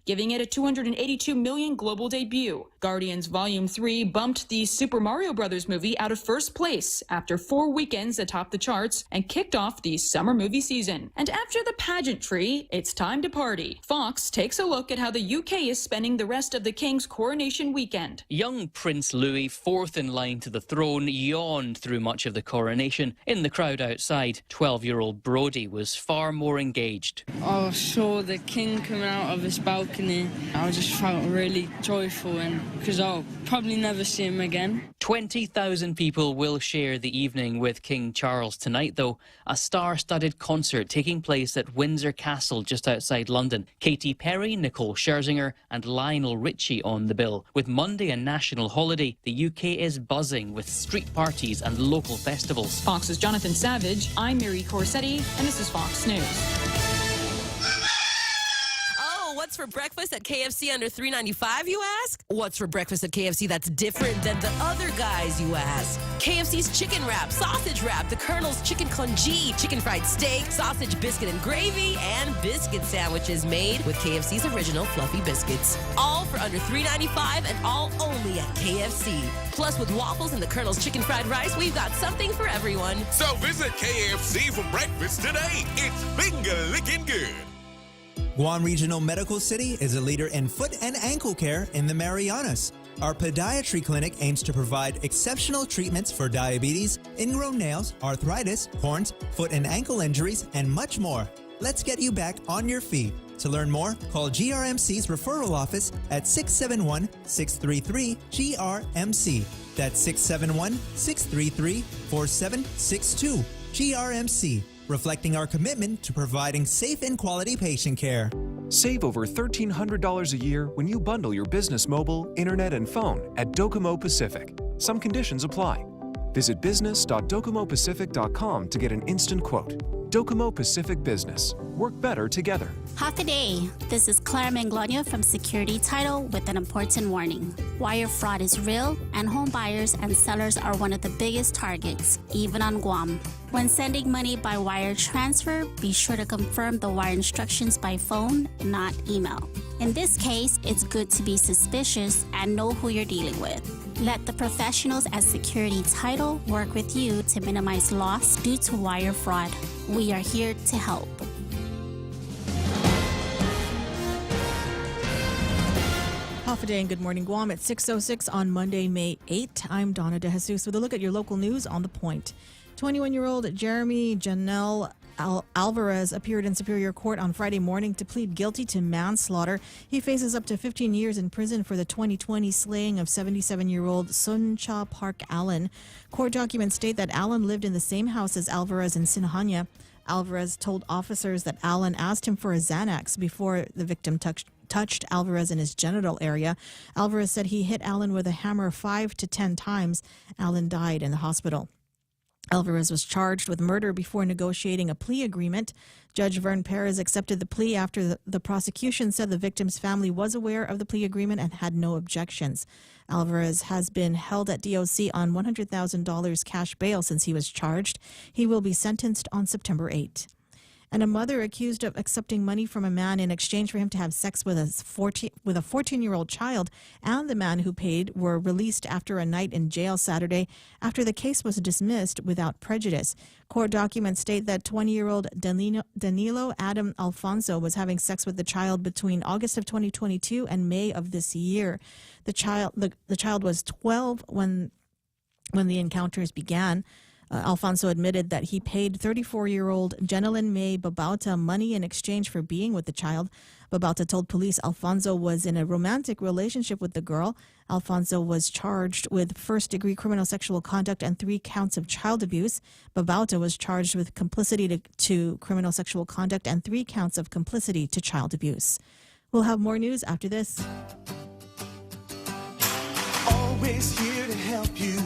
giving it a $282 million global debut. Guardians Volume 3 bumped the Super Mario Bros. Movie out of first place after 4 weekends atop the charts and kicked off the summer movie season. And after the pageantry, it's time to party. Fox takes a look at how the UK is spending the rest of the King's coronation weekend. Young Prince Louis, fourth in line to the throne, yawned through much of the coronation. In the crowd outside, 12-year-old Brodie was far more engaged. I saw the King coming out of his balcony. I just felt really joyful, and because I'll probably never see him again. 20,000 people will share the evening with King Charles tonight, though. A star-studded concert taking place at Windsor Castle just outside London. Katy Perry, Nicole Scherzinger and Lionel Richie on the bill. With Monday a national holiday, the UK is buzzing with street parties and local festivals. Fox's Jonathan Savage, I'm Mary Corsetti, and this is Fox News. What's for breakfast at KFC under $3.95, you ask? What's for breakfast at KFC that's different than the other guys, you ask? KFC's chicken wrap, sausage wrap, the Colonel's chicken congee, chicken fried steak, sausage biscuit and gravy, and biscuit sandwiches made with KFC's original fluffy biscuits. All for under $3.95 and all only at KFC. Plus, with waffles and the Colonel's chicken fried rice, we've got something for everyone. So visit KFC for breakfast today. It's finger-licking good. Guam Regional Medical City is a leader in foot and ankle care in the Marianas. Our podiatry clinic aims to provide exceptional treatments for diabetes, ingrown nails, arthritis, corns, foot and ankle injuries, and much more. Let's get you back on your feet. To learn more, call GRMC's referral office at 671-633-GRMC. That's 671-633-4762. GRMC. Reflecting our commitment to providing safe and quality patient care. Save over $1,300 a year when you bundle your business mobile, internet, and phone at Docomo Pacific. Some conditions apply. Visit business.docomopacific.com to get an instant quote. Docomo Pacific Business. Work better together. Half a day. This is Claire Manglona from Security Title with an important warning. Wire fraud is real, and home buyers and sellers are one of the biggest targets, even on Guam. When sending money by wire transfer, be sure to confirm the wire instructions by phone, not email. In this case, it's good to be suspicious and know who you're dealing with. Let the professionals at Security Title work with you to minimize loss due to wire fraud. We are here to help. Half a day and good morning, Guam at 6:06 on Monday, May 8th. I'm Donna De Jesus with a look at your local news on The Point. 21-year-old Jeremy Janelle Alvarez appeared in Superior Court on Friday morning to plead guilty to manslaughter. He faces up to 15 years in prison for the 2020 slaying of 77-year-old Suncha Park Allen. Court documents state that Allen lived in the same house as Alvarez in Sinhanya. Alvarez told officers that Allen asked him for a Xanax before the victim touched Alvarez in his genital area. Alvarez said he hit Allen with a hammer 5 to 10 times. Allen died in the hospital. Alvarez was charged with murder before negotiating a plea agreement. Judge Vern Perez accepted the plea after the prosecution said the victim's family was aware of the plea agreement and had no objections. Alvarez has been held at DOC on $100,000 cash bail since he was charged. He will be sentenced on September 8. And a mother accused of accepting money from a man in exchange for him to have sex with a 14-year-old child and the man who paid were released after a night in jail Saturday after the case was dismissed without prejudice. Court documents state that 20-year-old Danilo Adam Alfonso was having sex with the child between August of 2022 and May of this year. The child was 12 when the encounters began. Alfonso admitted that he paid 34-year-old Jenilyn May Babauta money in exchange for being with the child. Babauta told police Alfonso was in a romantic relationship with the girl. Alfonso was charged with first-degree criminal sexual conduct and 3 counts of child abuse. Babauta was charged with complicity to criminal sexual conduct and 3 counts of complicity to child abuse. We'll have more news after this. Always here to help you.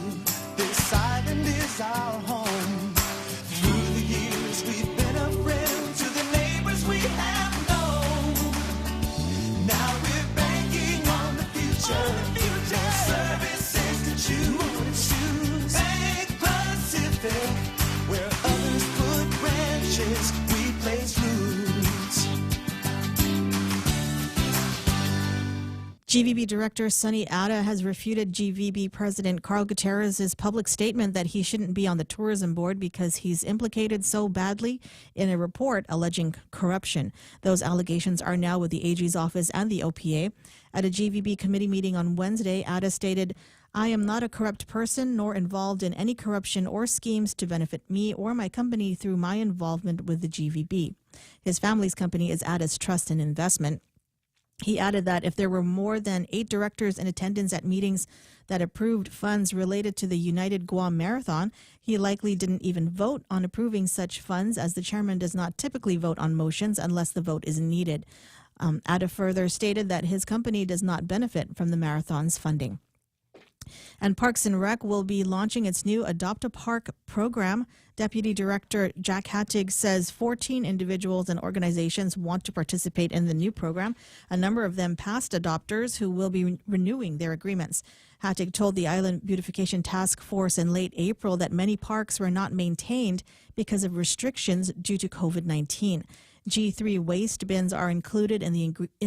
This island is our home. Through the years we've been a friend to the neighbors we have known. Now we're banking on the future. There's services to choose. Bank Pacific, where others put branches, we place roots. GVB Director Sunny Atta has refuted GVB President Carl Gutierrez's public statement that he shouldn't be on the tourism board because he's implicated so badly in a report alleging corruption. Those allegations are now with the AG's office and the OPA. At a GVB committee meeting on Wednesday, Atta stated, "I am not a corrupt person nor involved in any corruption or schemes to benefit me or my company through my involvement with the GVB." His family's company is Atta's Trust and Investment. He added that if there were more than 8 directors in attendance at meetings that approved funds related to the United Guam Marathon, he likely didn't even vote on approving such funds, as the chairman does not typically vote on motions unless the vote is needed. Atta further stated that his company does not benefit from the marathon's funding. And Parks and Rec will be launching its new Adopt a Park program. Deputy Director Jack Hattig says 14 individuals and organizations want to participate in the new program, a number of them past adopters who will be renewing their agreements. Hattig told the Island Beautification Task Force in late April that many parks were not maintained because of restrictions due to COVID-19. G3 waste bins are included in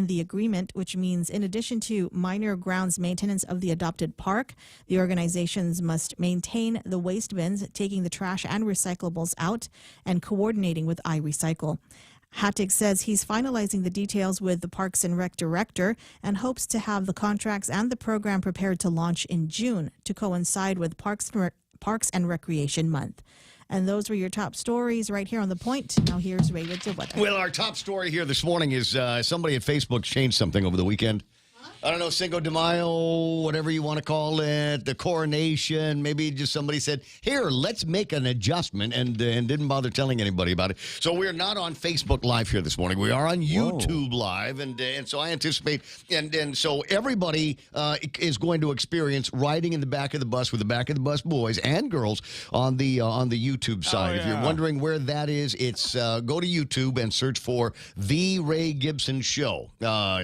the agreement, which means in addition to minor grounds maintenance of the adopted park, the organizations must maintain the waste bins, taking the trash and recyclables out, and coordinating with iRecycle. Hattig says he's finalizing the details with the Parks and Rec director and hopes to have the contracts and the program prepared to launch in June to coincide with Parks and Recreation Month. And those were your top stories right here on The Point. Now here's Ray with the weather. Well, our top story here this morning is somebody at Facebook changed something over the weekend. I don't know, Cinco de Mayo, whatever you want to call it, the coronation. Maybe just somebody said, here, let's make an adjustment, and didn't bother telling anybody about it. So we're not on Facebook Live here this morning. We are on YouTube Live, and so I anticipate, and so everybody is going to experience riding in the back of the bus with the back of the bus boys and girls on the YouTube side. If you're wondering where that is, it's go to YouTube and search for The Ray Gibson Show.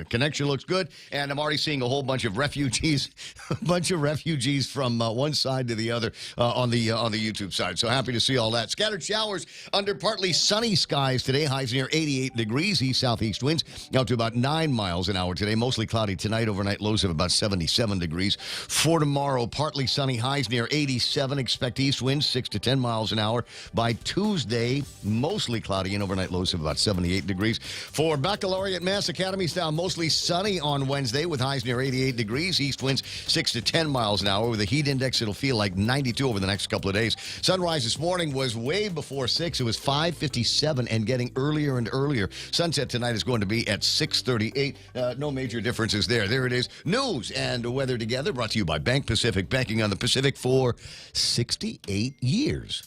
Connection looks good, and I'm already seeing a whole bunch of refugees, from one side to the other on the YouTube side. So happy to see all that. Scattered showers under partly sunny skies today. Highs near 88 degrees. East-southeast winds out to about 9 miles an hour today. Mostly cloudy tonight. Overnight lows of about 77 degrees. For tomorrow, partly sunny. Highs near 87. Expect east winds 6 to 10 miles an hour. By Tuesday, mostly cloudy and overnight lows of about 78 degrees. For Baccalaureate Mass Academy style, mostly sunny on Wednesday with highs near 88 degrees. East winds 6 to 10 miles an hour. With a heat index, it'll feel like 92 over the next couple of days. Sunrise this morning was way before 6. It was 5:57 and getting earlier and earlier. Sunset tonight is going to be at 6:38. No major differences there. There it is. News and weather together, brought to you by Bank Pacific, banking on the Pacific for 68 years.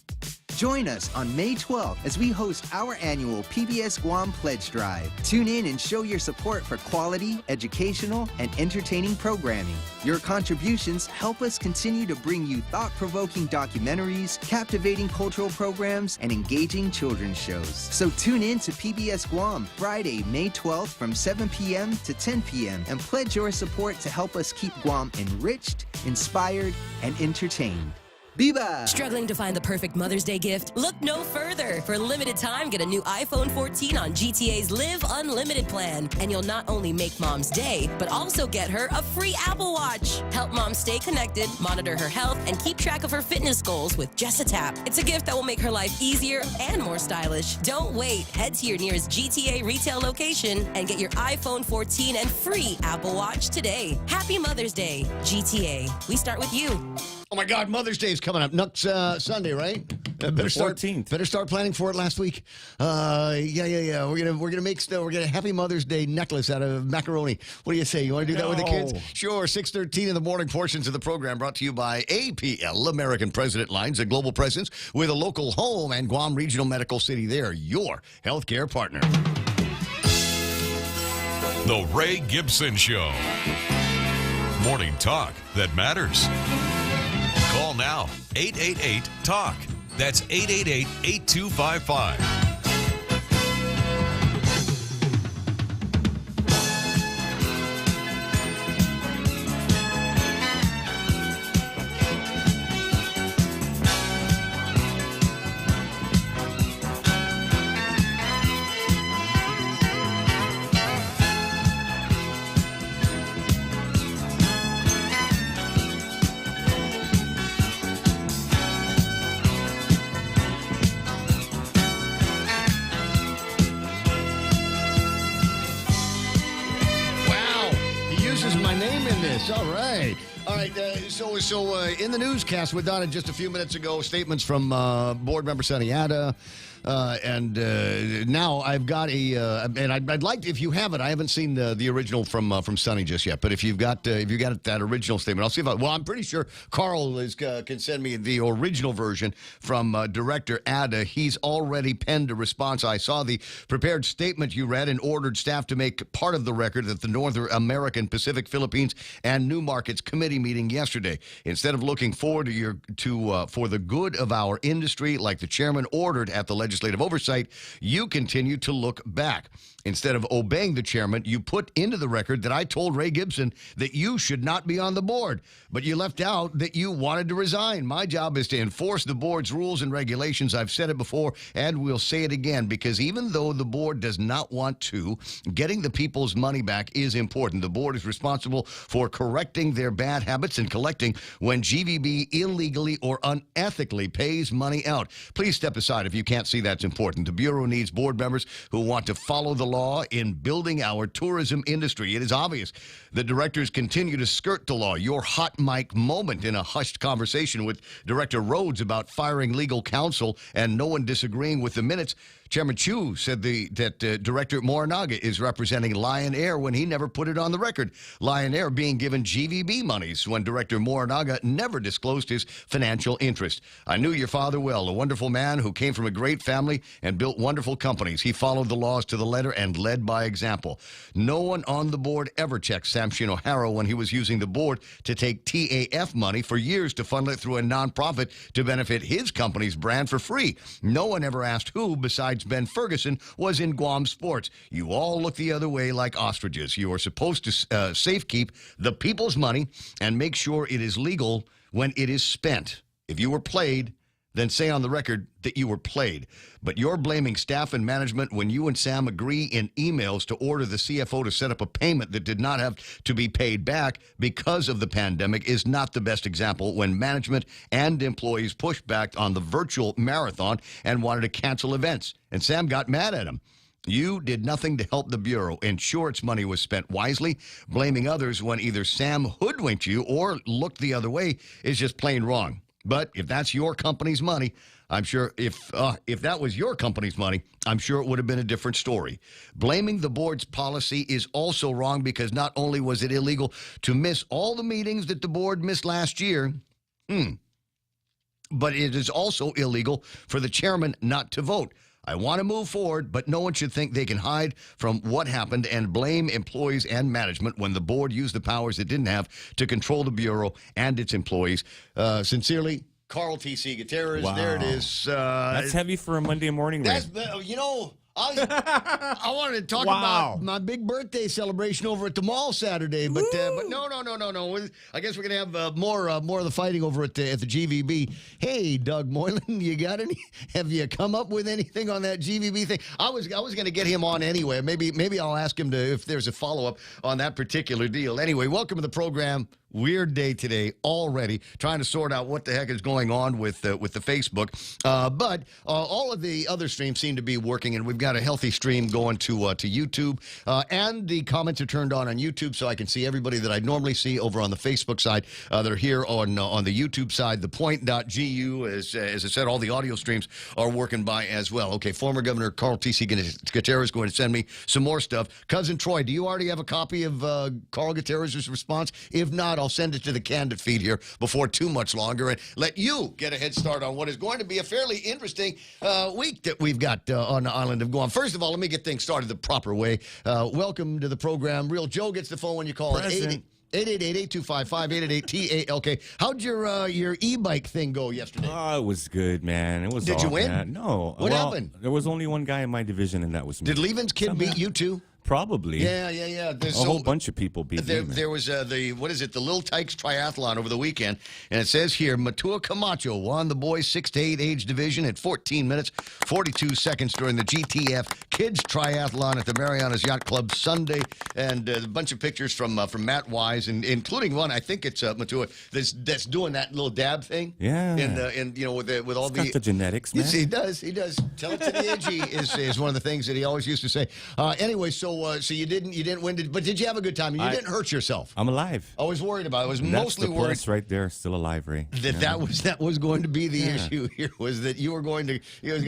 Join us on May 12th as we host our annual PBS Guam Pledge Drive. Tune in and show your support for quality, educational, and entertaining programming. Your contributions help us continue to bring you thought-provoking documentaries, captivating cultural programs, and engaging children's shows. So tune in to PBS Guam Friday, May 12th from 7 p.m. to 10 p.m. and pledge your support to help us keep Guam enriched, inspired, and entertained. Viva! Struggling to find the perfect Mother's Day gift? Look no further. For a limited time, get a new iPhone 14 on GTA's Live Unlimited plan. And you'll not only make Mom's day, but also get her a free Apple Watch. Help Mom stay connected, monitor her health, and keep track of her fitness goals with just a tap. It's a gift that will make her life easier and more stylish. Don't wait. Head to your nearest GTA retail location and get your iPhone 14 and free Apple Watch today. Happy Mother's Day. GTA. We start with you. Oh my God, Mother's Day is coming up next Sunday, right? Better start 14th. Better start planning for it last week. Yeah. We're gonna make a Happy Mother's Day necklace out of macaroni. What do you say? You want to do that with the kids? Sure. 6:13 in the morning. Portions of the program brought to you by APL, American President Lines, a global presence with a local home and Guam Regional Medical City. They're your healthcare partner. The Ray Gibson Show. Morning talk that matters. Call now, 888-TALK. That's 888-8255. is my name in this. All right. All right. So in the newscast with Donna just a few minutes ago, statements from board member Sonny Ada. And now I've got and I'd like, if you have it, I haven't seen the original from Sonny just yet. But if you've got that original statement, I'll see if I'm pretty sure Carl can send me the original version from Director Ada. He's already penned a response. I saw the prepared statement you read and ordered staff to make part of the record at the North American, Pacific, Philippines, and New Markets Committee meeting yesterday. Instead of looking forward for the good of our industry, like the chairman ordered at the legislative oversight, you continue to look back. Instead of obeying the chairman, you put into the record that I told Ray Gibson that you should not be on the board, but you left out that you wanted to resign. My job is to enforce the board's rules and regulations. I've said it before, and we'll say it again, because even though the board does not want to, getting the people's money back is important. The board is responsible for correcting their bad habits and collecting when GVB illegally or unethically pays money out. Please step aside if you can't see that's important. The Bureau needs board members who want to follow the law in building our tourism industry. It is obvious the directors continue to skirt the law. Your hot mic moment in a hushed conversation with Director Rhodes about firing legal counsel and no one disagreeing with the minutes. Chairman Chu said that Director Morinaga is representing Lion Air when he never put it on the record. Lion Air being given GVB monies when Director Morinaga never disclosed his financial interest. I knew your father well, a wonderful man who came from a great family and built wonderful companies. He followed the laws to the letter and led by example. No one on the board ever checked Sam Shinohara when he was using the board to take TAF money for years to funnel it through a nonprofit to benefit his company's brand for free. No one ever asked who, besides Ben Ferguson, was in Guam sports. You all look the other way like ostriches. You are supposed to safekeep the people's money and make sure it is legal when it is spent. If you were played, then say on the record that you were played. But you're blaming staff and management when you and Sam agree in emails to order the CFO to set up a payment that did not have to be paid back because of the pandemic is not the best example when management and employees pushed back on the virtual marathon and wanted to cancel events. And Sam got mad at him. You did nothing to help the Bureau ensure its money was spent wisely. Blaming others when either Sam hoodwinked you or looked the other way is just plain wrong. But if that's your company's money, I'm sure if that was your company's money, I'm sure it would have been a different story. Blaming the board's policy is also wrong because not only was it illegal to miss all the meetings that the board missed last year, but it is also illegal for the chairman not to vote. I want to move forward, but no one should think they can hide from what happened and blame employees and management when the board used the powers it didn't have to control the Bureau and its employees. Sincerely, Carl T.C. Gutierrez. Wow. There it is. That's heavy for a Monday morning. That's, I wanted to talk about my big birthday celebration over at the mall Saturday, but no. I guess we're gonna have more of the fighting over at the GVB. Hey, Doug Moylan, you got any? Have you come up with anything on that GVB thing? I was gonna get him on anyway. Maybe I'll ask him if there's a follow up on that particular deal. Anyway, welcome to the program. Weird day today already, trying to sort out what the heck is going on with the Facebook. But all of the other streams seem to be working, and we've got a healthy stream going to YouTube. And the comments are turned on YouTube, so I can see everybody that I normally see over on the Facebook side that are here on the YouTube side. ThePOINT.gu, as I said, all the audio streams are working by as well. Okay, former Governor Carl T.C. Gutierrez is going to send me some more stuff. Cousin Troy, do you already have a copy of Carl Gutierrez's response? If not, I'll send it to the candid feed here before too much longer and let you get a head start on what is going to be a fairly interesting week that we've got on the island of Guam. First of all, let me get things started the proper way. Welcome to the program. Real Joe gets the phone when you call it. 888-825-5888-TALK. How'd your e-bike thing go yesterday? Oh, it was good, man. It was. Did you win? Man. No. What happened? There was only one guy in my division, and that was me. Did Levin's kid beat you too? Probably. Yeah. There's a whole bunch of people beat me. There was the Lil Tykes Triathlon over the weekend, and it says here, Matua Camacho won the boys 6 to 8 age division at 14 minutes, 42 seconds during the GTF Kids Triathlon at the Marianas Yacht Club Sunday, and a bunch of pictures from Matt Wise, and including one, I think it's Matua, that's doing that little dab thing. Yeah. With all the genetics, man. He does. Tell it to the AG is one of the things that he always used to say. Anyway, so So you didn't win, but did you have a good time? You didn't hurt yourself. I'm alive. I was worried about it. I was And mostly that's the worried plus right there, still alive, Ray. that was going to be the issue here, was that you were going to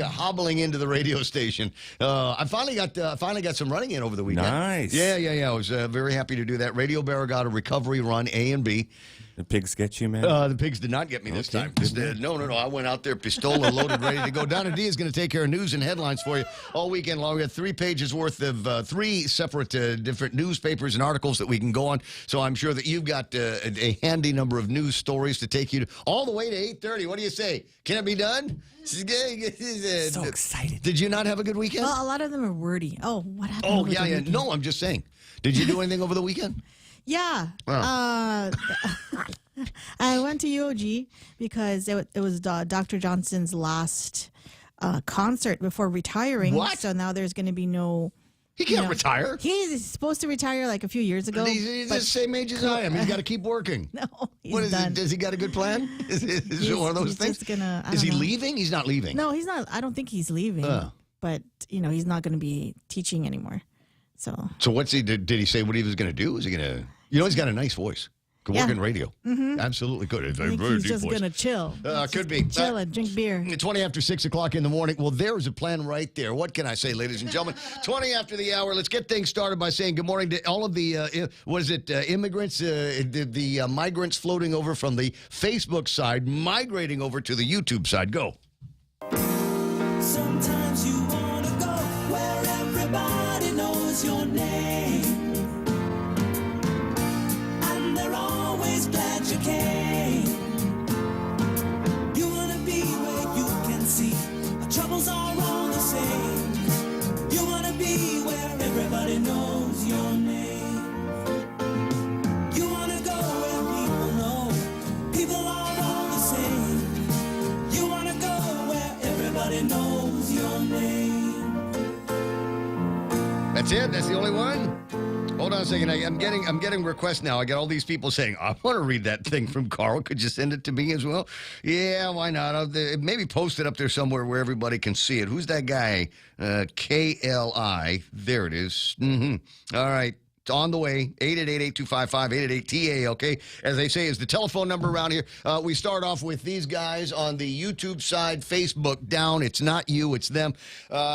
hobbling into the radio station. I finally got some running in over the weekend. Nice. Yeah. I was very happy to do that. Radio Bear got a recovery run, A and B. The pigs get you, man? The pigs did not get me this time. No. I went out there, pistola loaded, ready to go. Donna D is going to take care of news and headlines for you all weekend long. We got 3 pages worth of 3 separate different newspapers and articles that we can go on. So I'm sure that you've got a handy number of news stories to take you all the way to 8:30. What do you say? Can it be done? So excited. Did you not have a good weekend? Well, a lot of them are wordy. Oh, what happened? Oh, over the weekend? No, I'm just saying. Did you do anything over the weekend? Yeah. Oh. I went to UOG because it was Dr. Johnson's last concert before retiring. What? So now there's going to be no... He can't retire. He's supposed to retire like a few years ago. He's the same age as I am. He's got to keep working. No, he's done. Does he got a good plan? Is it one of those things? Is he leaving? He's not leaving. No, he's not. I don't think he's leaving. But, he's not going to be teaching anymore. So what's he did he say what he was going to do? Is he going to... he's got a nice voice. Could work in radio. Mm-hmm. Absolutely could. I think he's just going to chill. Could be. Chill and drink beer. 20 after 6 o'clock in the morning. Well, there's a plan right there. What can I say, ladies and gentlemen? 20 after the hour. Let's get things started by saying good morning to all of the, immigrants, the migrants floating over from the Facebook side, migrating over to the YouTube side. Go. Sometimes you want to go where everybody knows your name. Glad you came. You wanna be where you can see our troubles are all the same. You wanna be where everybody knows your name. You wanna go where people know people are all the same. You wanna go where everybody knows your name. That's it? That's the only one? Hold on a second. I'm getting requests now. I got all these people saying, I want to read that thing from Carl. Could you send it to me as well? Yeah, why not? I'll maybe post it up there somewhere where everybody can see it. Who's that guy? KLI. There it is. Mm-hmm. All right. It's on the way. 888-8255-888-TA, okay? As they say, is the telephone number around here. We start off with these guys on the YouTube side, Facebook down. It's not you, it's them.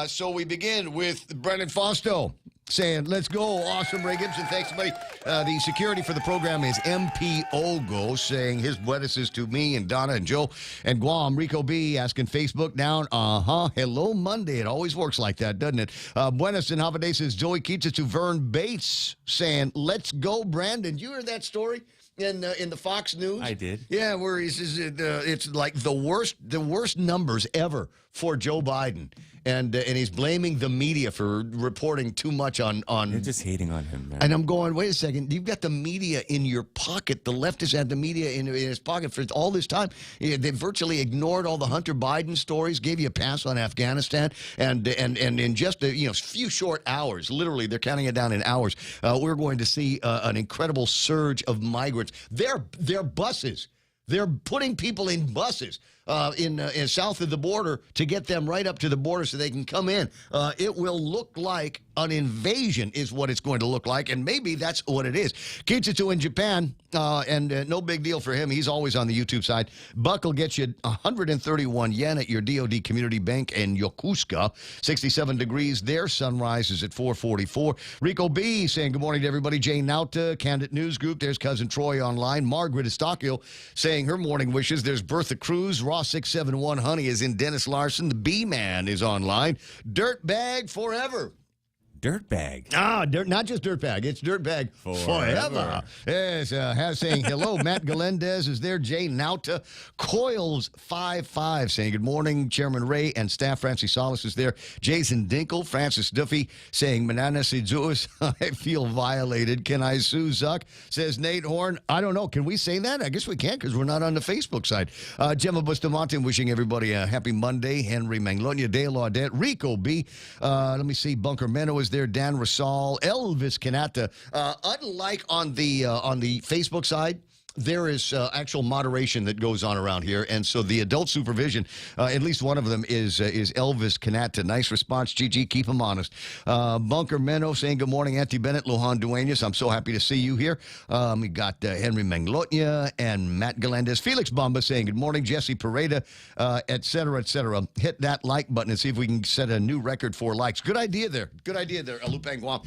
So we begin with Brendan Fausto saying, let's go. Awesome, Ray Gibson. Thanks, buddy. The security for the program is MP Ogo, saying his buenas to me and Donna and Joe and Guam. Rico B asking Facebook down. Hello, Monday. It always works like that, doesn't it? Buenas and Havade says Joey Keats to Vern Bates saying, let's go, Brandon. You heard that story? In the Fox News? I did. Yeah, where he says it's like the worst numbers ever for Joe Biden. And he's blaming the media for reporting too much on... They're just hating on him, man. And I'm going, wait a second. You've got the media in your pocket. The leftists had the media in his pocket for all this time. They virtually ignored all the Hunter Biden stories, gave you a pass on Afghanistan, and in just a few short hours, literally, they're counting it down in hours, we're going to see an incredible surge of migrants. They're buses. They're putting people in buses in south of the border to get them right up to the border so they can come in. It will look like an invasion is what it's going to look like, and maybe that's what it is. Kitsuto in Japan, and no big deal for him. He's always on the YouTube side. Buck will get you 131 yen at your DOD Community Bank in Yokosuka. 67 degrees there. Sunrise is at 4:44. Rico B saying good morning to everybody. Jane Nauta, Candid News Group. There's Cousin Troy online. Margaret Estacchio saying her morning wishes. There's Bertha Cruz. Raw 671 Honey is in. Dennis Larson. The B-Man is online. Dirtbag Forever. Dirtbag. Not just Dirtbag. It's Dirtbag Forever. Yes, saying hello. Matt Galendez is there. Jay Nauta. Coils55 saying good morning. Chairman Ray and staff. Francie Solis is there. Jason Dinkle. Francis Duffy saying Manana Sijuis. I feel violated. Can I sue Zuck? Says Nate Horn. I don't know. Can we say that? I guess we can't because we're not on the Facebook side. Gemma Bustamante wishing everybody a happy Monday. Henry Manglonia. Dale Audette. Rico B. Let me see. Bunker Menno is there. Dan Rasal, Elvis Kanata. Unlike on the Facebook side, there is actual moderation that goes on around here, and so the adult supervision, at least one of them is Elvis Canata. Nice response, Gigi. Keep him honest. Bunker Menno saying good morning, Auntie Bennett, Lohan Duenas. I'm so happy to see you here. We got Henry Manglotnia and Matt Galendez. Felix Bomba saying good morning, Jesse Pareda, et cetera, et cetera. Hit that like button and see if we can set a new record for likes. Good idea there. Good idea there, Lupang Guam.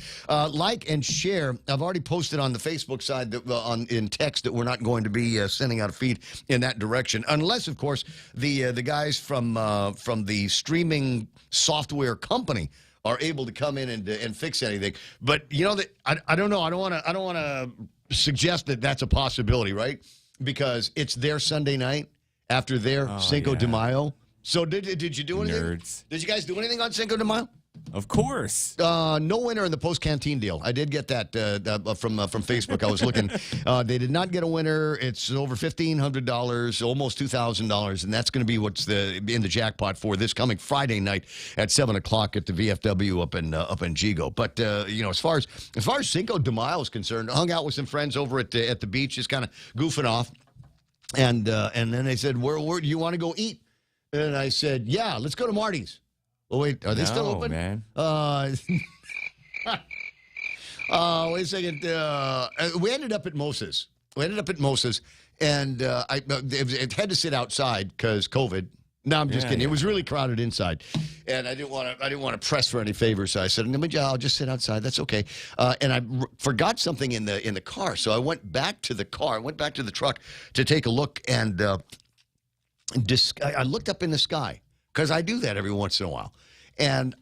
Like and share. I've already posted on the Facebook side that, in text that we're not going to be sending out a feed in that direction, unless, of course, the guys from the streaming software company are able to come in and fix anything. But you know that I don't know. I don't want to suggest that that's a possibility, right? Because it's their Sunday night after their Cinco de Mayo. So did you do anything? Nerds. Did you guys do anything on Cinco de Mayo? Of course. No winner in the post-canteen deal. I did get that from Facebook. I was looking. They did not get a winner. It's over $1,500, almost $2,000, and that's going to be what's in the jackpot for this coming Friday night at 7 o'clock at the VFW up in Gigo. But as far as Cinco de Mayo is concerned, I hung out with some friends over at the beach, just kind of goofing off, and then they said, "Where do you want to go eat?" And I said, "Yeah, let's go to Marty's." Oh, wait, are they still open? Man. Wait a second. We ended up at Moses. And it had to sit outside because COVID. No, I'm just kidding. Yeah. It was really crowded inside, and I didn't want to press for any favors. So I said, I'll just sit outside. That's okay. And I forgot something in the car, so I went back to the car. I went back to the truck to take a look, and I looked up in the sky because I do that every once in a while. And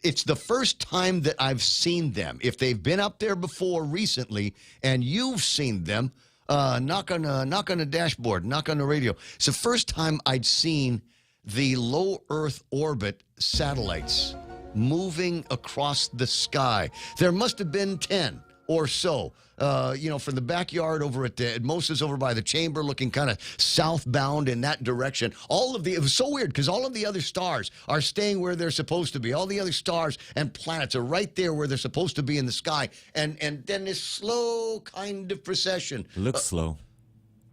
it's the first time that I've seen them. If they've been up there before recently and you've seen them, knock on the dashboard, knock on the radio. It's the first time I'd seen the low Earth orbit satellites moving across the sky. There must have been 10 or so. From the backyard over at Moses, over by the chamber, looking kind of southbound in that direction. It was so weird because all of the other stars are staying where they're supposed to be. All the other stars and planets are right there where they're supposed to be in the sky. And then this slow kind of procession. Looks slow.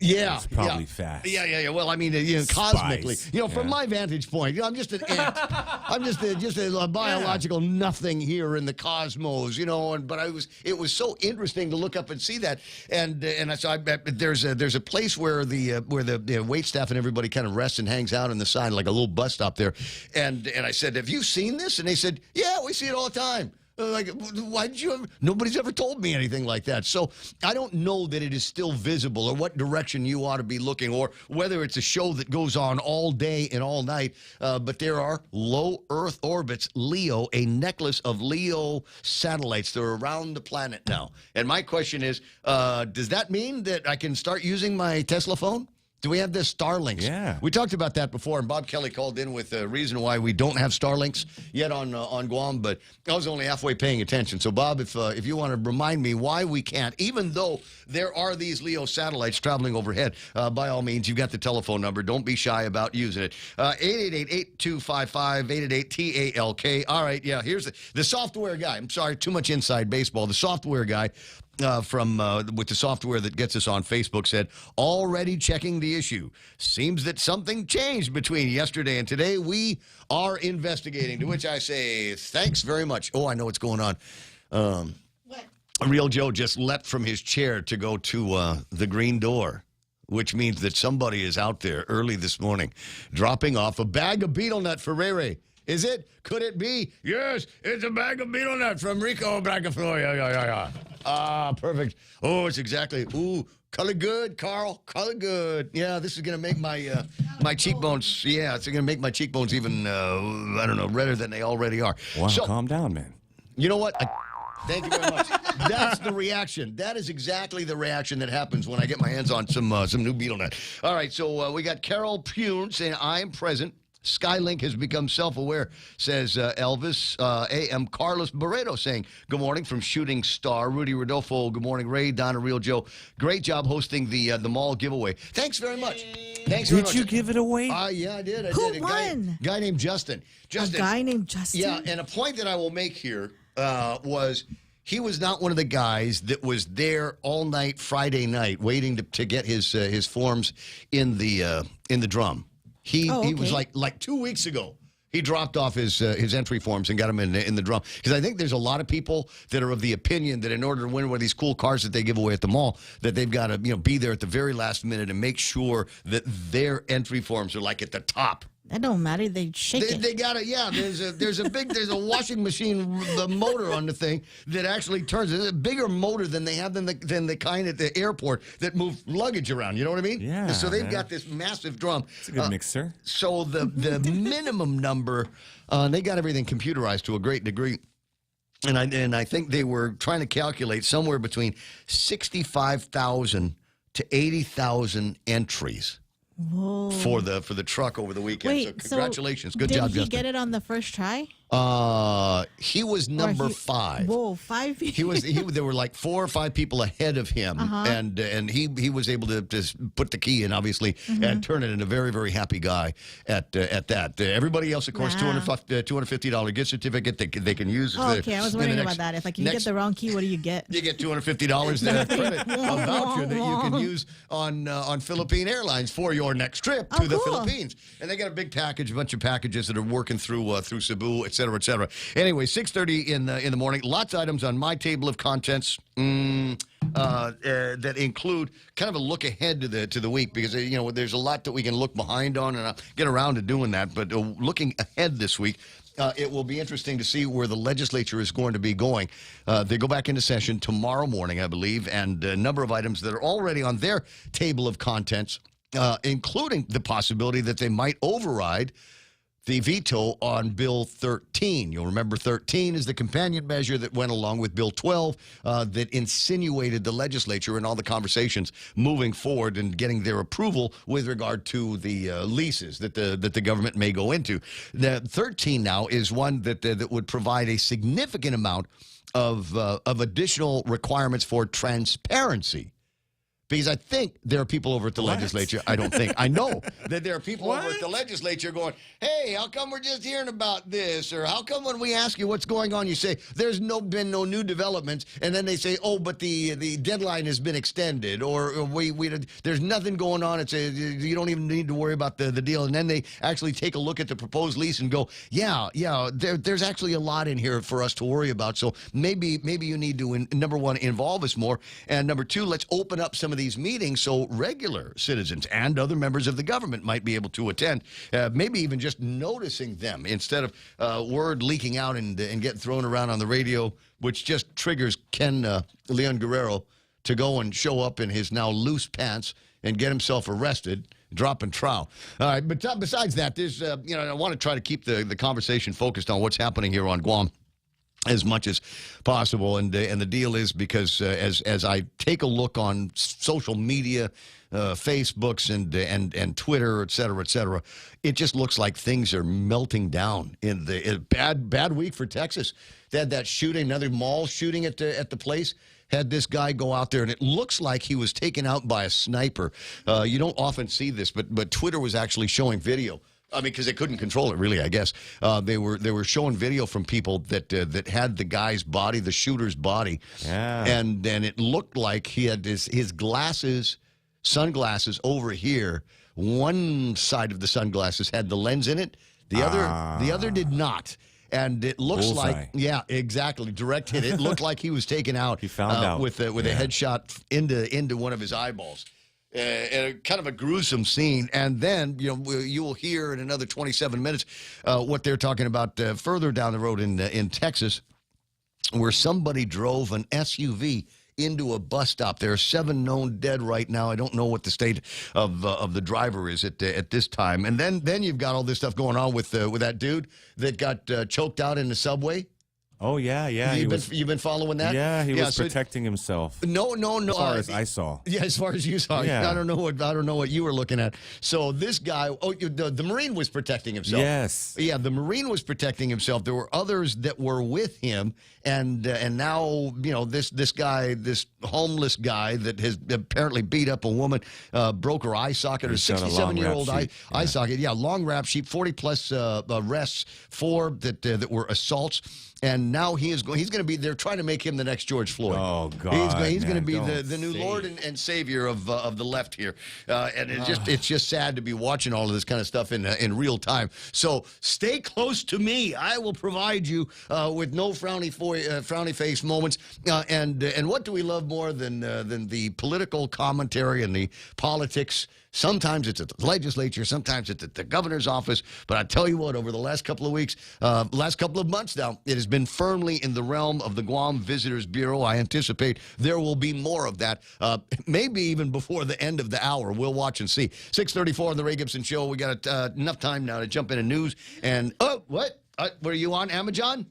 Yeah, it's probably fast. Yeah. Well, I mean, cosmically, from my vantage point, I'm just an ant. I'm just a biological nothing here in the cosmos, But it was so interesting to look up and see that, and I bet there's a place where the wait staff and everybody kind of rests and hangs out on the side, like a little bus stop there, and I said, "Have you seen this?" And they said, "Yeah, we see it all the time." Like, why did you ever? Nobody's ever told me anything like that. So I don't know that it is still visible or what direction you ought to be looking or whether it's a show that goes on all day and all night. But there are low Earth orbits, LEO, a necklace of LEO satellites. They're around the planet now. And my question is, does that mean that I can start using my Tesla phone? Do we have the Starlinks? Yeah. We talked about that before, and Bob Kelly called in with a reason why we don't have Starlinks yet on Guam, but I was only halfway paying attention. So, Bob, if you want to remind me why we can't, even though there are these LEO satellites traveling overhead, by all means, you've got the telephone number. Don't be shy about using it. 888-8255, 888-TALK. All right, yeah, here's the software guy. I'm sorry, too much inside baseball. The software guy with the software that gets us on Facebook said, already checking the issue. Seems that something changed between yesterday and today. We are investigating, to which I say, thanks very much. Oh, I know what's going on. What? Real Joe just leapt from his chair to go to the green door, which means that somebody is out there early this morning dropping off a bag of beetle nut for Ray Ray. Is it? Could it be? Yes, it's a bag of beetle nut from Rico Bracafloy. Yeah. Ah, perfect. Oh, it's exactly. Ooh, color good, Carl. Color good. Yeah, this is going to make my my cheekbones. Yeah, it's going to make my cheekbones even, I don't know, redder than they already are. Wow, so, calm down, man. You know what? Thank you very much. That's the reaction. That is exactly the reaction that happens when I get my hands on some new beetle nut. All right, so we got Carol Pune saying, I'm present. Skylink has become self-aware, says Elvis. A.M. Carlos Barreto saying, good morning from Shooting Star. Rudy Rodolfo, good morning. Ray, Donna, Real Joe. Great job hosting the mall giveaway. Thanks very much. Thanks very much. Did you give it away? Yeah, I did. Who won? A guy named Justin. A guy named Justin? Yeah, and a point that I will make here was he was not one of the guys that was there all night Friday night waiting to get his forms in the drum. He was like 2 weeks ago. He dropped off his entry forms and got them in the drum. Because I think there's a lot of people that are of the opinion that in order to win one of these cool cars that they give away at the mall, that they've got to be there at the very last minute and make sure that their entry forms are like at the top. That don't matter. They shake it. They got it. Yeah, there's a washing machine, the motor on the thing that actually turns. It's a bigger motor than they have than the kind at the airport that move luggage around. You know what I mean? Yeah. So they've got this massive drum. It's a good mixer. So the minimum number, they got everything computerized to a great degree. And I think they were trying to calculate somewhere between 65,000 to 80,000 entries. Whoa. For the truck over the weekend. Wait, so congratulations. Good did job, he Justin. get it on the first try? He was number 5. Whoa, 5. There were like 4 or 5 people ahead of him, and he was able to just put the key in, obviously, and turn it into a very, very happy guy at that. Everybody else, of course, $250 gift certificate they can use. Okay, I was wondering about that. If you get the wrong key, what do you get? You get $250 credit, a voucher that you can use on Philippine Airlines for your next trip to the Philippines. And they got a big package, a bunch of packages that are working through Cebu, et cetera, et cetera. Anyway, 6:30 in the morning. Lots of items on my table of contents that include kind of a look ahead to the week, because there's a lot that we can look behind on, and I'll get around to doing that. But looking ahead this week, it will be interesting to see where the legislature is going to be going. They go back into session tomorrow morning, I believe, and a number of items that are already on their table of contents, including the possibility that they might override the veto on Bill 13. You'll remember 13 is the companion measure that went along with Bill 12 that insinuated the legislature in all the conversations moving forward and getting their approval with regard to the leases that the government may go into. The 13 now is one that would provide a significant amount of additional requirements for transparency. Because I think there are people over at the legislature. I don't think. I know that there are people over at the legislature going, hey, how come we're just hearing about this? Or how come when we ask you what's going on, you say, there's been no new developments. And then they say, oh, but the deadline has been extended. Or there's nothing going on. You don't even need to worry about the deal. And then they actually take a look at the proposed lease and go, yeah, there's actually a lot in here for us to worry about. So maybe you need to, number one, involve us more. And number two, let's open up some of these meetings so regular citizens and other members of the government might be able to attend, maybe even just noticing them instead of word leaking out and getting thrown around on the radio, which just triggers Ken Leon Guerrero to go and show up in his now loose pants and get himself arrested, dropping trowel. All right, but besides that, there's I want to try to keep the conversation focused on what's happening here on Guam as much as possible, and the deal is because as I take a look on social media, Facebooks and Twitter, et cetera, it just looks like things are melting down in the bad week for Texas. They had that shooting, another mall shooting at the place. Had this guy go out there, and it looks like he was taken out by a sniper. You don't often see this, but Twitter was actually showing video. I mean, because they couldn't control it, really, I guess. They were showing video from people that had the guy's body, the shooter's body. Yeah. And it looked like he had his sunglasses over here. One side of the sunglasses had the lens in it. The other did not. And it looks like, yeah, exactly, direct hit. It looked like he was taken out. He found out with a headshot into one of his eyeballs. Kind of a gruesome scene. And then, you will hear in another 27 minutes what they're talking about further down the road in Texas, where somebody drove an SUV into a bus stop. There are 7 known dead right now. I don't know what the state of the driver is at this time. And then you've got all this stuff going on with that dude that got choked out in the subway. Oh, yeah. You've been following that? Yeah, he was protecting himself. No. As far as I saw. Yeah, as far as you saw. Yeah. I don't know what you were looking at. So this guy, the Marine was protecting himself. Yes. Yeah, the Marine was protecting himself. There were others that were with him, and now, this guy, this homeless guy that has apparently beat up a woman, broke her eye socket, her 67-year-old eye socket. Yeah, long rap sheet, 40-plus arrests, 4 that were assaults. And now he's going to be. They're trying to make him the next George Floyd. Oh God, he's going to be don't the new say. Lord and Savior of the left here, and it's just sad to be watching all of this kind of stuff in real time. So stay close to me. I will provide you with no frowny face moments. And what do we love more than the political commentary and the politics? Sometimes it's at the legislature, sometimes it's at the governor's office. But I tell you what, over the last couple of weeks, last couple of months now, it has been firmly in the realm of the Guam Visitors Bureau. I anticipate there will be more of that, maybe even before the end of the hour. We'll watch and see. 6:34 on the Ray Gibson Show. We got enough time now to jump into news. And, what? Were you on Amazon?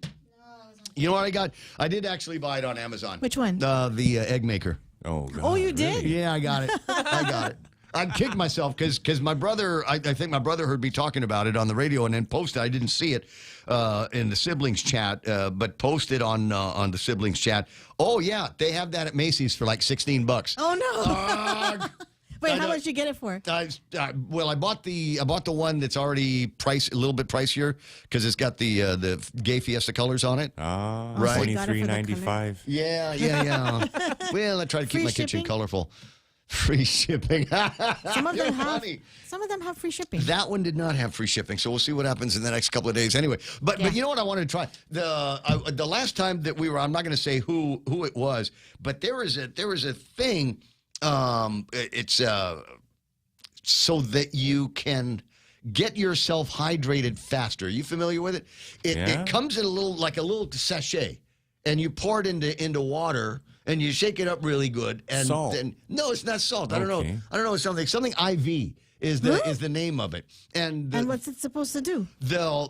You know what I got? I did actually buy it on Amazon. Which one? The egg maker. Oh, God. Oh, you did? Yeah, I got it. I got it. I kicked myself because my brother, I think my brother heard me talking about it on the radio and then posted. I didn't see it in the siblings chat, but posted on the siblings chat. Oh, yeah, they have that at Macy's for like $16. Oh, no. Wait, how much did you get it for? Well, I bought the one that's already a little bit pricier because it's got the gay Fiesta colors on it. Ah, right. $23.95. Yeah. Well, I try to keep Free my kitchen shipping? colorful. Free shipping. Some of them have. Funny. Some of them have free shipping. That one did not have free shipping, so we'll see what happens in the next couple of days. Anyway, but you know what I wanted to try the last time that we were. I'm not going to say who it was, but there was a thing. It's so that you can get yourself hydrated faster. Are you familiar with it? It comes in a little sachet, and you pour it into water. And you shake it up really good. And salt. Then, no, it's not salt. I don't Okay. know. I don't know. It's something IV is the name of it. And what's it supposed to do?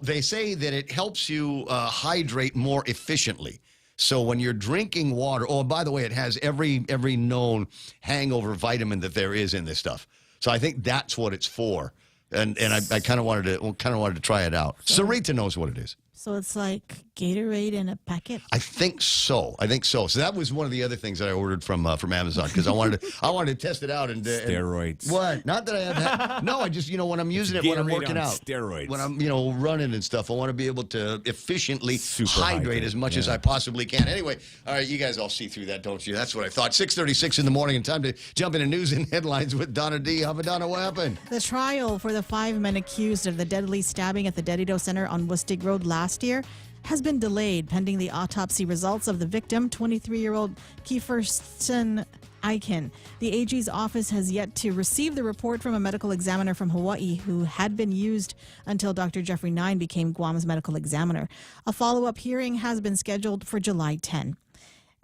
they say that it helps you hydrate more efficiently. So when you're drinking water, oh, by the way, it has every known hangover vitamin that there is in this stuff. So I think that's what it's for. And I kind of wanted to try it out. Sarita knows what it is. So it's like Gatorade in a packet? I think so. So that was one of the other things that I ordered from Amazon because I wanted to test it out and Steroids. What? Not that I have. No, I just when I'm using it when I'm Gatorade working on out, steroids. when I'm running and stuff, I want to be able to efficiently hydrate hydrate, as much as I possibly can. Anyway, all right, you guys all see through that, don't you? That's what I thought. 6:36 in the morning, and time to jump into news and headlines with Donna D. Donna, what happened? The trial for the 5 men accused of the deadly stabbing at the Dedido Center on Woostig Road last year has been delayed pending the autopsy results of the victim, 23-year-old Kieferson Aiken. The AG's office has yet to receive the report from a medical examiner from Hawaii who had been used until Dr. Jeffrey Nine became Guam's medical examiner. A follow-up hearing has been scheduled for July 10.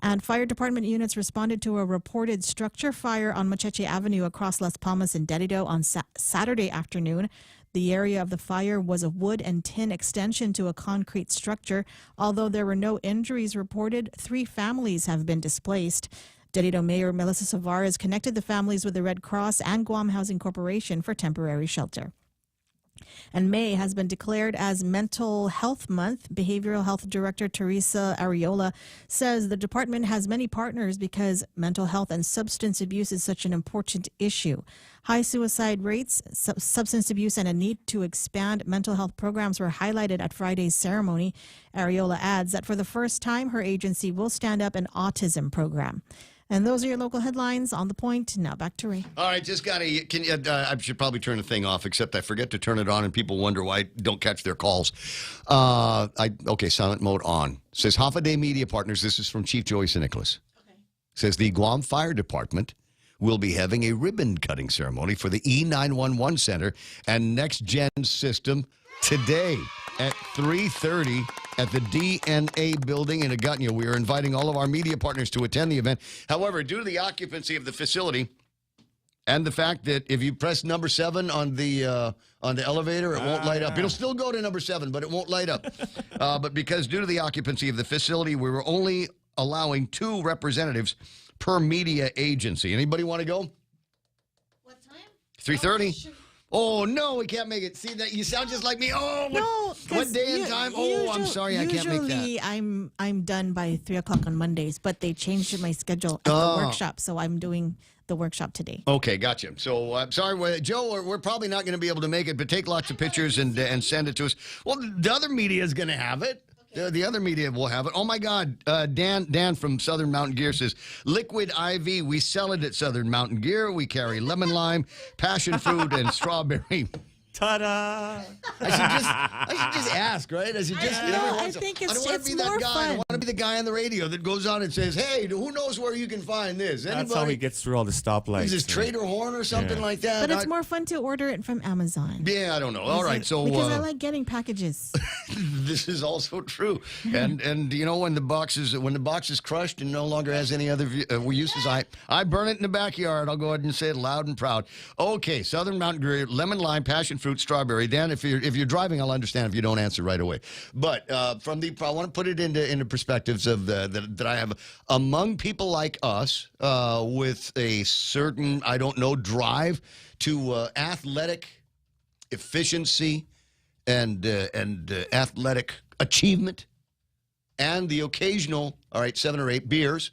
And fire department units responded to a reported structure fire on Macheche Avenue across Las Palmas in Dedido on Saturday afternoon. The area of the fire was a wood and tin extension to a concrete structure. Although there were no injuries reported, 3 families have been displaced. Dedido Mayor Melissa Savares connected the families with the Red Cross and Guam Housing Corporation for temporary shelter. And May has been declared as Mental Health Month. Behavioral Health Director Teresa Ariola says the department has many partners because mental health and substance abuse is such an important issue. High suicide rates, substance abuse, and a need to expand mental health programs were highlighted at Friday's ceremony. Ariola adds that for the first time, her agency will stand up an autism program. And those are your local headlines on The Point. Now back to Ray. All right, I should probably turn the thing off, except I forget to turn it on, and people wonder why I don't catch their calls. Silent mode on. Says Hafa-Day Media Partners. This is from Chief Joyce Nicholas. Okay. Says the Guam Fire Department will be having a ribbon-cutting ceremony for the E911 Center and Next Gen System today at 3:30 at the DNA building in Agutnia. We are inviting all of our media partners to attend the event. However, due to the occupancy of the facility and the fact that if you press number 7 on the elevator, it won't light up. It'll still go to number 7, but it won't light up. But because due to the occupancy of the facility, we were only allowing 2 representatives per media agency. Anybody want to go? What time? 3:30. Oh, no, we can't make it. See, that you sound just like me. Oh, what day and time? Oh, I'm sorry, I can't make that. Usually I'm done by 3 o'clock on Mondays, but they changed my schedule at the workshop, so I'm doing the workshop today. Okay, gotcha. So I'm sorry, Joe, we're probably not going to be able to make it, but take lots of pictures and send it to us. Well, the other media is going to have it. The other media will have it. Oh, my God. Dan from Southern Mountain Gear says, Liquid IV, we sell it at Southern Mountain Gear. We carry lemon lime, passion fruit, and strawberry. Ta-da! I should just ask, right? I should just. I think it's I don't want to be that more guy. fun. I want to be the guy on the radio that goes on and says, "Hey, who knows where you can find this?" That's how he gets through all the stoplights. Is this Trader Horn or something like that? But it's more fun to order it from Amazon. Yeah, I don't know. All right, so because I like getting packages. this is also true. And you know when the box is crushed and no longer has any other uses, I burn it in the backyard. I'll go ahead and say it loud and proud. Okay, Southern Mountain Gear, lemon lime, passion fruit, strawberry. Dan, if you're driving, I'll understand if you don't answer right away. But I want to put it into perspectives of that I have among people like us with a certain drive to athletic efficiency and athletic achievement, and the occasional 7 or 8 beers.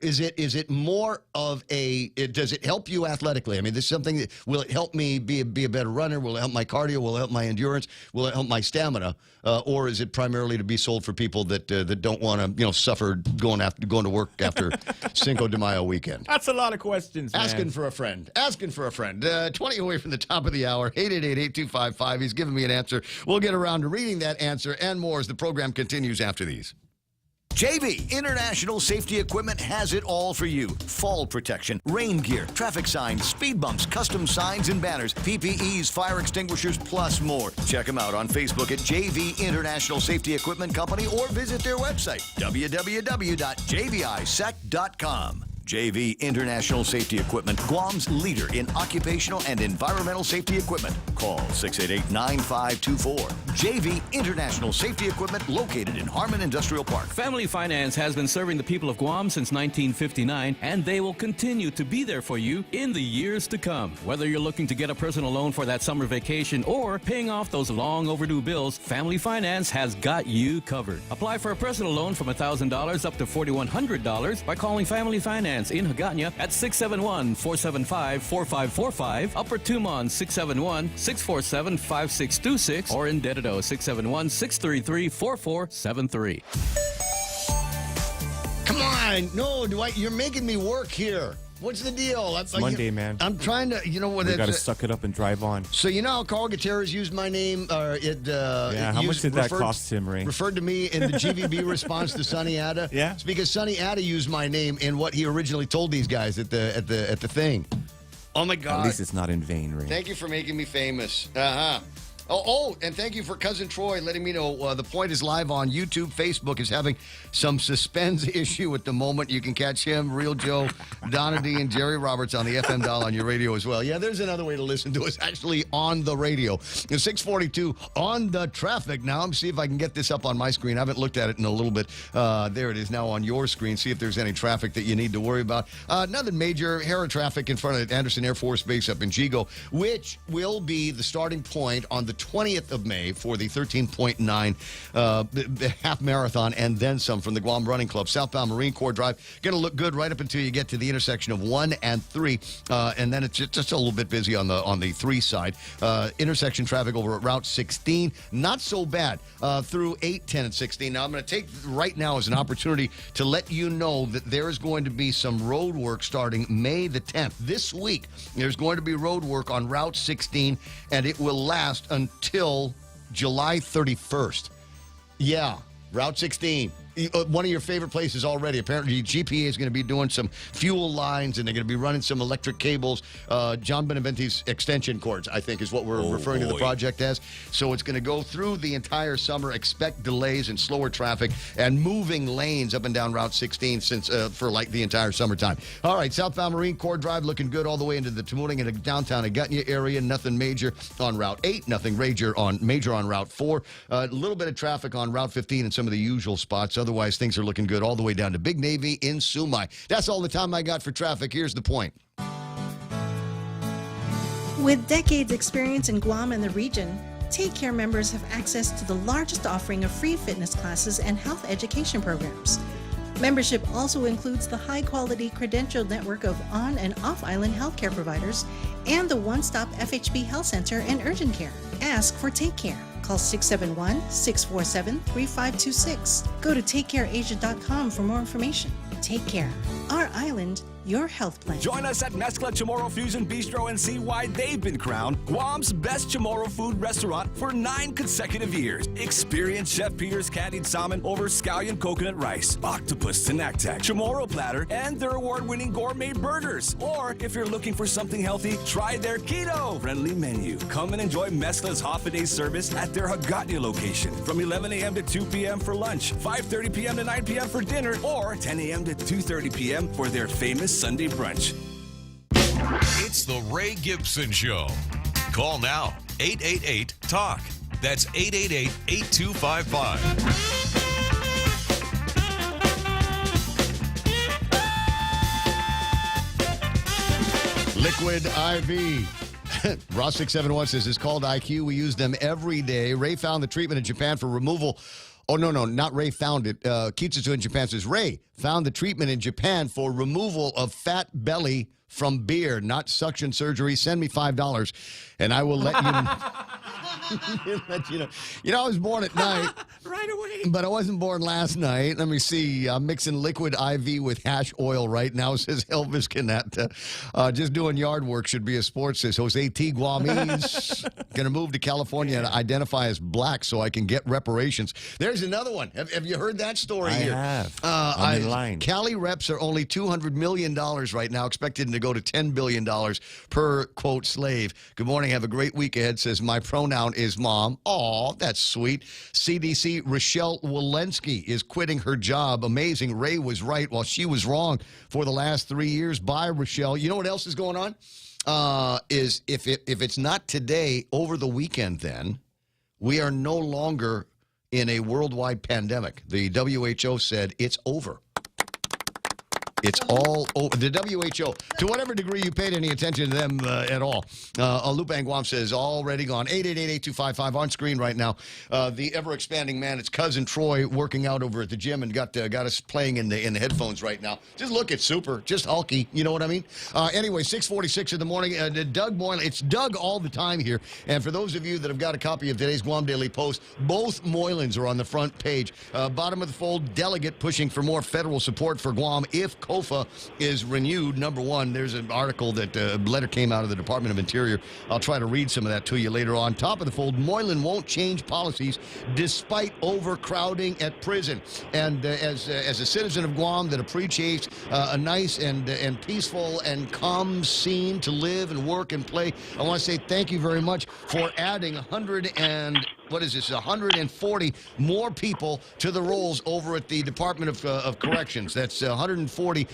Is it more of does it help you athletically? I mean, this is something that, will it help me be a better runner? Will it help my cardio? Will it help my endurance? Will it help my stamina? Or is it primarily to be sold for people that don't want to, suffer going to work after Cinco de Mayo weekend? That's a lot of questions, man. Asking for a friend. 20 away from the top of the hour. 888-8255. He's giving me an answer. We'll get around to reading that answer and more as the program continues after these. JV International Safety Equipment has it all for you. Fall protection, rain gear, traffic signs, speed bumps, custom signs and banners, PPEs, fire extinguishers, plus more. Check them out on Facebook at JV International Safety Equipment Company or visit their website, www.jvisec.com. JV International Safety Equipment, Guam's leader in occupational and environmental safety equipment. Call 688-9524. JV International Safety Equipment, located in Harmon Industrial Park. Family Finance has been serving the people of Guam since 1959, and they will continue to be there for you in the years to come. Whether you're looking to get a personal loan for that summer vacation or paying off those long overdue bills, Family Finance has got you covered. Apply for a personal loan from $1,000 up to $4,100 by calling Family Finance in Hagåtña at 671-475-4545, Upper Tumon 671-647-5626, or in Dededo 671-633-4473. Come on. No, you're making me work here. What's the deal? It's Monday, man. I'm trying to, we got to suck it up and drive on. So how Carl Gutierrez used my name? How much did that cost him, Ray? Referred to me in the GVB response to Sonny Ada. Yeah, it's because Sonny Ada used my name in what he originally told these guys at the thing. Oh my God! At least it's not in vain, Ray. Thank you for making me famous. Oh, and thank you for Cousin Troy letting me know The Point is live on YouTube. Facebook is having some suspense issue at the moment. You can catch him, Real Joe, Donna D, and Jerry Roberts on the FM dial on your radio as well. Yeah, there's another way to listen to us, actually on the radio. 642 on the traffic now. I'm see if I can get this up on my screen. I haven't looked at it in a little bit. There it is now on your screen. See if there's any traffic that you need to worry about. Nothing major. Hera traffic in front of Anderson Air Force Base up in Jigo, which will be the starting point on the 20th of May for the 13.9 half marathon and then some from the Guam Running Club. Southbound Marine Corps Drive. Going to look good right up until you get to the intersection of 1 and 3. And then it's just a little bit busy on the 3 side. Intersection traffic over at Route 16. Not so bad through 8, 10, and 16. Now, I'm going to take right now as an opportunity to let you know that there is going to be some road work starting May the 10th. This week, there's going to be road work on Route 16, and it will last until July 31st. Yeah, Route 16. One of your favorite places already. Apparently, GPA is going to be doing some fuel lines, and they're going to be running some electric cables. John Beneventi's extension cords, I think, is what we're referring to the project as. So it's going to go through the entire summer. Expect delays and slower traffic and moving lanes up and down Route 16 for the entire summertime. All right, southbound Marine Corps Drive looking good all the way into the Tamuning and downtown Hagåtña area. Nothing major on Route 8. Nothing major on Route 4. A little bit of traffic on Route 15 and some of the usual spots. Otherwise, things are looking good all the way down to Big Navy in Sumai. That's all the time I got for traffic. Here's the point. With decades experience in Guam and the region, Take Care members have access to the largest offering of free fitness classes and health education programs. Membership also includes the high-quality credentialed network of on- and off-island healthcare providers and the one-stop FHB Health Center and urgent care. Ask for Take Care. Call 671-647-3526. Go to takecareasia.com for more information. Take Care. Our island, your health plan. Join us at Mezcla Chamorro Fusion Bistro and see why they've been crowned Guam's best Chamorro food restaurant for 9 consecutive years. Experience Chef Peter's candied salmon over scallion coconut rice, octopus tinactac, Chamorro platter, and their award-winning gourmet burgers. Or if you're looking for something healthy, try their keto-friendly menu. Come and enjoy Mezcla's half-a-day service at their Hagåtña location from 11 a.m. to 2 p.m. for lunch, 5:30 p.m. to 9 p.m. for dinner, or 10 a.m. to 2:30 p.m. for their famous Sunday brunch. It's the Ray Gibson Show. Call now, 888-TALK. That's 888-8255. Liquid IV. Ross 671 says it's called IQ. We use them every day. Ray found the treatment in Japan for removal. Oh, no, not Ray found it. Kitsuzu in Japan says, Ray found the treatment in Japan for removal of fat belly from beer, not suction surgery. Send me $5 and I will let you let you know. You know, I was born at night. Right away. But I wasn't born last night. Let me see. I'm mixing liquid IV with hash oil right now, says Elvis Canetta. Just doing yard work should be a sport, says Jose T. Guamese. Going to move to California and identify as black so I can get reparations. There's another one. Have you heard that story here? I have. I'm in line. Cali reps are only $200 million right now, expected to go to $10 billion per, quote, slave. Good morning. Have a great week ahead, says my pronoun is mom. Aw, that's sweet. CDC Rochelle Walensky is quitting her job. Amazing. Ray was right while she was wrong for the last 3 years. Bye, Rochelle. You know what else is going on? Is if it's not today, over the weekend, then we are no longer in a worldwide pandemic. The WHO said it's over. It's all over. The WHO, to whatever degree you paid any attention to them at all. Lupang Guam says, already gone. 888-8255 on screen right now. The ever-expanding man, it's cousin Troy, working out over at the gym and got us playing in the headphones right now. Just look at super, just hulky. You know what I mean? Anyway, 6:46 in the morning. Doug Moylan, it's Doug all the time here. And for those of you that have got a copy of today's Guam Daily Post, both Moylans are on the front page. Bottom of the fold, delegate pushing for more federal support for Guam if COFA is renewed. Number one, there's an article that a letter came out of the Department of Interior. I'll try to read some of that to you later on. Top of the fold, Moylan won't change policies despite overcrowding at prison. And as a citizen of Guam that appreciates a nice and peaceful and calm scene to live and work and play, I want to say thank you very much for adding 140 more people to the rolls over at the Department of Corrections. That's 140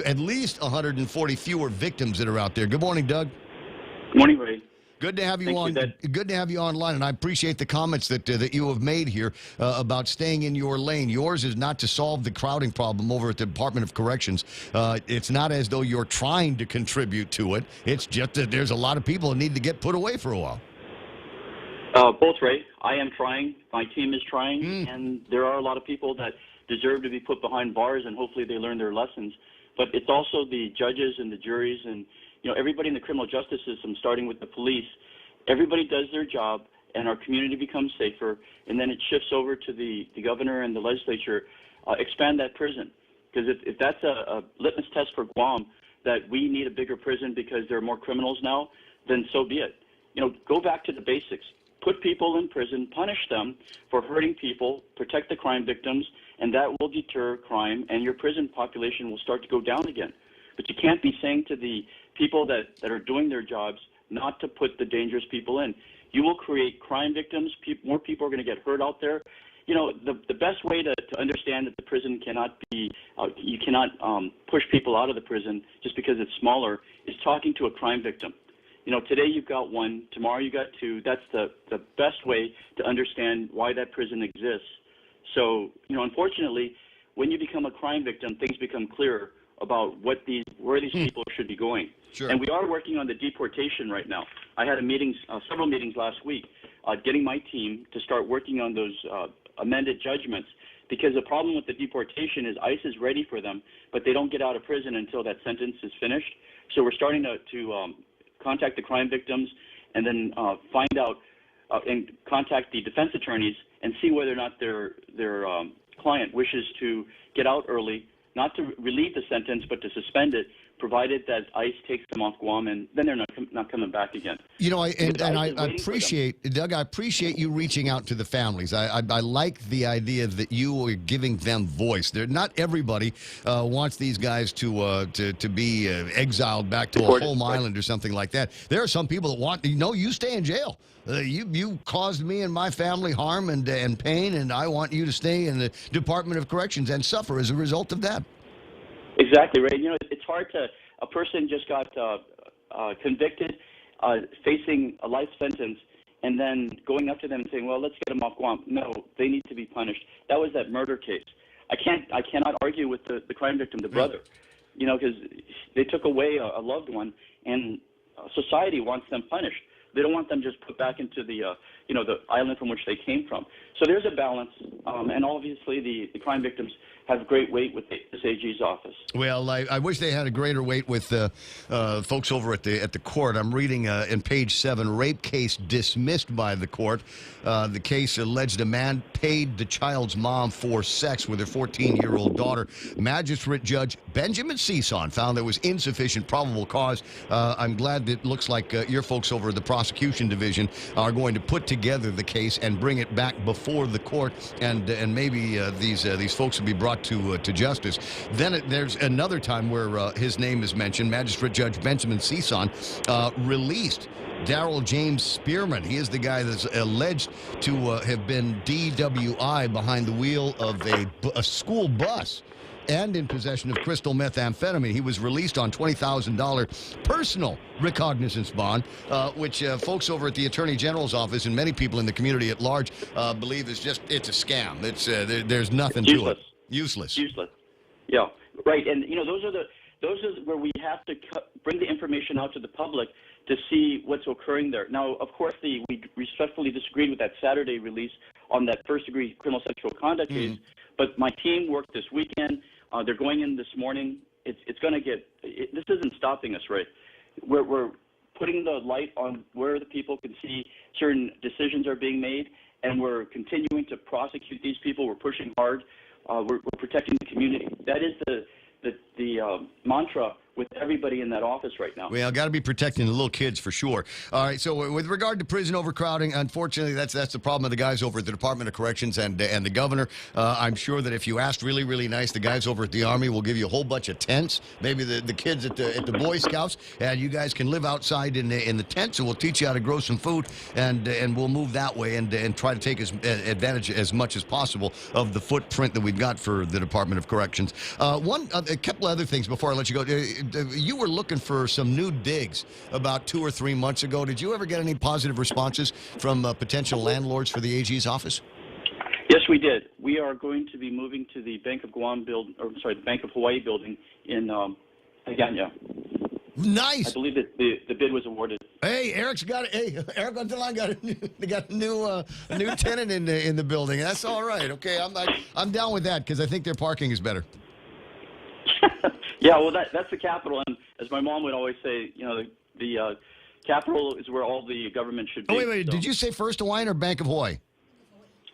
at least 140 fewer victims that are out there. Good morning, Doug. Good morning, Ray. Good to have you on. Good to have you online, and I appreciate the comments that you have made here about staying in your lane. Yours is not to solve the crowding problem over at the Department of Corrections. It's not as though you're trying to contribute to it. It's just that there's a lot of people that need to get put away for a while. Both, Ray. I am trying. My team is trying, and there are a lot of people that deserve to be put behind bars, and hopefully they learn their lessons. But it's also the judges and the juries and everybody in the criminal justice system, starting with the police. Everybody does their job, and our community becomes safer, and then it shifts over to the governor and the legislature. Expand that prison, because if that's a litmus test for Guam, that we need a bigger prison because there are more criminals now, then so be it. Go back to the basics. Put people in prison, punish them for hurting people, protect the crime victims, and that will deter crime, and your prison population will start to go down again. But you can't be saying to the people that are doing their jobs not to put the dangerous people in. You will create crime victims. More people are going to get hurt out there. The best way to understand that the prison cannot be, you cannot push people out of the prison just because it's smaller, is talking to a crime victim. Today you've got one, tomorrow you got two. That's the best way to understand why that prison exists. So, unfortunately, when you become a crime victim, things become clearer about where these people should be going. Sure. And we are working on the deportation right now. I had several meetings last week, getting my team to start working on those amended judgments, because the problem with the deportation is ICE is ready for them, but they don't get out of prison until that sentence is finished. So we're starting to contact the crime victims and then find out and contact the defense attorneys and see whether or not their client wishes to get out early, not to relieve the sentence, but to suspend it, provided that ICE takes them off Guam, and then they're not coming back again. You know, I I appreciate, Doug, I appreciate you reaching out to the families. I like the idea that you are giving them voice. Not everybody wants these guys to be exiled back to a home island or something like that. There are some people that want, you stay in jail. You caused me and my family harm and pain, and I want you to stay in the Department of Corrections and suffer as a result of that. Exactly, right. You know, it's hard to, a person just got convicted, facing a life sentence, and then going up to them and saying, well, let's get them off Guam. No, they need to be punished. That was that murder case. I cannot argue with the crime victim, the brother, you know, because they took away a loved one, and society wants them punished. They don't want them just put back into the island from which they came from. So there's a balance, and obviously the crime victims have great weight with the AG's office. Well, I wish they had a greater weight with folks over at the court. I'm reading in page 7, rape case dismissed by the court. The case alleged a man paid the child's mom for sex with her 14-year-old daughter. Magistrate Judge Benjamin Cison found there was insufficient probable cause. I'm glad that it looks like your folks over at the prosecution division are going to put together the case and bring it back before the court, and maybe these folks will be brought to justice. Then there's another time where his name is mentioned. Magistrate Judge Benjamin Cison released Darrell James Spearman. He is the guy that's alleged to have been DWI behind the wheel of a school bus and in possession of crystal methamphetamine. He was released on $20,000 personal recognizance bond, which folks over at the Attorney General's office and many people in the community at large believe it's a scam. It's there's nothing to it. Useless. Yeah, right. And you know, those are where we have to bring the information out to the public to see what's occurring there. Now, of course, we respectfully disagreed with that Saturday release on that first-degree criminal sexual conduct case. But my team worked this weekend. They're going in this morning. It's going to get. This isn't stopping us, right? We're putting the light on where the people can see certain decisions are being made, and we're continuing to prosecute these people. We're pushing hard. We're protecting the community. That is the mantra with everybody in that office right now. Well, got to be protecting the little kids for sure. All right, so with regard to prison overcrowding, unfortunately, that's the problem of the guys over at the Department of Corrections and the governor. I'm sure that if you asked really, really nice, the guys over at the Army will give you a whole bunch of tents, maybe the kids at the Boy Scouts, and you guys can live outside in the tents, and we'll teach you how to grow some food, and we'll move that way and try to take advantage as much as possible of the footprint that we've got for the Department of Corrections. A couple other things before I let you go. You were looking for some new digs about 2 or 3 months ago. Did you ever get any positive responses from potential landlords for the AG's office? Yes, we did. We are going to be moving to the Bank of the Bank of Hawaii building in Agana. Nice. I believe that the bid was awarded. Hey, Eric's got it. Hey, Eric on the line got a new tenant in the building. That's all right. Okay, I'm down with that because I think their parking is better. Yeah, well, that's the capital, and as my mom would always say, you know, the capital is where all the government should be. Oh, wait. So. Did you say First Hawaiian or Bank of Hawaii?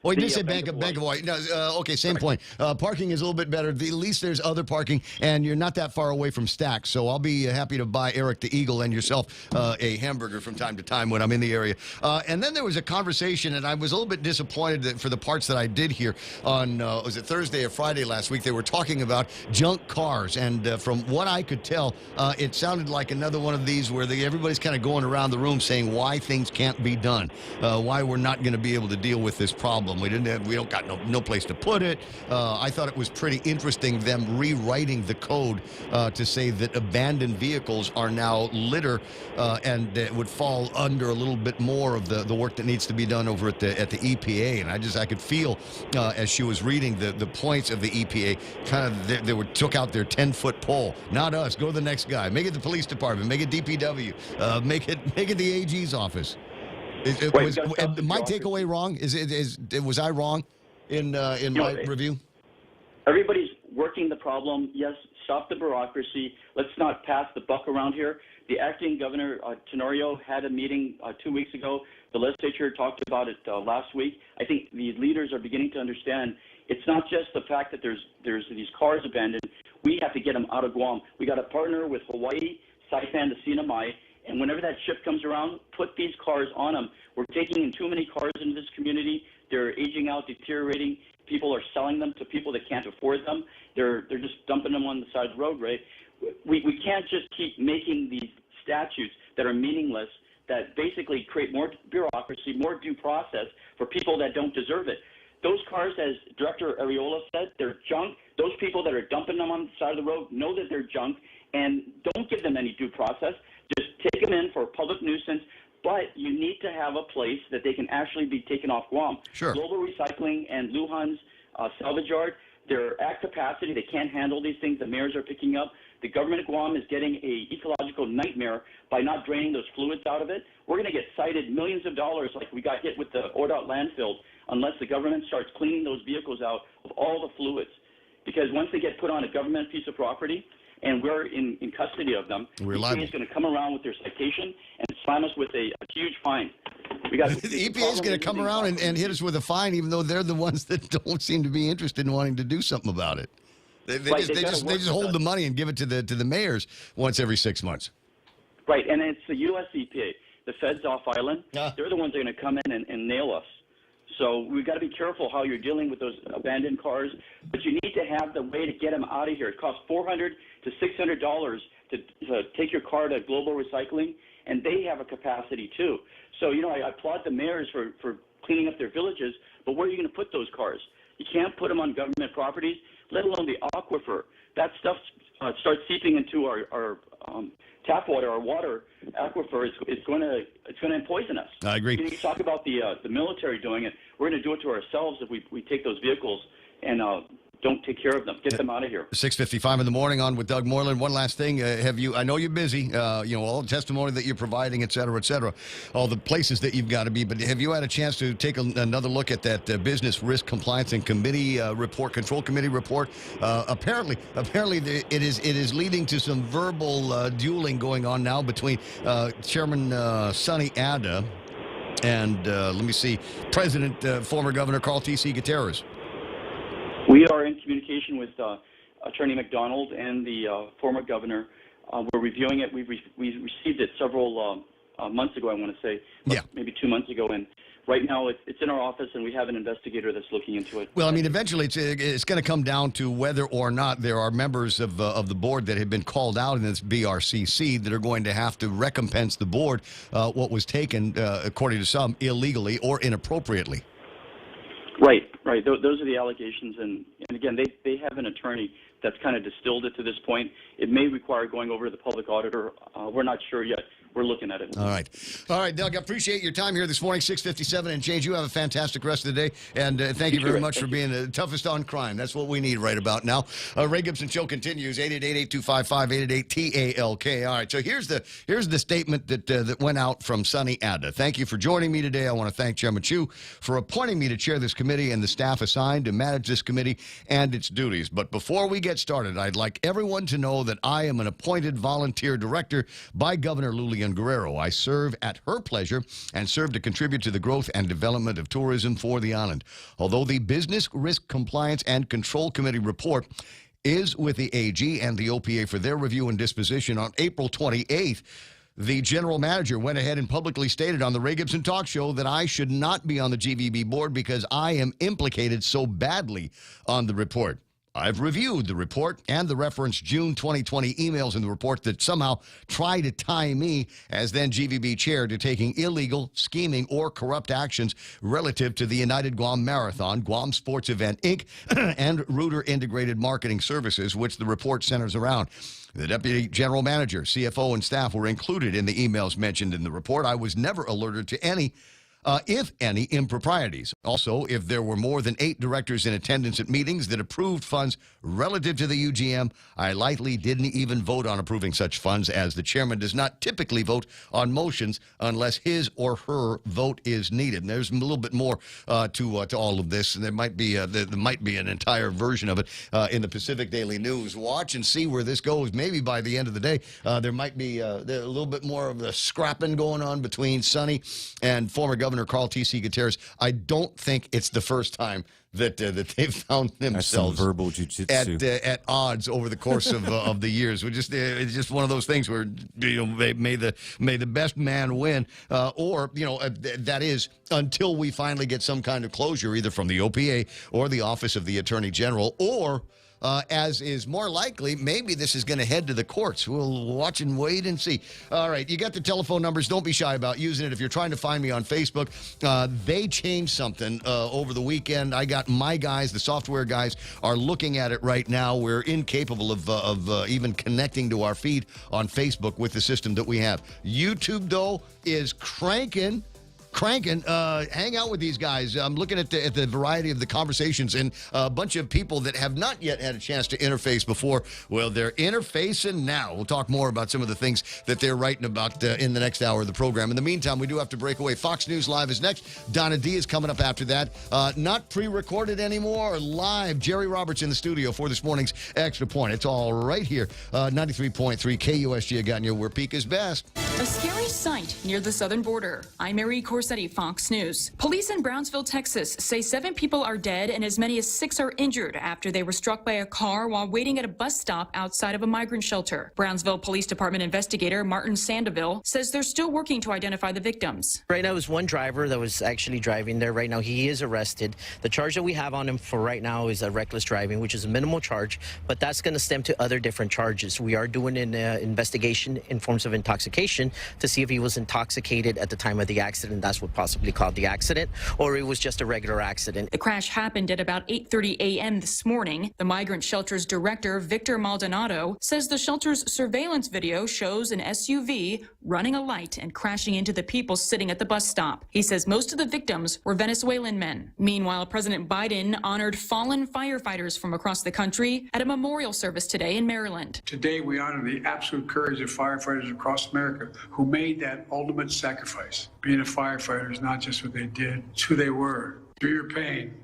Oh, you did say Bank of Hawaii. No, okay, same point. Parking is a little bit better. At least there's other parking, and you're not that far away from Stack. So I'll be happy to buy Eric the Eagle and yourself a hamburger from time to time when I'm in the area. And then there was a conversation, and I was a little bit disappointed that for the parts that I did hear on, was it Thursday or Friday last week, they were talking about junk cars. And from what I could tell, it sounded like another one of these where everybody's kind of going around the room saying why things can't be done, why we're not going to be able to deal with this problem. We don't got no place to put it. I thought it was pretty interesting them rewriting the code to say that abandoned vehicles are now litter and it would fall under a little bit more of the work that needs to be done over at the EPA. And I could feel as she was reading the points of the EPA, kind of they took out their 10-foot pole. Not us. Go to the next guy. Make it the police department. Make it DPW. Make it the AG's office. Was my takeaway wrong? Was I wrong in my review? Everybody's working the problem. Yes, stop the bureaucracy. Let's not pass the buck around here. The acting governor, Tenorio, had a meeting 2 weeks ago. The legislature talked about it last week. I think the leaders are beginning to understand it's not just the fact that there's these cars abandoned. We have to get them out of Guam. We got to partner with Hawaii, Saipan, the CNMI, and whenever that ship comes around, put these cars on them. We're taking in too many cars into this community. They're aging out, deteriorating. People are selling them to people that can't afford them. They're just dumping them on the side of the road, right? We can't just keep making these statutes that are meaningless, that basically create more bureaucracy, more due process for people that don't deserve it. Those cars, as Director Ariola said, they're junk. Those people that are dumping them on the side of the road know that they're junk and don't give them any due process. Just take them in for a public nuisance, but you need to have a place that they can actually be taken off Guam. Sure. Global Recycling and Lujan's salvage yard, they're at capacity. They can't handle these things. The mayors are picking up. The government of Guam is getting a ecological nightmare by not draining those fluids out of it. We're going to get cited millions of dollars like we got hit with the ODOT landfill unless the government starts cleaning those vehicles out of all the fluids. Because once they get put on a government piece of property and we're in custody of them, We're the EPA liable. is going to come around with their citation and slam us with a huge fine. We got The EPA is going to come around and hit us with a fine, even though they're the ones that don't seem to be interested in wanting to do something about it. They Right, just, they gotta work they just with hold us. the money and give it to the mayors once every 6 months. Right, and it's the U.S. EPA, the feds off island. They're the ones that are going to come in and nail us. So we've got to be careful how you're dealing with those abandoned cars. But you need to have the way to get them out of here. It costs $400 to $600 to take your car to Global Recycling, and they have a capacity too. So, you know, I applaud the mayors for cleaning up their villages, but where are you going to put those cars? You can't put them on government properties, let alone the aquifer. That stuff starts seeping into our tap water, our water aquifer. It's going to poison us. I agree. You talk about the military doing it. We're going to do it to ourselves if we take those vehicles and don't take care of them. Get them out of here. 6:55 in the morning on with Doug Moreland. One last thing. Have you, I know you're busy, all the testimony that you're providing, et cetera, all the places that you've got to be, but have you had a chance to take another look at that Business Risk Compliance and Committee report, Control Committee report? Apparently it is leading to some verbal dueling going on now between Chairman Sonny Ada and, let me see, President, former Governor Carl T.C. Gutierrez. We are in communication with Attorney McDonald and the former governor. We're reviewing it. We received it several months ago, I want to say, maybe 2 months ago. And right now it's in our office, and we have an investigator that's looking into it. Well, I mean, eventually it's going to come down to whether or not there are members of the board that have been called out in this BRCC that are going to have to recompense the board what was taken, according to some, illegally or inappropriately. Right. Those are the allegations, and again, they have an attorney that's kind of distilled it to this point. It may require going over to the public auditor. We're not sure yet. We're looking at it. All right, Doug, I appreciate your time here this morning, 6:57 and change. You have a fantastic rest of the day, and thank you very much for being the toughest on crime. That's what we need right about now. Ray Gibson Show continues, 888-8255, 888-TALK. All right, so here's the statement that went out from Sonny Ada. Thank you for joining me today. I want to thank Chairman Chu for appointing me to chair this committee and the staff assigned to manage this committee and its duties. But before we get started, I'd like everyone to know that I am an appointed volunteer director by Governor Lilian Guerrero. I serve at her pleasure and serve to contribute to the growth and development of tourism for the island. Although the Business Risk Compliance and Control Committee report is with the AG and the OPA for their review and disposition on April 28th, the general manager went ahead and publicly stated on the Ray Gibson Talk Show that I should not be on the GVB board because I am implicated so badly on the report. I've reviewed the report and the referenced June 2020 emails in the report that somehow try to tie me as then GVB chair to taking illegal, scheming, or corrupt actions relative to the United Guam Marathon, Guam Sports Event, Inc., and Reuter Integrated Marketing Services, which the report centers around. The Deputy General Manager, CFO, and staff were included in the emails mentioned in the report. I was never alerted to any if any, improprieties. Also, if there were more than 8 directors in attendance at meetings that approved funds relative to the UGM, I likely didn't even vote on approving such funds, as the chairman does not typically vote on motions unless his or her vote is needed. And there's a little bit more to all of this, and there might be an entire version of it in the Pacific Daily News. Watch and see where this goes. Maybe by the end of the day, there might be a little bit more of the scrapping going on between Sonny and former Governor Carl T.C. Gutierrez. I don't think it's the first time that they've found themselves verbal jiu-jitsu at odds over the course of the years. It's just one of those things where may the best man win, or that is until we finally get some kind of closure, either from the OPA or the Office of the Attorney General, or as is more likely, maybe this is going to head to the courts. We'll watch and wait and see. All right, you got the telephone numbers. Don't be shy about using it. If you're trying to find me on Facebook, they changed something over the weekend. I got my guys, the software guys, are looking at it right now. We're incapable of even connecting to our feed on Facebook with the system that we have. YouTube, though, is cranking. Hang out with these guys. I'm looking at the variety of the conversations, and a bunch of people that have not yet had a chance to interface before. Well, they're interfacing now. We'll talk more about some of the things that they're writing about in the next hour of the program. In the meantime, we do have to break away. Fox News Live is next. Donna D is coming up after that. Not pre-recorded anymore. Live. Jerry Roberts in the studio for this morning's Extra Point. It's all right here. 93.3 KUSG Agano, where peak is best. A scary sight near the southern border. I'm Mary Corsetti, Fox News. Police in Brownsville, Texas say 7 people are dead and as many as 6 are injured after they were struck by a car while waiting at a bus stop outside of a migrant shelter. Brownsville Police Department investigator Martin Sandoval says they're still working to identify the victims. Right now, it was one driver that was actually driving there. Right now, he is arrested. The charge that we have on him for right now is a reckless driving, which is a minimal charge, but that's going to stem to other different charges. We are doing an investigation in forms of intoxication to see if he was intoxicated at the time of the accident. That's what possibly caused the accident, or it was just a regular accident. The crash happened at about 8:30 a.m. this morning. The migrant shelter's director, Victor Maldonado, says the shelter's surveillance video shows an SUV running a light and crashing into the people sitting at the bus stop. He says most of the victims were Venezuelan men. Meanwhile, President Biden honored fallen firefighters from across the country at a memorial service today in Maryland. Today, we honor the absolute courage of firefighters across America who made that ultimate sacrifice. Being a firefighter is not just what they did, it's who they were. Through your pain,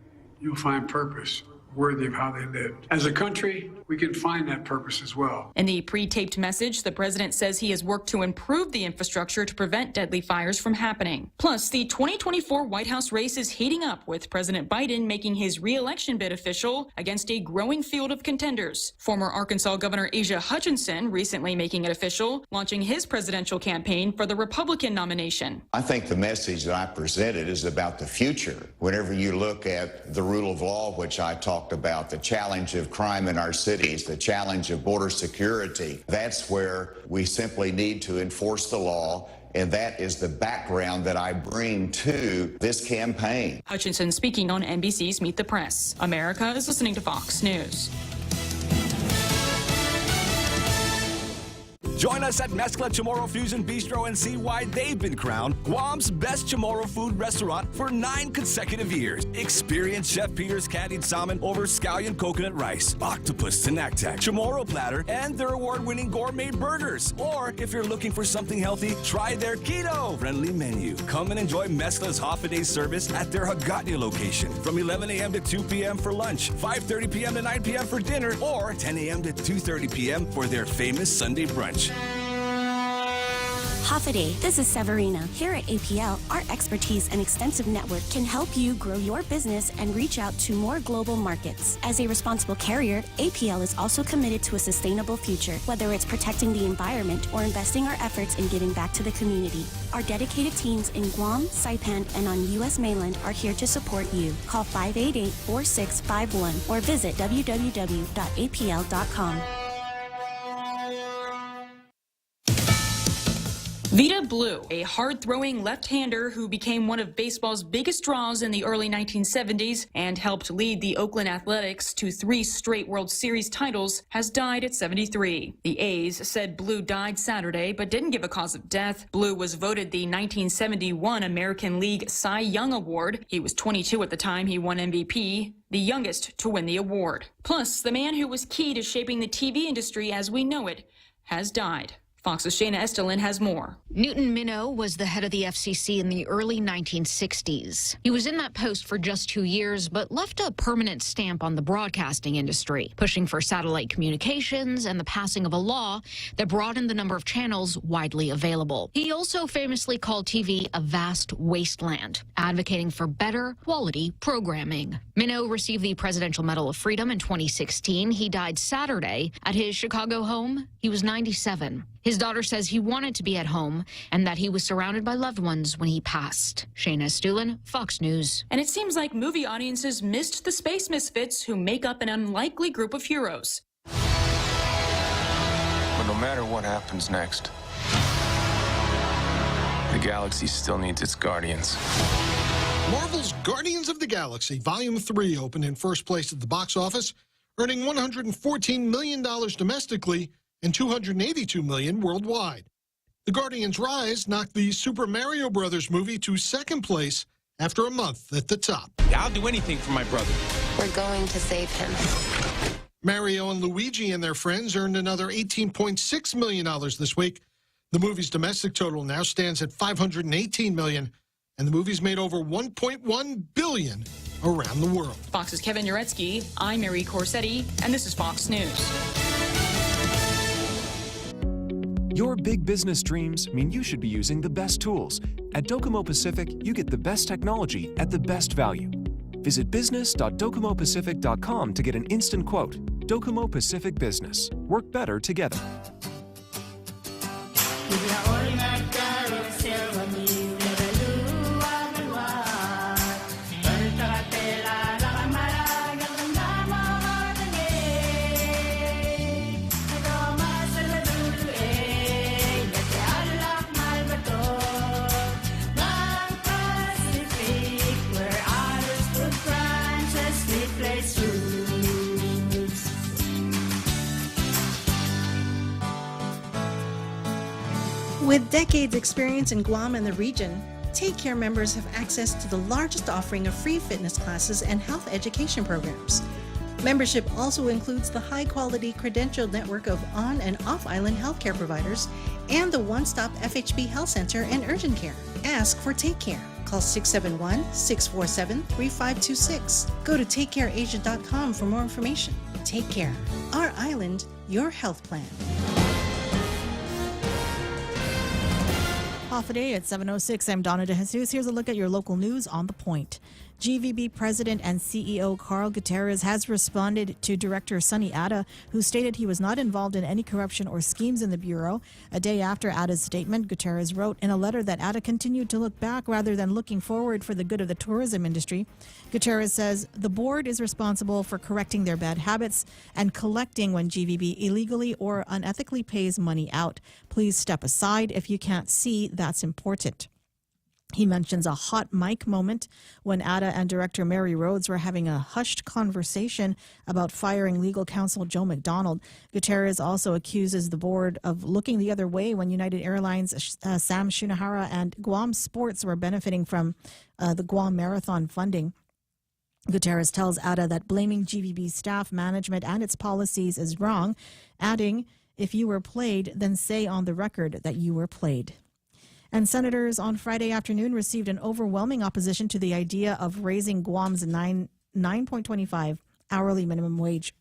you'll find purpose worthy of how they lived. As a country, we can find that purpose as well. In the pre-taped message, the president says he has worked to improve the infrastructure to prevent deadly fires from happening. Plus, the 2024 White House race is heating up, with President Biden making his re-election bid official against a growing field of contenders. Former Arkansas Governor Asa Hutchinson recently making it official, launching his presidential campaign for the Republican nomination. I think the message that I presented is about the future. Whenever you look at the rule of law, which I talked about, the challenge of crime in our cities, the challenge of border security, that's where we simply need to enforce the law. And that is the background that I bring to this campaign. Hutchinson speaking on NBC's Meet the Press. America is listening to Fox News. Join us at Mezcla Chamorro Fusion Bistro and see why they've been crowned Guam's best Chamorro food restaurant for 9 consecutive years. Experience Chef Peter's candied salmon over scallion coconut rice, octopus tinactac, Chamorro platter, and their award-winning gourmet burgers. Or if you're looking for something healthy, try their keto-friendly menu. Come and enjoy Mezcla's half-a-day service at their Hagåtña location from 11 a.m. to 2 p.m. for lunch, 5:30 p.m. to 9 p.m. for dinner, or 10 a.m. to 2:30 p.m. for their famous Sunday brunch. Half a day. This is Severina. Here at APL, our expertise and extensive network can help you grow your business and reach out to more global markets. As a responsible carrier, APL is also committed to a sustainable future, whether it's protecting the environment or investing our efforts in giving back to the community. Our dedicated teams in Guam, Saipan, and on U.S. mainland are here to support you. Call 588-4651 or visit www.apl.com. Vida Blue, a hard-throwing left-hander who became one of baseball's biggest draws in the early 1970s and helped lead the Oakland Athletics to 3 straight World Series titles, has died at 73. The A's said Blue died Saturday but didn't give a cause of death. Blue was voted the 1971 American League Cy Young Award. He was 22 at the time he won MVP, the youngest to win the award. Plus, the man who was key to shaping the TV industry as we know it has died. Fox's Shayna Estelin has more. Newton Minow was the head of the FCC in the early 1960s. He was in that post for just 2 years, but left a permanent stamp on the broadcasting industry, pushing for satellite communications and the passing of a law that broadened the number of channels widely available. He also famously called TV a vast wasteland, advocating for better quality programming. Minow received the Presidential Medal of Freedom in 2016. He died Saturday at his Chicago home. He was 97. His daughter says he wanted to be at home and that he was surrounded by loved ones when he passed. Shayna Estulin, Fox News. And it seems like movie audiences missed the space misfits who make up an unlikely group of heroes. But no matter what happens next, the galaxy still needs its guardians. Marvel's Guardians of the Galaxy Volume 3 opened in first place at the box office, earning $114 million domestically and $282 million worldwide. The Guardians' rise knocked the Super Mario Brothers movie to second place after a month at the top. I'll do anything for my brother. We're going to save him. Mario and Luigi and their friends earned another $18.6 million this week. The movie's domestic total now stands at $518 million, and the movie's made over $1.1 billion around the world. Fox's Kevin Uretsky, I'm Mary Corsetti, and this is Fox News. Your big business dreams mean you should be using the best tools. At Docomo Pacific, you get the best technology at the best value. Visit business.docomopacific.com to get an instant quote. Docomo Pacific Business. Work better together. With decades experience in Guam and the region, Take Care members have access to the largest offering of free fitness classes and health education programs. Membership also includes the high-quality credentialed network of on- and off-island healthcare providers and the one-stop FHB Health Center and urgent care. Ask for Take Care. Call 671-647-3526. Go to TakeCareAsia.com for more information. Take Care. Our island, your health plan. Off a day at 7:06. I'm Donna De Jesus. Here's a look at your local news on The Point. GVB President and CEO Carl Gutierrez has responded to Director Sonny Atta, who stated he was not involved in any corruption or schemes in the Bureau. A day after Atta's statement, Gutierrez wrote in a letter that Atta continued to look back rather than looking forward for the good of the tourism industry. Gutierrez says the board is responsible for correcting their bad habits and collecting when GVB illegally or unethically pays money out. Please step aside if you can't see that's important. He mentions a hot mic moment when Atta and Director Mary Rhodes were having a hushed conversation about firing legal counsel Joe McDonald. Gutierrez also accuses the board of looking the other way when United Airlines' Sam Shunahara and Guam Sports were benefiting from the Guam Marathon funding. Gutierrez tells Atta that blaming GVB staff, management, and its policies is wrong, adding, "If you were played, then say on the record that you were played." And senators on Friday afternoon received an overwhelming opposition to the idea of raising Guam's 9.25 hourly minimum wage.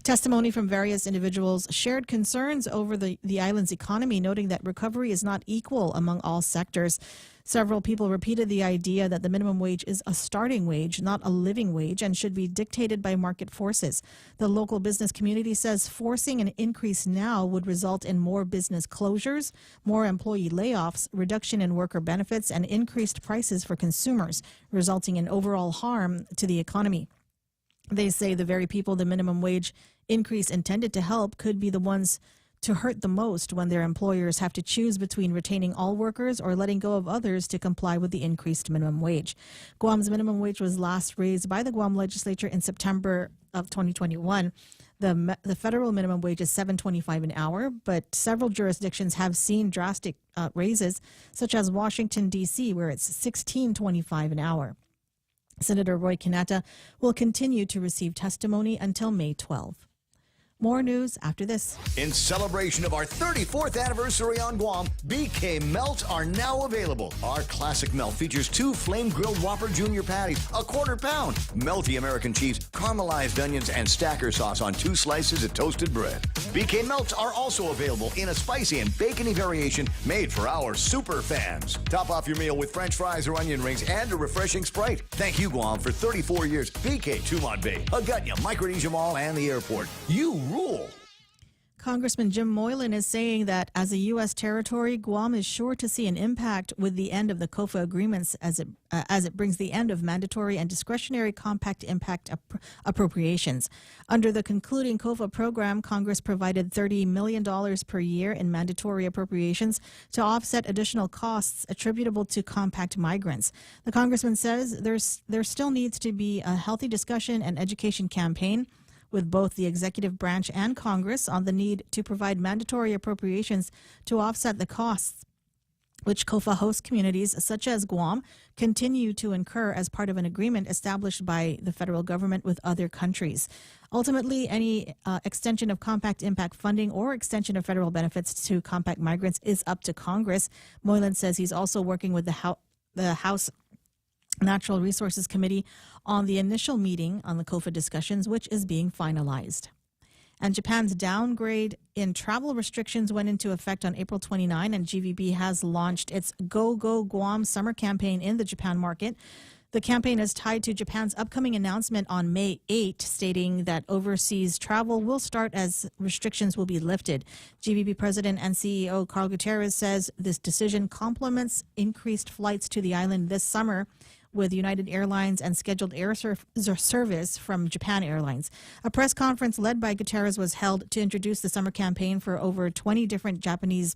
Testimony from various individuals shared concerns over the island's economy, noting that recovery is not equal among all sectors. Several people repeated the idea that the minimum wage is a starting wage, not a living wage, and should be dictated by market forces. The local business community says forcing an increase now would result in more business closures, more employee layoffs, reduction in worker benefits, and increased prices for consumers, resulting in overall harm to the economy. They say the very people the minimum wage increase intended to help could be the ones to hurt the most when their employers have to choose between retaining all workers or letting go of others to comply with the increased minimum wage. Guam's minimum wage was last raised by the Guam legislature in September of 2021. The federal minimum wage is $7.25 an hour, but several jurisdictions have seen drastic raises, such as Washington, D.C., where it's $16.25 an hour. Senator Roy Kinata will continue to receive testimony until May 12. More news after this. In celebration of our 34th anniversary on Guam, BK Melts are now available. Our classic melt features 2 flame-grilled Whopper Junior patties, a quarter pound, melty American cheese, caramelized onions, and stacker sauce on 2 slices of toasted bread. BK Melts are also available in a spicy and bacony variation made for our super fans. Top off your meal with French fries or onion rings and a refreshing Sprite. Thank you, Guam, for 34 years. BK, Tumon Bay, Hagutnya, Micronesia Mall, and the airport. You rule. Congressman Jim Moylan is saying that as a U.S. territory, Guam is sure to see an impact with the end of the COFA agreements as it brings the end of mandatory and discretionary compact impact appropriations. Under the concluding COFA program, Congress provided $30 million per year in mandatory appropriations to offset additional costs attributable to compact migrants. The congressman says there still needs to be a healthy discussion and education campaign with both the executive branch and Congress on the need to provide mandatory appropriations to offset the costs which COFA host communities such as Guam continue to incur as part of an agreement established by the federal government with other countries. Ultimately, any extension of compact impact funding or extension of federal benefits to compact migrants is up to Congress. Moylan says he's also working with the House Natural Resources Committee on the initial meeting on the COFA discussions, which is being finalized. And Japan's downgrade in travel restrictions went into effect on April 29, and GVB has launched its Go Go Guam summer campaign in the Japan market. The campaign is tied to Japan's upcoming announcement on May 8, stating that overseas travel will start as restrictions will be lifted. GVB President and CEO Carl Gutierrez says this decision complements increased flights to the island this summer with United Airlines and scheduled air service from Japan Airlines. A press conference led by Gutierrez was held to introduce the summer campaign for over 20 different Japanese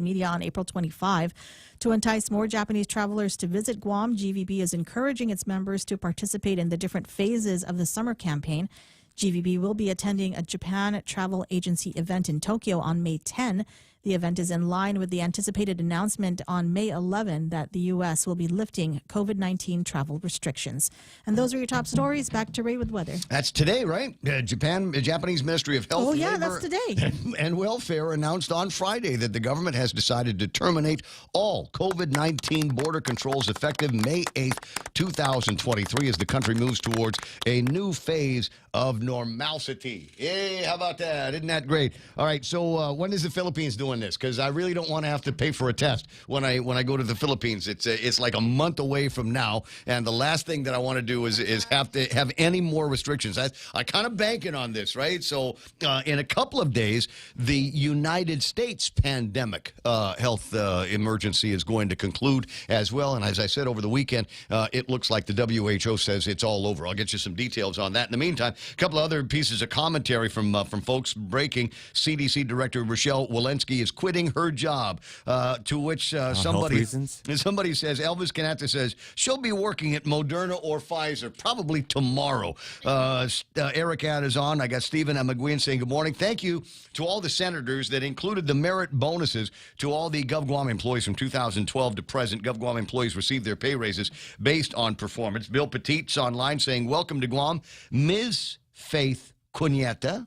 media on April 25. To entice more Japanese travelers to visit Guam, GVB is encouraging its members to participate in the different phases of the summer campaign. GVB will be attending a Japan travel agency event in Tokyo on May 10. The event is in line with the anticipated announcement on May 11 that the U.S. will be lifting COVID-19 travel restrictions. And those are your top stories. Back to Ray with weather. That's today, right? Japanese Ministry of Health, Labor, that's today. and Welfare announced on Friday that the government has decided to terminate all COVID-19 border controls effective May 8, 2023, as the country moves towards a new phase of normalcy. Hey, how about that? Isn't that great? All right, so when is the Philippines doing this? Because I really don't want to have to pay for a test when I go to the Philippines. It's like a month away from now, and the last thing that I want to do is have to have any more restrictions. I kind of banking on this, right? So in a couple of days, the United States pandemic health emergency is going to conclude as well. And as I said over the weekend, it looks like the WHO says it's all over. I'll get you some details on that. In the meantime, a couple of other pieces of commentary from folks breaking. CDC Director Rochelle Walensky is quitting her job, to which somebody says, Elvis Canata says, she'll be working at Moderna or Pfizer probably tomorrow. Eric Ad is on. I got Stephen McGuinn saying good morning. Thank you to all the senators that included the merit bonuses to all the GovGuam employees from 2012 to present. GovGuam employees received their pay raises based on performance. Bill Petit's online saying, welcome to Guam. Ms. Faith Cuneta.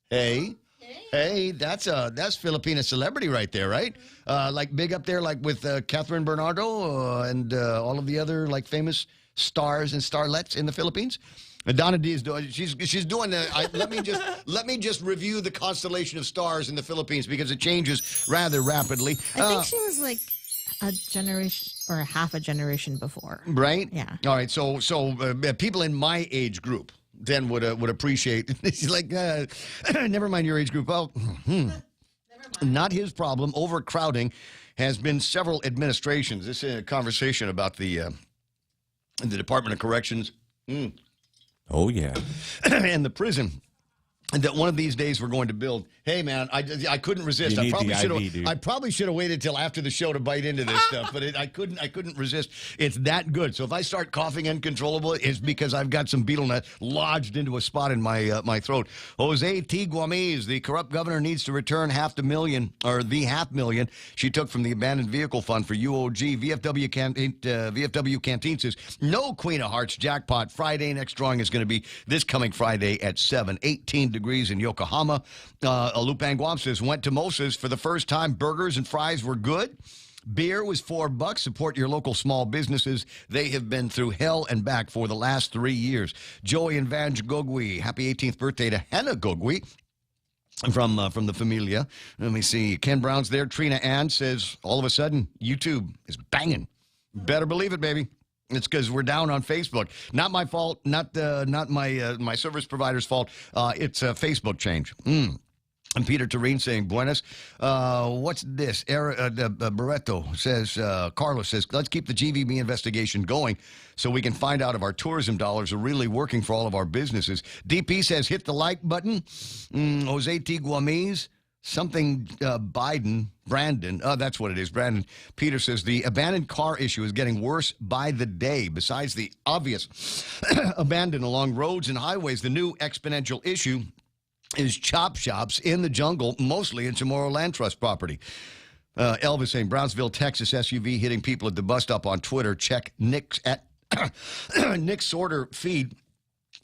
Hey, that's Filipina celebrity right there, right? Like big up there, like with Catherine Bernardo and all of the other like famous stars and starlets in the Philippines. Donna D is doing. She's doing. Let me just review the constellation of stars in the Philippines because it changes rather rapidly. I think she was like a generation or half a generation before, right? Yeah. All right. So people in my age group then would appreciate. She's like, never mind your age group. Well, not his problem. Overcrowding has been several administrations. This is a conversation about the Department of Corrections. Oh, yeah. And the prison that one of these days we're going to build. Hey, man, I couldn't resist. You I need probably the should IV, dude. have. I probably should have waited till after the show to bite into this stuff, but I couldn't resist. It's that good. So if I start coughing uncontrollable, it's because I've got some beetle net lodged into a spot in my throat. Jose T. Guamiz, the corrupt governor, needs to return $500,000 she took from the abandoned vehicle fund for UOG. VFW Canteen says no Queen of Hearts jackpot. Friday next drawing is going to be this coming Friday at 7. 18 degrees in Yokohama. Lupang Guam says went to Mosa's for the first time. Burgers and fries were good. Beer was $4. Support your local small businesses. They have been through hell and back for the last 3 years. Joey and Vanj Gogwi. Happy 18th birthday to Hannah Gogwi from the Familia. Let me see. Ken Brown's there. Trina Ann says all of a sudden YouTube is banging. Better believe it, baby. It's because we're down on Facebook. Not my fault. Not my service provider's fault. It's a Facebook change. And Peter Tureen saying, Buenas. What's this? Barreto says, Carlos says, let's keep the GVB investigation going so we can find out if our tourism dollars are really working for all of our businesses. DP says, hit the like button. Jose T. Guamiz. Something Brandon. Oh, that's what it is, Brandon. Peter says the abandoned car issue is getting worse by the day. Besides the obvious abandon along roads and highways, the new exponential issue is chop shops in the jungle, mostly in Chamorro Land Trust property. Elvis saying Brownsville, Texas SUV hitting people at the bus stop on Twitter. Check Nick's order feed.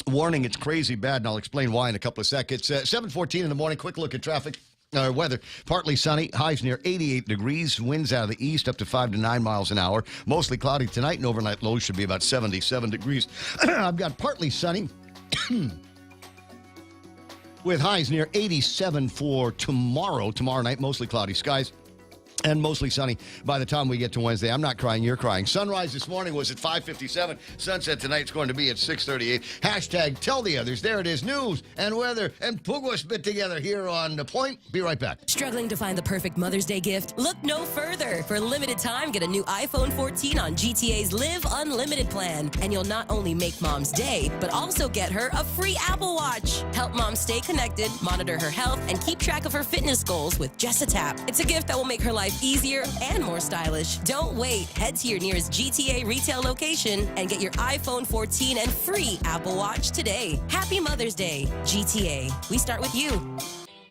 Warning, it's crazy bad, and I'll explain why in a couple of seconds. 7:14 in the morning, quick look at traffic. Weather, partly sunny, highs near 88 degrees, winds out of the east up to 5 to 9 miles an hour. Mostly cloudy tonight, and overnight lows should be about 77 degrees. I've got partly sunny with highs near 87 for tomorrow. Tomorrow night, mostly cloudy skies. And mostly sunny by the time we get to Wednesday. I'm not crying, you're crying. Sunrise this morning was at 5:57. Sunset tonight's going to be at 6:38. Hashtag tell the others. There it is. News and weather and Puguas bit together here on The Point. Be right back. Struggling to find the perfect Mother's Day gift? Look no further. For a limited time, get a new iPhone 14 on GTA's Live Unlimited plan. And you'll not only make Mom's day, but also get her a free Apple Watch. Help Mom stay connected, monitor her health, and keep track of her fitness goals with just a tap. It's a gift that will make her life easier and more stylish. Don't wait. Head to your nearest GTA retail location and get your iPhone 14 and free Apple Watch today. Happy Mother's Day. GTA. We start with you.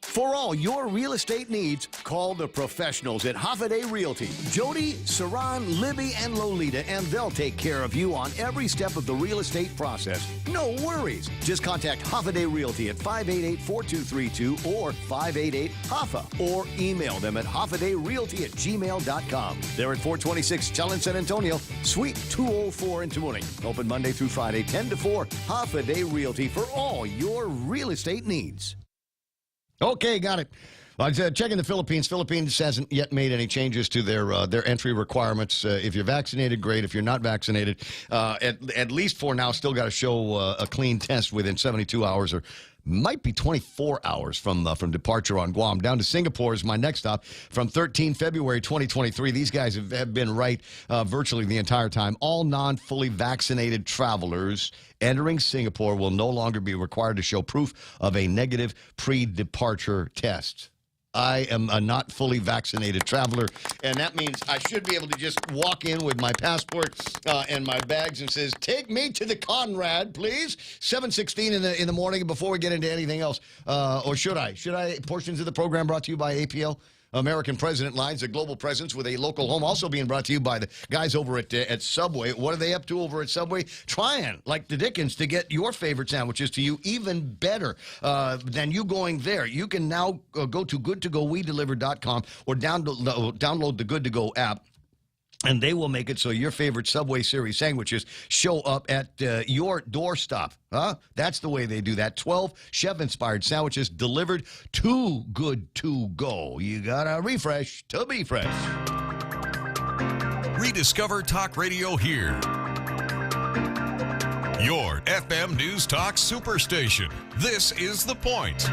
For all your real estate needs, call the professionals at Hoffaday Realty. Jody, Saran, Libby, and Lolita, and they'll take care of you on every step of the real estate process. No worries. Just contact Hoffaday Realty at 588-4232 or 588-HOFFA or email them at hoffadayrealty@gmail.com. They're at 426 Challenge San Antonio, Suite 204 in Tamuning. Open Monday through Friday, 10 to 4. Hoffaday Realty for all your real estate needs. Okay, got it. I was checking the Philippines. Philippines hasn't yet made any changes to their entry requirements. If you're vaccinated, great. If you're not vaccinated, at least for now, still got to show a clean test within 72 hours or might be 24 hours from departure on Guam. Down to Singapore is my next stop from 13 February 2023. These guys have been right virtually the entire time. All non-fully vaccinated travelers entering Singapore will no longer be required to show proof of a negative pre-departure test. I am a not fully vaccinated traveler, and that means I should be able to just walk in with my passport and my bags and says, take me to the Conrad, please. 7:16 in the morning before we get into anything else. Or should I? Portions of the program brought to you by APL. American President Lines, a global presence with a local home, also being brought to you by the guys over at Subway. What are they up to over at Subway? Trying, like the Dickens, to get your favorite sandwiches to you even better than you going there. You can now go to goodtogowedeliver.com or download the Good to Go app. And they will make it so your favorite Subway Series sandwiches show up at your doorstop. That's the way they do that. 12 chef-inspired sandwiches delivered too good to go. You gotta refresh to be fresh. Rediscover Talk Radio here. Your FM News Talk Superstation. This is The Point.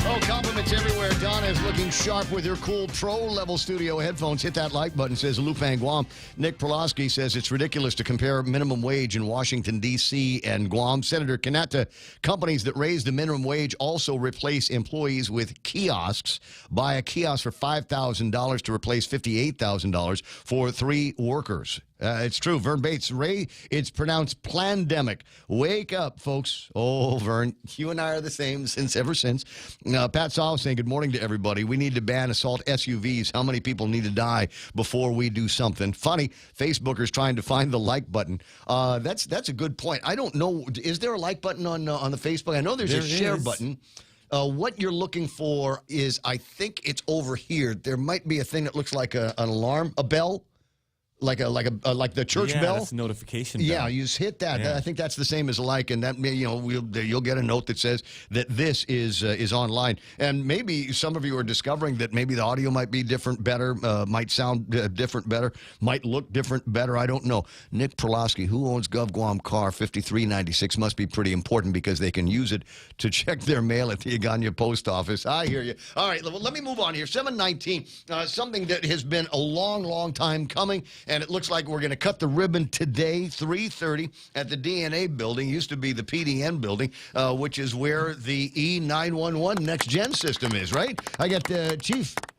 Oh, compliments everywhere. Donna is looking sharp with your cool pro-level studio headphones. Hit that like button, says Lupang Guam. Nick Perlosky says it's ridiculous to compare minimum wage in Washington, D.C. and Guam. Senator Kanata, companies that raise the minimum wage also replace employees with kiosks. Buy a kiosk for $5,000 to replace $58,000 for 3 workers. It's true. Vern Bates, Ray, it's pronounced plandemic. Wake up, folks. Oh, Vern, you and I are the same ever since. Pat Saul saying good morning to everybody. We need to ban assault SUVs. How many people need to die before we do something? Funny, Facebookers trying to find the like button. That's a good point. I don't know. Is there a like button on the Facebook? I know there's a share button. What you're looking for is, I think it's over here. There might be a thing that looks like an alarm, a bell. Like the church bell. That's a notification bell. Yeah, you just hit that. Yeah. I think that's the same as a like, and that you'll get a note that says that this is online. And maybe some of you are discovering that maybe the audio might be different, better, might sound different, better, might look different, better. I don't know. Nick Perlosky, who owns Gov Guam Car 5396, must be pretty important because they can use it to check their mail at the Agana post office. I hear you. All right, let me move on here. 719, something that has been a long, long time coming. And it looks like we're going to cut the ribbon today, 3:30 at the DNA building. Used to be the PDN building, which is where the E911 Next Gen system is, right? I got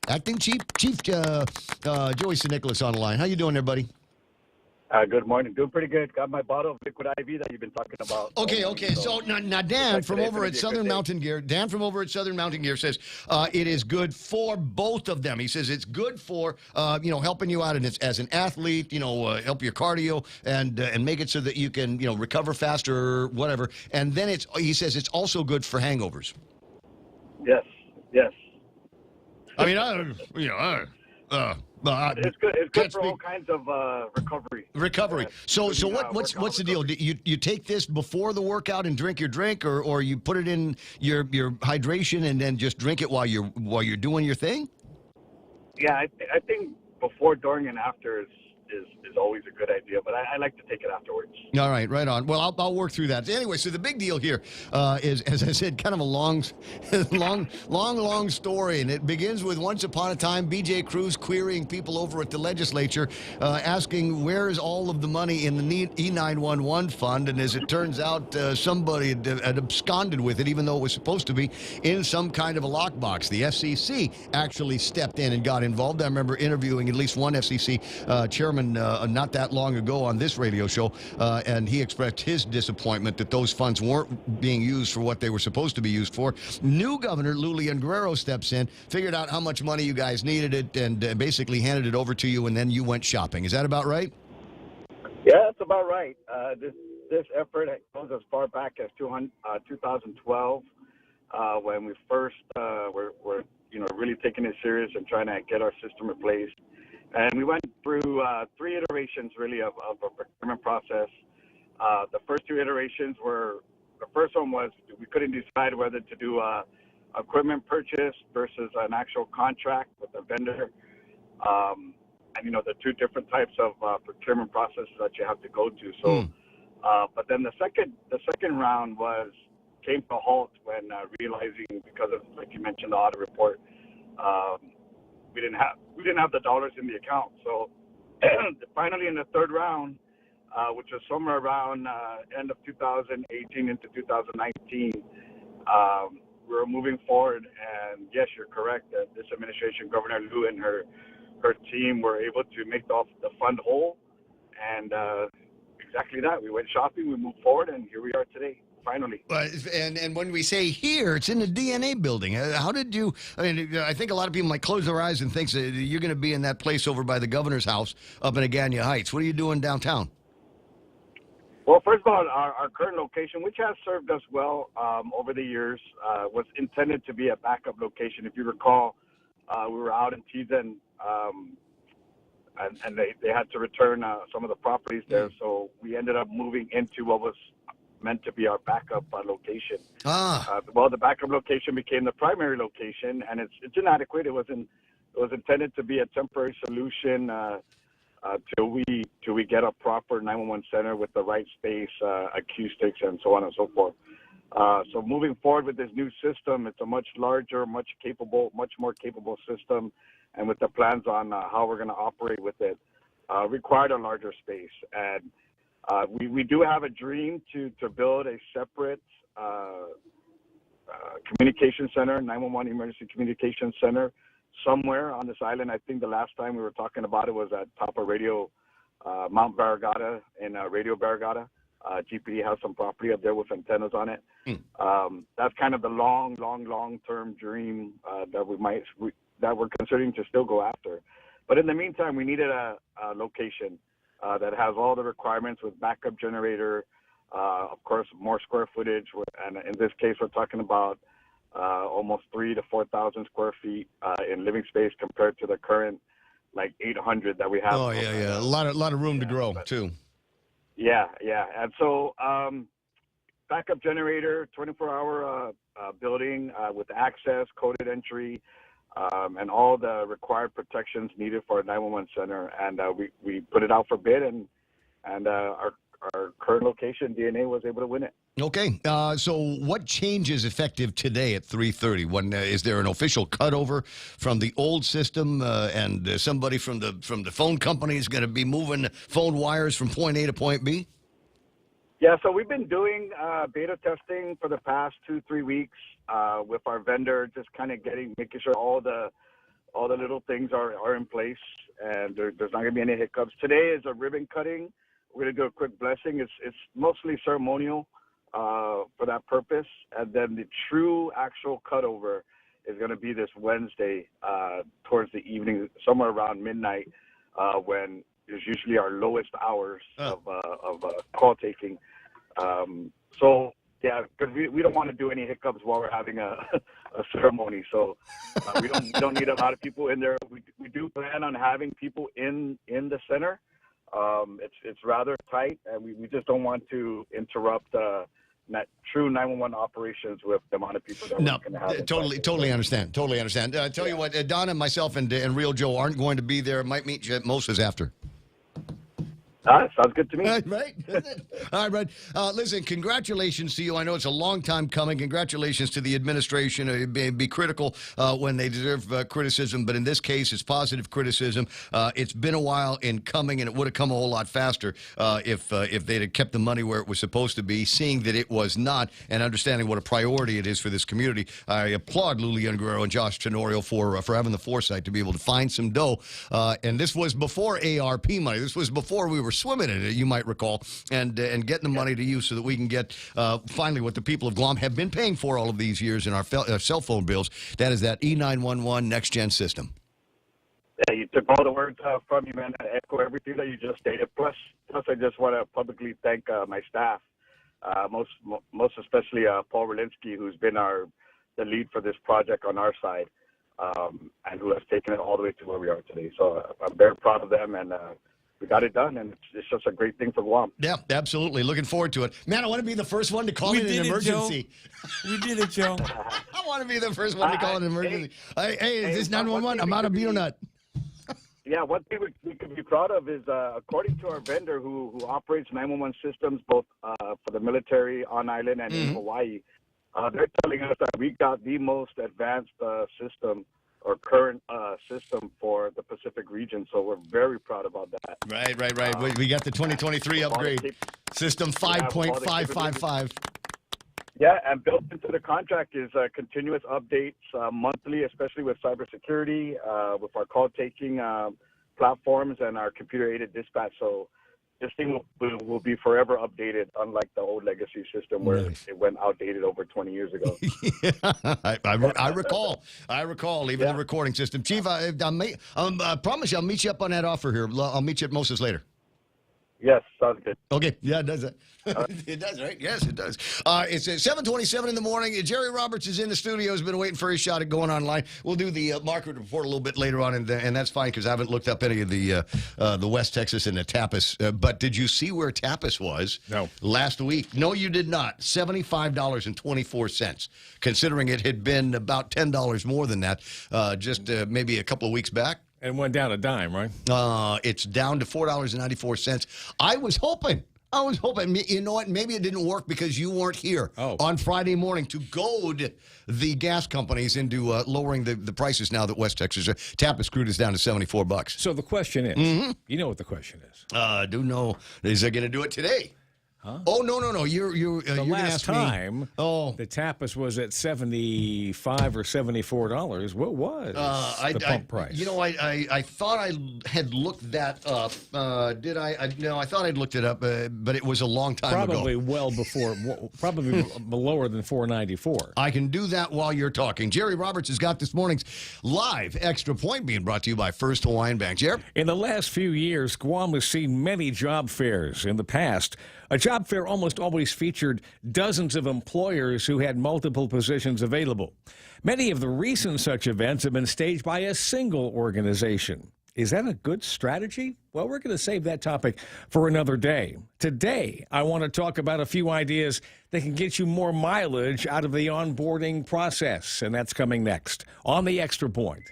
Acting Chief Joey St. Nicholas on the line. How you doing there, buddy? Good morning. Doing pretty good. Got my bottle of liquid IV that you've been talking about. Okay. So now Dan from over at Southern Mountain Gear, says it is good for both of them. He says it's good for helping you out as an athlete, help your cardio and make it so that you can recover faster or whatever. And then he says it's also good for hangovers. Yes. I mean, it's good for all kinds of recovery. So what's the deal? You take this before the workout and drink your drink, or you put it in your hydration and then just drink it while you're doing your thing? Yeah, I think before, during, and after is always a good idea, but I like to take it afterwards. All right, right on. Well, I'll work through that. Anyway, so the big deal here is, as I said, kind of a long story, and it begins with once upon a time, B.J. Cruz querying people over at the legislature, asking where is all of the money in the E911 fund, and as it turns out, somebody had absconded with it, even though it was supposed to be in some kind of a lockbox. The FCC actually stepped in and got involved. I remember interviewing at least one FCC chairman not that long ago on this radio show, and he expressed his disappointment that those funds weren't being used for what they were supposed to be used for. New Governor Lulian Guerrero steps in, figured out how much money you guys needed it, and basically handed it over to you, and then you went shopping. Is that about right? Yeah, that's about right. This effort goes as far back as 2012, when we first were really taking it serious and trying to get our system replaced. And we went through 3 iterations, really, of a procurement process. The first 2 iterations the first one was we couldn't decide whether to do equipment purchase versus an actual contract with a vendor. And, the 2 different types of procurement processes that you have to go to. So, but then the second round came to a halt when realizing, because of, like you mentioned, the audit report, we didn't have the dollars in the account. So finally, in the third round, which was somewhere around end of 2018 into 2019, we were moving forward. And yes, you're correct that this administration, Governor Liu and her team, were able to make the fund whole. And exactly that. We went shopping, we moved forward, and here we are today. Finally. And when we say here, it's in the DNA building. How did you, I think a lot of people might close their eyes and think that you're going to be in that place over by the governor's house up in Agana Heights. What are you doing downtown? Well, first of all, our current location, which has served us well over the years, was intended to be a backup location. If you recall, we were out in Tizen, and they had to return some of the properties there. So we ended up moving into what was meant to be our backup location. Well, the backup location became the primary location, and it's inadequate. It was intended to be a temporary solution till we get a proper 911 center with the right space, acoustics, and so on and so forth. So moving forward with this new system, it's a much larger, much more capable system, and with the plans on how we're going to operate with it, required a larger space. And we do have a dream to build a separate communication center, 911 emergency communication center, somewhere on this island. I think the last time we were talking about it was at top of Radio Mount Barragata in Radio Barragata. GPD has some property up there with antennas on it. That's kind of the long-term dream that we're considering to still go after. But in the meantime, we needed a location that has all the requirements with backup generator, of course, more square footage. And in this case, we're talking about almost 3,000 to 4,000 square feet in living space compared to the current like 800 that we have. Oh, yeah. A lot of room to grow, too. Yeah. And so backup generator, 24-hour building with access, coded entry, and all the required protections needed for a 911 center. And we put it out for bid, and our current location, DNA, was able to win it. Okay. So what changes effective today at 3:30? When is there an official cutover from the old system, and somebody from the phone company is going to be moving phone wires from point A to point B? Yeah, so we've been doing beta testing for the past 2-3 weeks with our vendor, just kind of making sure all the little things are in place, and there's not going to be any hiccups. Today is a ribbon cutting. We're going to do a quick blessing. It's mostly ceremonial for that purpose, and then the true actual cutover is going to be this Wednesday towards the evening, somewhere around midnight, when is usually our lowest hours of call taking. So yeah, because we don't want to do any hiccups while we're having a ceremony. So we don't need a lot of people in there. We do plan on having people in the center. It's rather tight, and we just don't want to interrupt true 911 operations with the amount of people that we're going to have. Totally understand. Tell you what, Donna, myself, and Real Joe aren't going to be there. Might meet you at Moses after. Sounds good to me. Right. All right, Brad. Listen, congratulations to you. I know it's a long time coming. Congratulations to the administration. Be critical when they deserve criticism, but in this case, it's positive criticism. It's been a while in coming, and it would have come a whole lot faster if they'd have kept the money where it was supposed to be, seeing that it was not, and understanding what a priority it is for this community. I applaud Lulian Guerrero and Josh Tenorio for having the foresight to be able to find some dough. And this was before ARP money. This was before we were swimming in it, you might recall, and getting the money to you so that we can get finally what the people of Guam have been paying for all of these years in our cell phone bills. That is that E911 Next Gen system. Yeah, you took all the words from you, man. I echo everything that you just stated. Plus, I just want to publicly thank my staff, most especially Paul Relinsky, who's been the lead for this project on our side, and who has taken it all the way to where we are today. So I'm very proud of them, and we got it done, and it's just a great thing for Guam. Yeah, absolutely. Looking forward to it. Man, I want to be the first one to call it an emergency. We did it, Joe. I want to be the first one to call it an emergency. Hey, is this 911? I'm out of beer nut. Yeah, one thing we could be proud of is, according to our vendor who operates 911 systems both for the military on island and in Hawaii, they're telling us that we got the most advanced system or current system for the Pacific region. So we're very proud about that. Right. We got the 2023 upgrade. System 5.555. Yeah, and built into the contract is continuous updates monthly, especially with cybersecurity, with our call-taking platforms and our computer-aided dispatch. So this thing will be forever updated, unlike the old legacy system where it went outdated over 20 years ago. I recall even the recording system. Chief, I promise you I'll meet you up on that offer here. I'll meet you at Moses later. Yes, sounds good. Okay, yeah, it does that. It does, right? Yes, it does. It's 7:27 in the morning. Jerry Roberts is in the studio. He's been waiting for his shot at going online. We'll do the market report a little bit later on, and that's fine because I haven't looked up any of the West Texas and the Tapas. But did you see where Tapas was? No. Last week? No, you did not. $75.24, considering it had been about $10 more than that just maybe a couple of weeks back. And went down a dime, right? It's down to $4.94. I was hoping I was hoping, you know what, maybe it didn't work because you weren't here on Friday morning to goad the gas companies into lowering the prices now that West Texas Tappas crude is down to $74. So the question is, you know what the question is. I do know. Is they going to do it today? Huh? Oh, no. You're the last time the Tappas was at $75 or $74. What was the pump price? You know, I thought I had looked that up. Did I? No, I thought I'd looked it up, but it was a long time ago. Probably well before, probably lower than $4.94. I can do that while you're talking. Jerry Roberts has got this morning's live Extra Point being brought to you by First Hawaiian Bank. Jerry? In the last few years, Guam has seen many job fairs. In the past, a job fair almost always featured dozens of employers who had multiple positions available. Many of the recent such events have been staged by a single organization. Is that a good strategy? Well, we're going to save that topic for another day. Today, I want to talk about a few ideas that can get you more mileage out of the onboarding process, and that's coming next on the Extra Point.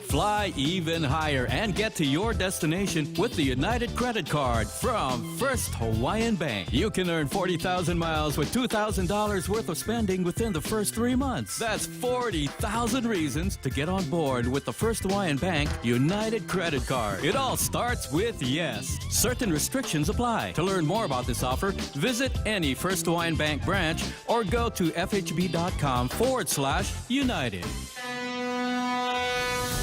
Fly even higher and get to your destination with the United Credit Card from First Hawaiian Bank. You can earn 40,000 miles with $2,000 worth of spending within the first 3 months. That's 40,000 reasons to get on board with the First Hawaiian Bank United Credit Card. It all starts with yes. Certain restrictions apply. To learn more about this offer, visit any First Hawaiian Bank branch or go to fhb.com/United.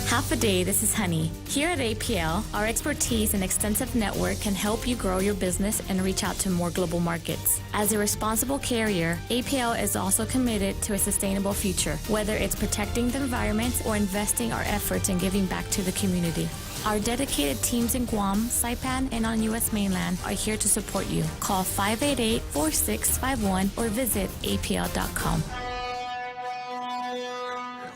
Half a day, this is Honey. Here at APL, our expertise and extensive network can help you grow your business and reach out to more global markets. As a responsible carrier, APL is also committed to a sustainable future, whether it's protecting the environment or investing our efforts in giving back to the community. Our dedicated teams in Guam, Saipan, and on U.S. mainland are here to support you. Call 588-4651 or visit apl.com.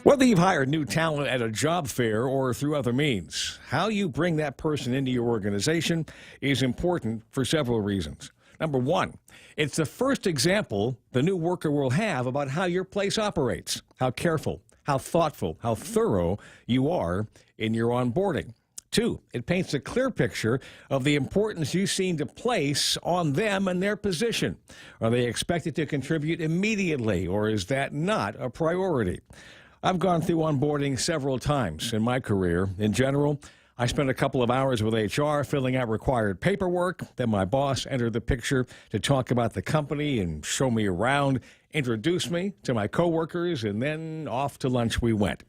Whether you've hired new talent at a job fair or through other means, how you bring that person into your organization is important for several reasons. Number one, it's the first example the new worker will have about how your place operates, how careful, how thoughtful, how thorough you are in your onboarding. Two, it paints a clear picture of the importance you seem to place on them and their position. Are they expected to contribute immediately, or is that not a priority? I've gone through onboarding several times in my career. In general, I spent a couple of hours with HR filling out required paperwork. Then my boss entered the picture to talk about the company and show me around, introduce me to my coworkers, and then off to lunch we went.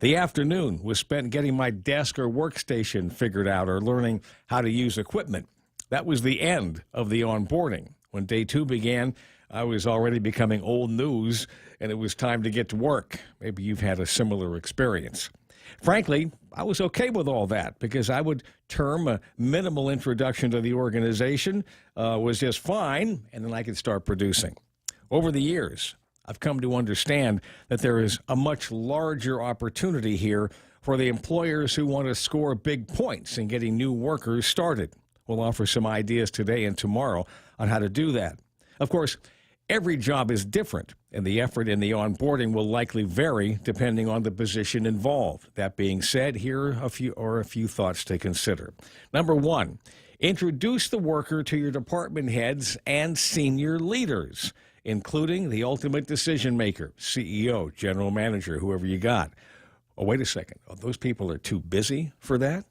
The afternoon was spent getting my desk or workstation figured out or learning how to use equipment. That was the end of the onboarding. When day two began, I was already becoming old news, and it was time to get to work. Maybe you've had a similar experience. Frankly, I was okay with all that because I would term a minimal introduction to the organization was just fine, and then I could start producing. Over the years, I've come to understand that there is a much larger opportunity here for the employers who want to score big points in getting new workers started. We'll offer some ideas today and tomorrow on how to do that. Of course, every job is different, and the effort in the onboarding will likely vary depending on the position involved. That being said, here are a few thoughts to consider. Number one, introduce the worker to your department heads and senior leaders, including the ultimate decision maker, CEO, general manager, whoever you got. Oh, wait a second. Oh, those people are too busy for that?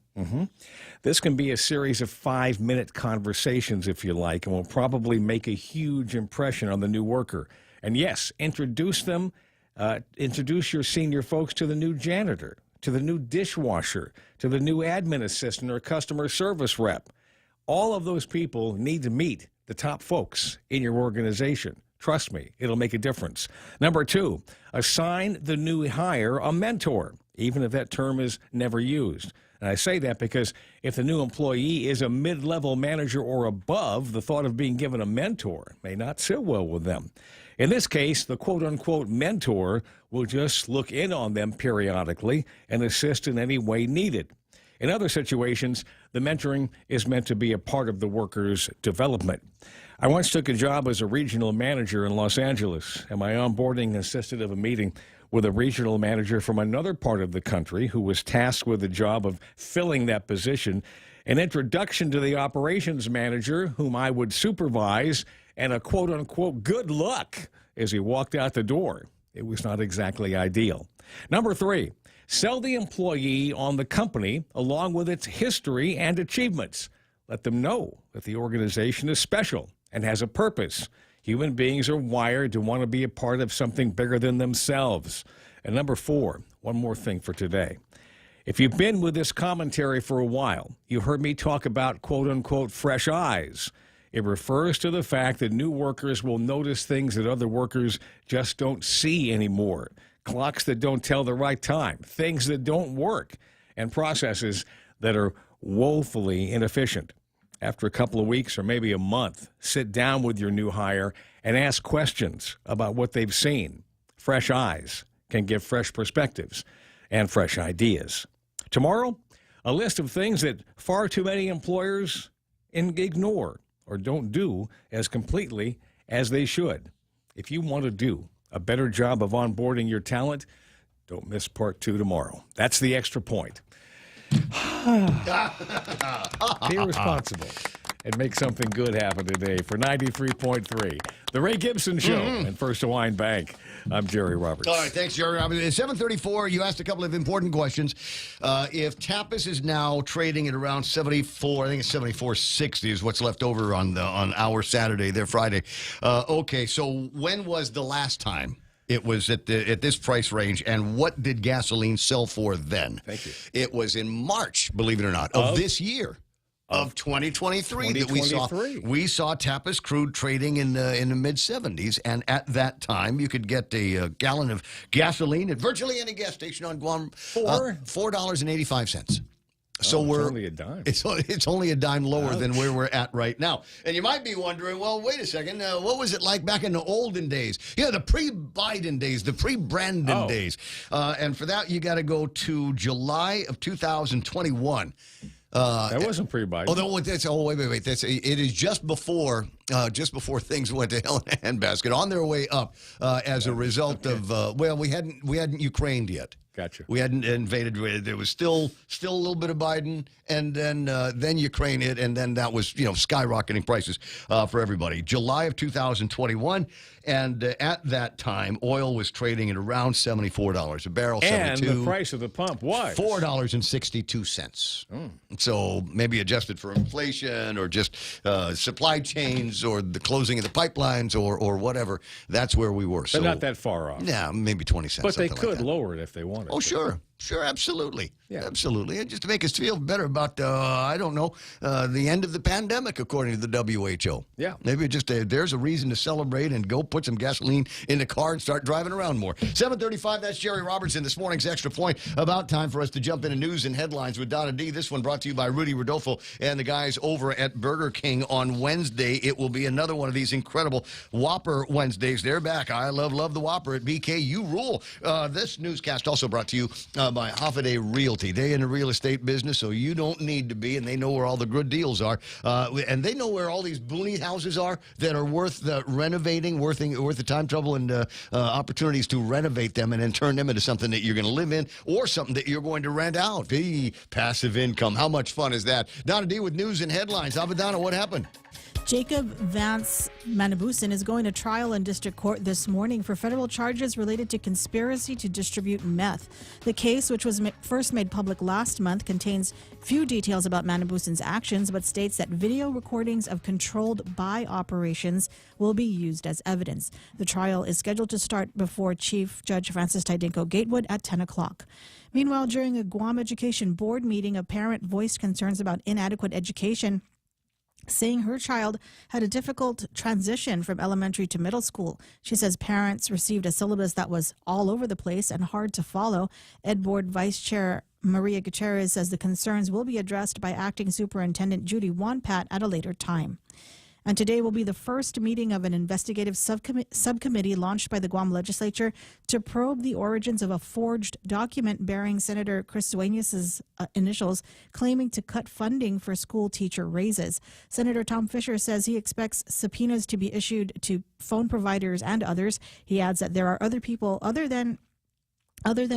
This can be a series of 5-minute conversations, if you like, and will probably make a huge impression on the new worker. And yes, introduce your senior folks to the new janitor, to the new dishwasher, to the new admin assistant or customer service rep. All of those people need to meet the top folks in your organization. Trust me, it'll make a difference. Number two, assign the new hire a mentor, even if that term is never used. And I say that because if the new employee is a mid-level manager or above, the thought of being given a mentor may not sit well with them. In this case, the quote-unquote mentor will just look in on them periodically and assist in any way needed. In other situations, the mentoring is meant to be a part of the worker's development. I once took a job as a regional manager in Los Angeles, and my onboarding consisted of a meeting with a regional manager from another part of the country who was tasked with the job of filling that position. an introduction to the operations manager, whom I would supervise, and a quote-unquote good luck as he walked out the door. It was not exactly ideal. Number 3, sell the employee on the company along with its history and achievements. Let them know that the organization is special and has a purpose. Human beings are wired to want to be a part of something bigger than themselves. And number 4, one more thing for today. If you've been with this commentary for a while, you heard me talk about quote-unquote fresh eyes. It refers to the fact that new workers will notice things that other workers just don't see anymore. Clocks that don't tell the right time, things that don't work, and processes that are woefully inefficient. After a couple of weeks or maybe a month, sit down with your new hire and ask questions about what they've seen. Fresh eyes can give fresh perspectives and fresh ideas. Tomorrow, a list of things that far too many employers ignore or don't do as completely as they should. If you want to do a better job of onboarding your talent, don't miss part 2 tomorrow. That's the extra point. Be responsible and make something good happen today. For 93.3, The Ray Gibson Show and First Hawaiian Bank, I'm Jerry Roberts. All right, thanks, Jerry Roberts. At 7:34, you asked a couple of important questions. If Tapas is now trading at around 74, I think it's 74.60 is what's left over on our Saturday, their Friday. Okay, so when was the last time it was at this price range, and what did gasoline sell for then? Thank you. It was in March, believe it or not, of this year. Of 2023 that we saw Tapas crude trading in the mid-70s, and at that time you could get a gallon of gasoline at virtually any gas station on Guam for $4.85. So it's only a dime. It's only a dime lower than where we're at right now. And you might be wondering, well, wait a second, what was it like back in the olden days? Yeah, the pre-Biden days, the pre-Brandon days. And for that, you got to go to July of 2021. That wasn't pre-Biden. Wait. It is just before things went to hell in a handbasket, on their way up as a result of we hadn't Ukrained yet. Gotcha. We hadn't invaded. There was still a little bit of Biden, and then Ukraine hit, and then that was skyrocketing prices for everybody. July of 2021, and at that time, oil was trading at around $74 a barrel. And 72. the price of the pump was $4.62. So maybe adjusted for inflation or just supply chains or the closing of the pipelines or whatever. That's where we were. So not that far off. Yeah, maybe 20 cents. But they could lower it if they wanted. Oh, sure. Sure, absolutely. Yeah. Absolutely. And just to make us feel better about, the end of the pandemic, according to the WHO. Yeah. Maybe there's a reason to celebrate and go put some gasoline in the car and start driving around more. 7:35, that's Jerry Robertson. This morning's Extra Point. About time for us to jump into news and headlines with Donna D. This one brought to you by Rudy Rodolfo and the guys over at Burger King on Wednesday. It will be another one of these incredible Whopper Wednesdays. They're back. I love the Whopper at BK. You rule. This newscast also brought to you by Hoffaday Realty. They in the real estate business, so you don't need to be, and they know where all the good deals are. And they know where all these booney houses are that are worth renovating, worth the time, trouble, and opportunities to renovate them and then turn them into something that you're going to live in or something that you're going to rent out. Passive income. How much fun is that? Donna D with news and headlines. Abadana, what happened? Jacob Vance Manabusan is going to trial in district court this morning for federal charges related to conspiracy to distribute meth. The case, which was first made public last month, contains few details about Manabusan's actions, but states that video recordings of controlled buy operations will be used as evidence. The trial is scheduled to start before Chief Judge Francis Tydinko Gatewood at 10 o'clock. Meanwhile, during a Guam Education Board meeting, a parent voiced concerns about inadequate education, saying her child had a difficult transition from elementary to middle school. She says parents received a syllabus that was all over the place and hard to follow. Ed Board Vice Chair Maria Gutierrez says the concerns will be addressed by Acting Superintendent Judy Wanpat at a later time. And today will be the first meeting of an investigative subcommittee launched by the Guam legislature to probe the origins of a forged document bearing Senator Chris Dueñas' initials, claiming to cut funding for school teacher raises. Senator Tom Fisher says he expects subpoenas to be issued to phone providers and others. He adds that there are other people other than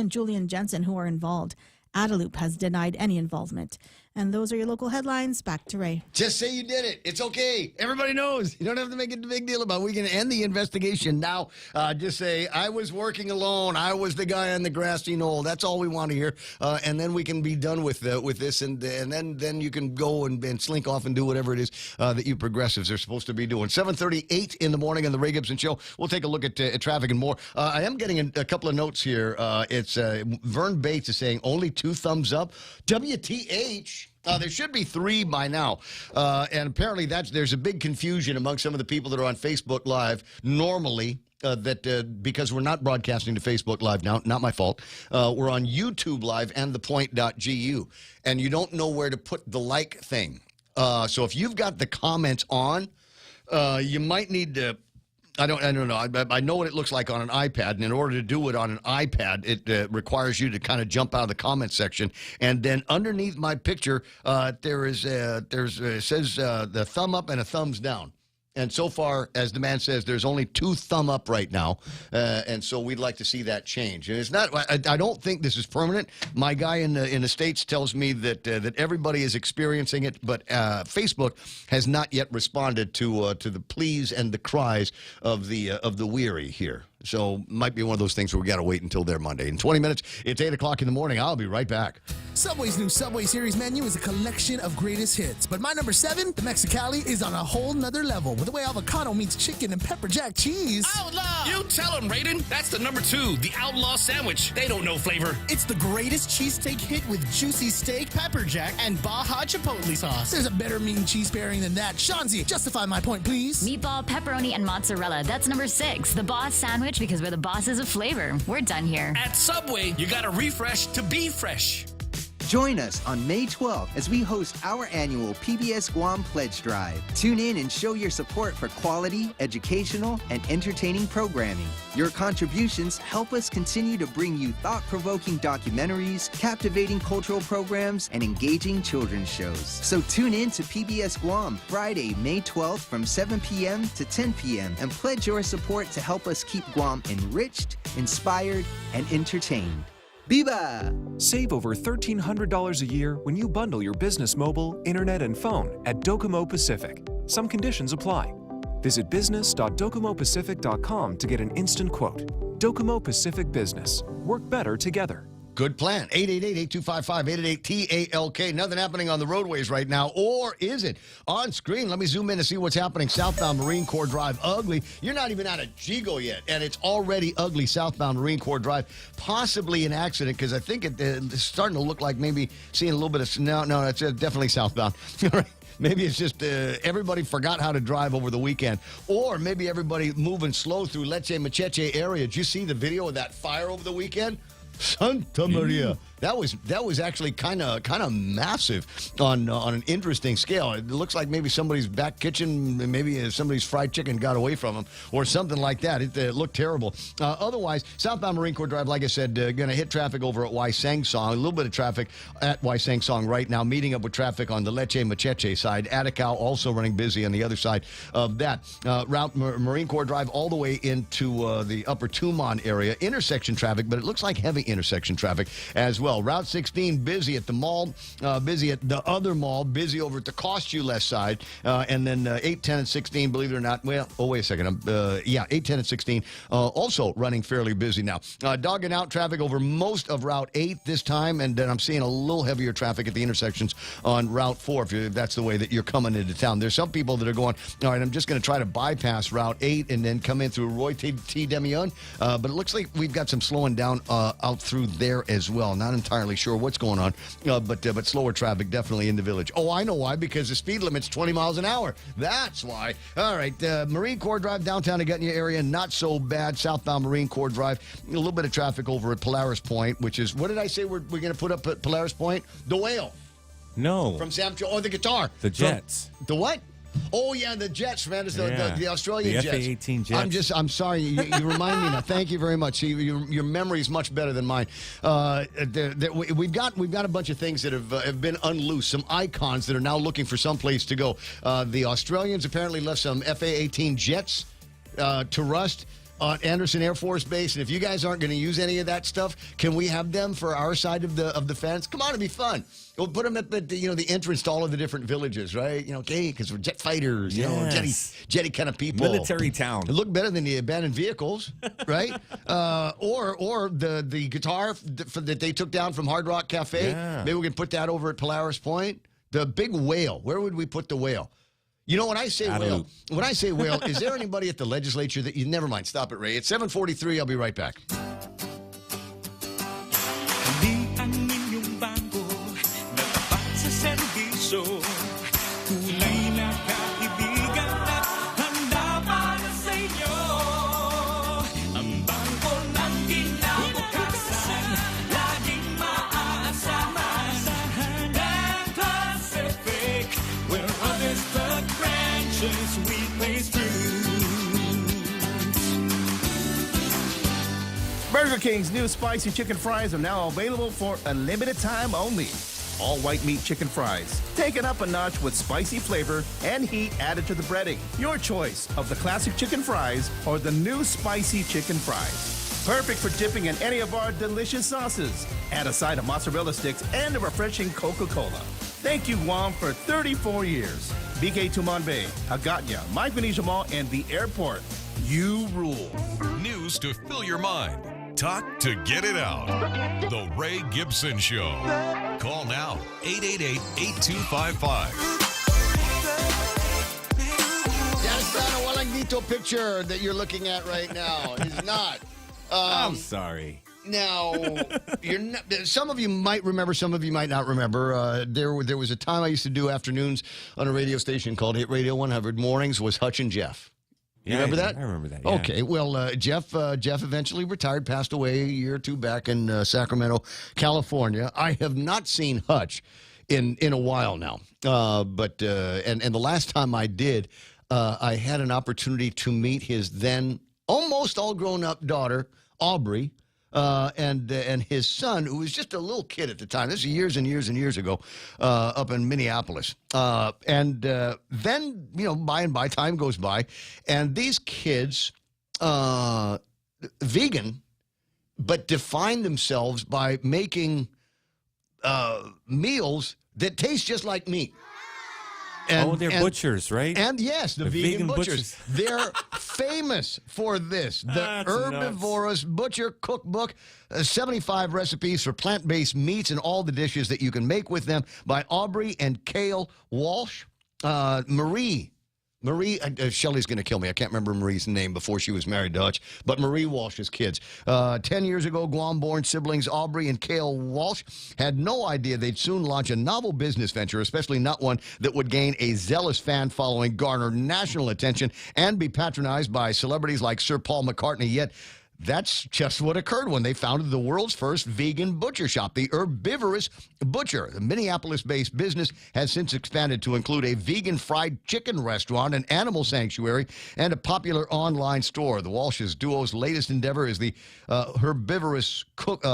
Julian Jensen who are involved. Adelup has denied any involvement. And those are your local headlines. Back to Ray. Just say you did it. It's okay. Everybody knows. You don't have to make it a big deal about it. We can end the investigation now. Just say, I was working alone. I was the guy on the grassy knoll. That's all we want to hear. And then we can be done with this. And then you can go and slink off and do whatever it is that you progressives are supposed to be doing. 7:38 in the morning on the Ray Gibson Show. We'll take a look at traffic and more. I am getting a couple of notes here. It's Vern Bates is saying only 2 thumbs up. WTH. There should be 3 by now. And apparently there's a big confusion among some of the people that are on Facebook Live normally. Because we're not broadcasting to Facebook Live now, not my fault. We're on YouTube Live and ThePOINT.gu. And you don't know where to put the like thing. So if you've got the comments on, you might need to... I don't know. I know what it looks like on an iPad, and in order to do it on an iPad, it requires you to kind of jump out of the comment section, and then underneath my picture, it says the thumb up and a thumbs down. And so far, as the man says, there's only 2 thumb up right now, and so we'd like to see that change. And it's not. I don't think this is permanent. My guy in the States tells me that everybody is experiencing it, but Facebook has not yet responded to the pleas and the cries of the weary here. So might be one of those things where we got to wait until they're Monday. In 20 minutes, it's 8 o'clock in the morning. I'll be right back. Subway's new Subway Series menu is a collection of greatest hits. But my number 7, the Mexicali, is on a whole nother level with the way avocado meets chicken and pepper jack cheese. Outlaw! You tell them, Raiden. That's the number 2, the Outlaw Sandwich. They don't know flavor. It's the greatest cheesesteak hit with juicy steak, pepper jack, and Baja Chipotle sauce. There's a better meat and cheese pairing than that. Shanzi, justify my point, please. Meatball, pepperoni, and mozzarella. That's number 6, the Boss Sandwich, because we're the bosses of flavor. We're done here. At Subway, you gotta refresh to be fresh. Join us on May 12th as we host our annual PBS Guam Pledge Drive. Tune in and show your support for quality, educational, and entertaining programming. Your contributions help us continue to bring you thought-provoking documentaries, captivating cultural programs, and engaging children's shows. So tune in to PBS Guam Friday, May 12th from 7 p.m. to 10 p.m. and pledge your support to help us keep Guam enriched, inspired, and entertained. Viva! Save over $1,300 a year when you bundle your business mobile, internet, and phone at Docomo Pacific. Some conditions apply. Visit business.docomopacific.com to get an instant quote. Docomo Pacific Business. Work better together. Good plan. 888-8255-888-TALK. Nothing happening on the roadways right now. Or is it? On screen, let me zoom in to see what's happening. Southbound Marine Corps Drive, ugly. You're not even out of Jigo yet, and it's already ugly southbound Marine Corps Drive. Possibly an accident, because I think it's starting to look like maybe seeing a little bit of... No, it's definitely southbound. Maybe it's just everybody forgot how to drive over the weekend. Or maybe everybody moving slow through Leche Macheche area. Did you see the video of that fire over the weekend? Santa Maria. That was actually kind of massive on an interesting scale. It looks like maybe somebody's back kitchen, maybe somebody's fried chicken got away from them or something like that. It looked terrible. Otherwise, southbound Marine Corps Drive, like I said, going to hit traffic over at Waisang Song. A little bit of traffic at Waisang Song right now, meeting up with traffic on the Leche Macheche side. Atticao also running busy on the other side of that. Route Marine Corps Drive all the way into the Upper Tumon area. Intersection traffic, but it looks like heavy intersection traffic as well. Route 16 busy at the mall, busy at the other mall, busy over at the Cost You Less side, and then 8, 10, and 16, believe it or not. Well, wait a second. 8, 10, and 16 also running fairly busy now. Dogging out traffic over most of Route 8 this time, and then I'm seeing a little heavier traffic at the intersections on Route 4, if that's the way that you're coming into town. There's some people that are going, all right, I'm just going to try to bypass Route 8 and then come in through Roy T. Demion, but it looks like we've got some slowing down out through there as well. Not entirely sure what's going on, but slower traffic definitely in the village. Oh, I know why, because the speed limit's 20 miles an hour. That's why. All right, Marine Corps Drive, downtown Agutnia area, not so bad. Southbound Marine Corps Drive, a little bit of traffic over at Polaris Point, which is, what did I say we're going to put up at Polaris Point? The whale. No. From Sam Joe, the guitar. The Jets. The what? Oh, yeah, the Jets, man. It's the Australian Jets. The FA-18 Jets. I'm sorry. You remind me now. Thank you very much. See, your memory is much better than mine. We've got a bunch of things that have been unloosed, some icons that are now looking for some place to go. The Australians apparently left some FA-18 Jets to rust. Anderson Air Force Base. And if you guys aren't going to use any of that stuff, can we have them for our side of the fence? Come on, it'd be fun. We'll put them at the entrance to all of the different villages, right? Okay, because we're jet fighters, jetty kind of people. Military town. It look better than the abandoned vehicles, right? Or the guitar that they took down from Hard Rock Cafe. Yeah. Maybe we can put that over at Polaris Point. The big whale. Where would we put the whale? You know, when I say whale, is there anybody at the legislature that you never mind? Stop it, Ray. It's 7:43. I'll be right back. Burger King's new spicy chicken fries are now available for a limited time only. All white meat chicken fries, taken up a notch with spicy flavor and heat added to the breading. Your choice of the classic chicken fries or the new spicy chicken fries. Perfect for dipping in any of our delicious sauces. Add a side of mozzarella sticks and a refreshing Coca-Cola. Thank you, Guam, for 34 years. BK Tumon Bay, Hagåtña, My Venetia Mall, and the airport. You rule. News to fill your mind. Talk to get it out. The Ray Gibson Show. Call now, 888-8255. That's not a Walangito picture that you're looking at right now. It's not. I'm sorry. Now, you're not, some of you might remember, some of you might not remember. There was a time I used to do afternoons on a radio station called Hit Radio 100. Mornings was Hutch and Jeff. You remember that? I remember that, yeah. Okay, well, Jeff eventually retired, passed away a year or two back in Sacramento, California. I have not seen Hutch in a while now. But the last time I did, I had an opportunity to meet his then almost all grown-up daughter, Aubrey, and his son, who was just a little kid at the time. This is years and years and years ago, up in Minneapolis. Then, by and by, time goes by, and these kids, vegan, but define themselves by making meals that taste just like meat. They're butchers, right? And yes, the vegan butchers. They're famous for this. The Herbivorous Butcher Cookbook, 75 recipes for plant-based meats and all the dishes that you can make with them, by Aubrey and Cale Walsh. Marie, Shelley's going to kill me. I can't remember Marie's name before she was married to Hutch, but Marie Walsh's kids. 10 years ago, Guam-born siblings Aubrey and Cale Walsh had no idea they'd soon launch a novel business venture, especially not one that would gain a zealous fan following, garner national attention, and be patronized by celebrities like Sir Paul McCartney. Yet, that's just what occurred when they founded the world's first vegan butcher shop, the Herbivorous Butcher. The Minneapolis-based business has since expanded to include a vegan fried chicken restaurant, an animal sanctuary, and a popular online store. The Walsh's duo's latest endeavor is the Herbivorous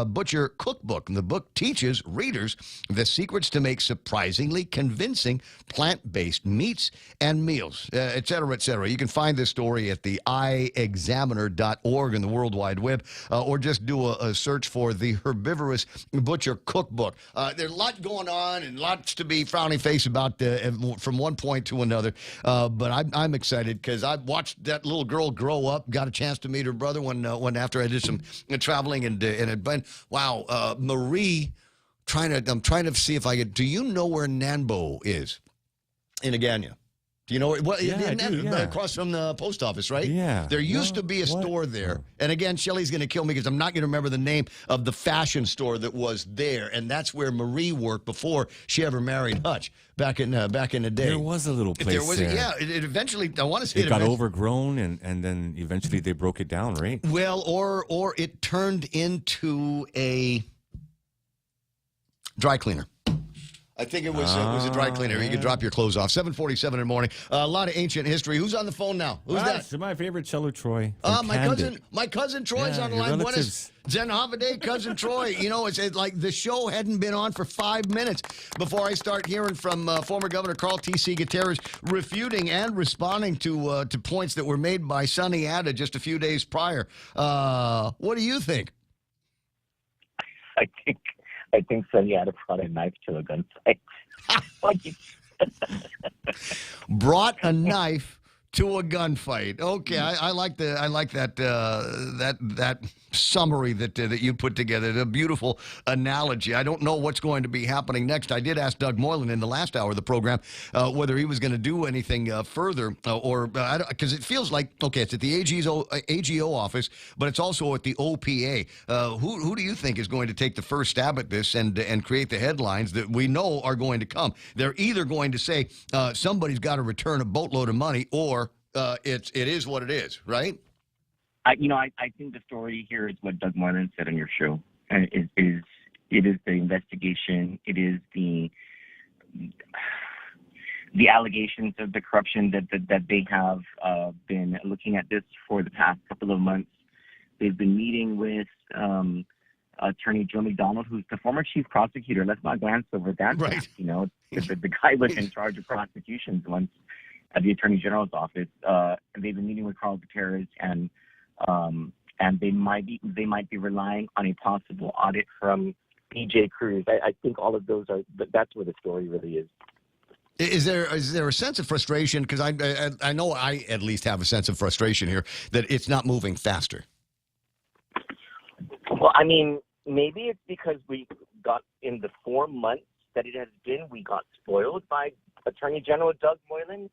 Butcher Cookbook, and the book teaches readers the secrets to make surprisingly convincing plant-based meats and meals, et cetera, et cetera. You can find this story at the iExaminer.org in the World Wide Web, or just do a search for the Herbivorous Butcher Cookbook. There's a lot going on and lots to be frowny face about from one point to another. But I'm excited because I watched that little girl grow up. Got a chance to meet her brother when after I did some traveling and it been wow. Marie, I'm trying to see if I could. Do you know where Nanbo is in Agana? Do you know what? Yeah, across from the post office, right? Yeah. There used to be a store there. And again, Shelley's going to kill me because I'm not going to remember the name of the fashion store that was there. And that's where Marie worked before she ever married Hutch back in the day. There was a little place there. Yeah, it eventually, I want to say it got overgrown, and then eventually they broke it down, right? Well, or it turned into a dry cleaner. I think it was a dry cleaner. You could drop your clothes off. 7:47 in the morning. A lot of ancient history. Who's on the phone now? Who's that? It's my favorite cello, Troy. My cousin Troy's on the your line. relatives. Zen Havade, cousin Troy. You know, it's like the show hadn't been on for 5 minutes before I start hearing from former Governor Carl T.C. Gutierrez refuting and responding to points that were made by Sonny Ada just a few days prior. What do you think? I think Sonny Ada brought a knife to a gunfight. Brought a knife to a gunfight. Okay, I like that summary that you put together. The beautiful analogy. I don't know what's going to be happening next. I did ask Doug Moylan in the last hour of the program whether he was going to do anything further, or because it feels like it's at the AGO office, but it's also at the OPA. Who do you think is going to take the first stab at this and create the headlines that we know are going to come? They're either going to say somebody's got to return a boatload of money, or it is what it is, right? I think the story here is what Doug Moylan said on your show. It is the investigation. It is the allegations of the corruption that they have been looking at this for the past couple of months. They've been meeting with Attorney Joe McDonald, who's the former chief prosecutor. Let's not glance over that. Right. The guy was in charge of prosecutions once at the Attorney General's office. They've been meeting with Carl Gutierrez, and they might be relying on a possible audit from PJ Cruz. I think all of those that's where the story really is. Is there a sense of frustration? Because I know I at least have a sense of frustration here that it's not moving faster. Well, I mean, maybe it's because we got in the 4 months that it has been, we got spoiled by Attorney General Doug Moylan.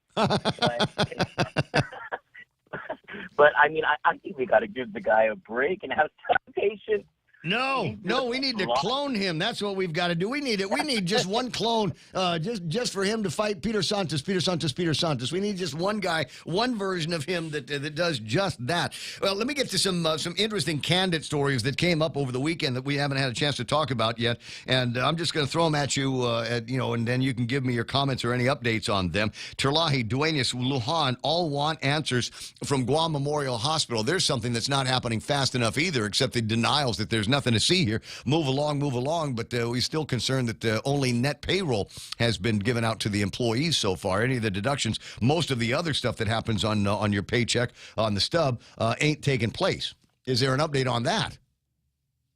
But I mean, I think we got to give the guy a break and have some patience. No, we need to clone him. That's what we've got to do. We need just one clone, just for him to fight Peter Santos. We need just one guy, one version of him that does just that. Well, let me get to some interesting candid stories that came up over the weekend that we haven't had a chance to talk about yet, and I'm just going to throw them at you, and then you can give me your comments or any updates on them. Terlahi, Duenas, Lujan all want answers from Guam Memorial Hospital. There's something that's not happening fast enough either, except the denials that there's nothing to see here. Move along, but we're still concerned that only net payroll has been given out to the employees so far. Any of the deductions, most of the other stuff that happens on your paycheck, on the stub, ain't taking place. Is there an update on that?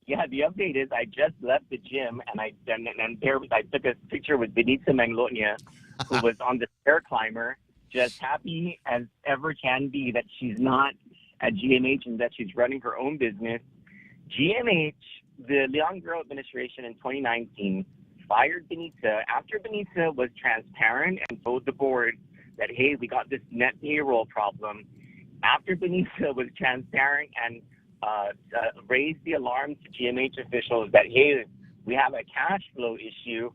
Yeah, the update is I just left the gym, and I took a picture with Benita Manglonia, who was on the stair climber, just happy as ever can be that she's not at GMH and that she's running her own business. GMH, the Leon Guerrero administration in 2019, fired Benita after Benita was transparent and told the board that, hey, we got this net payroll problem. After Benita was transparent and raised the alarm to GMH officials that, hey, we have a cash flow issue,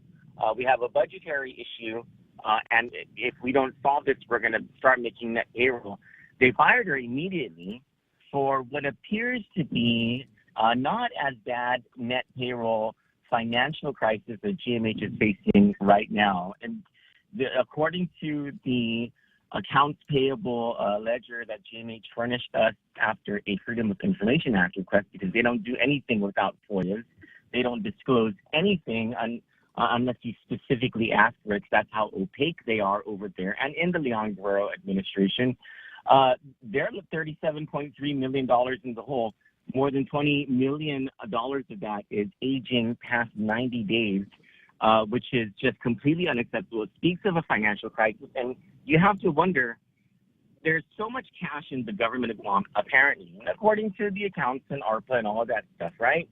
we have a budgetary issue, and if we don't solve this, we're going to start making net payroll. They fired her immediately for what appears to be not as bad net payroll financial crisis that GMH is facing right now. And according to the accounts payable ledger that GMH furnished us after a Freedom of Information Act request, because they don't do anything without FOIAs, they don't disclose anything unless you specifically ask for it. That's how opaque they are over there. And in the Leon Guerrero administration, they're $37.3 million in the hole. More than $20 million of that is aging past 90 days, which is just completely unacceptable. It speaks of a financial crisis, and you have to wonder, there's so much cash in the government of Guam, apparently, according to the accounts and ARPA and all of that stuff, right?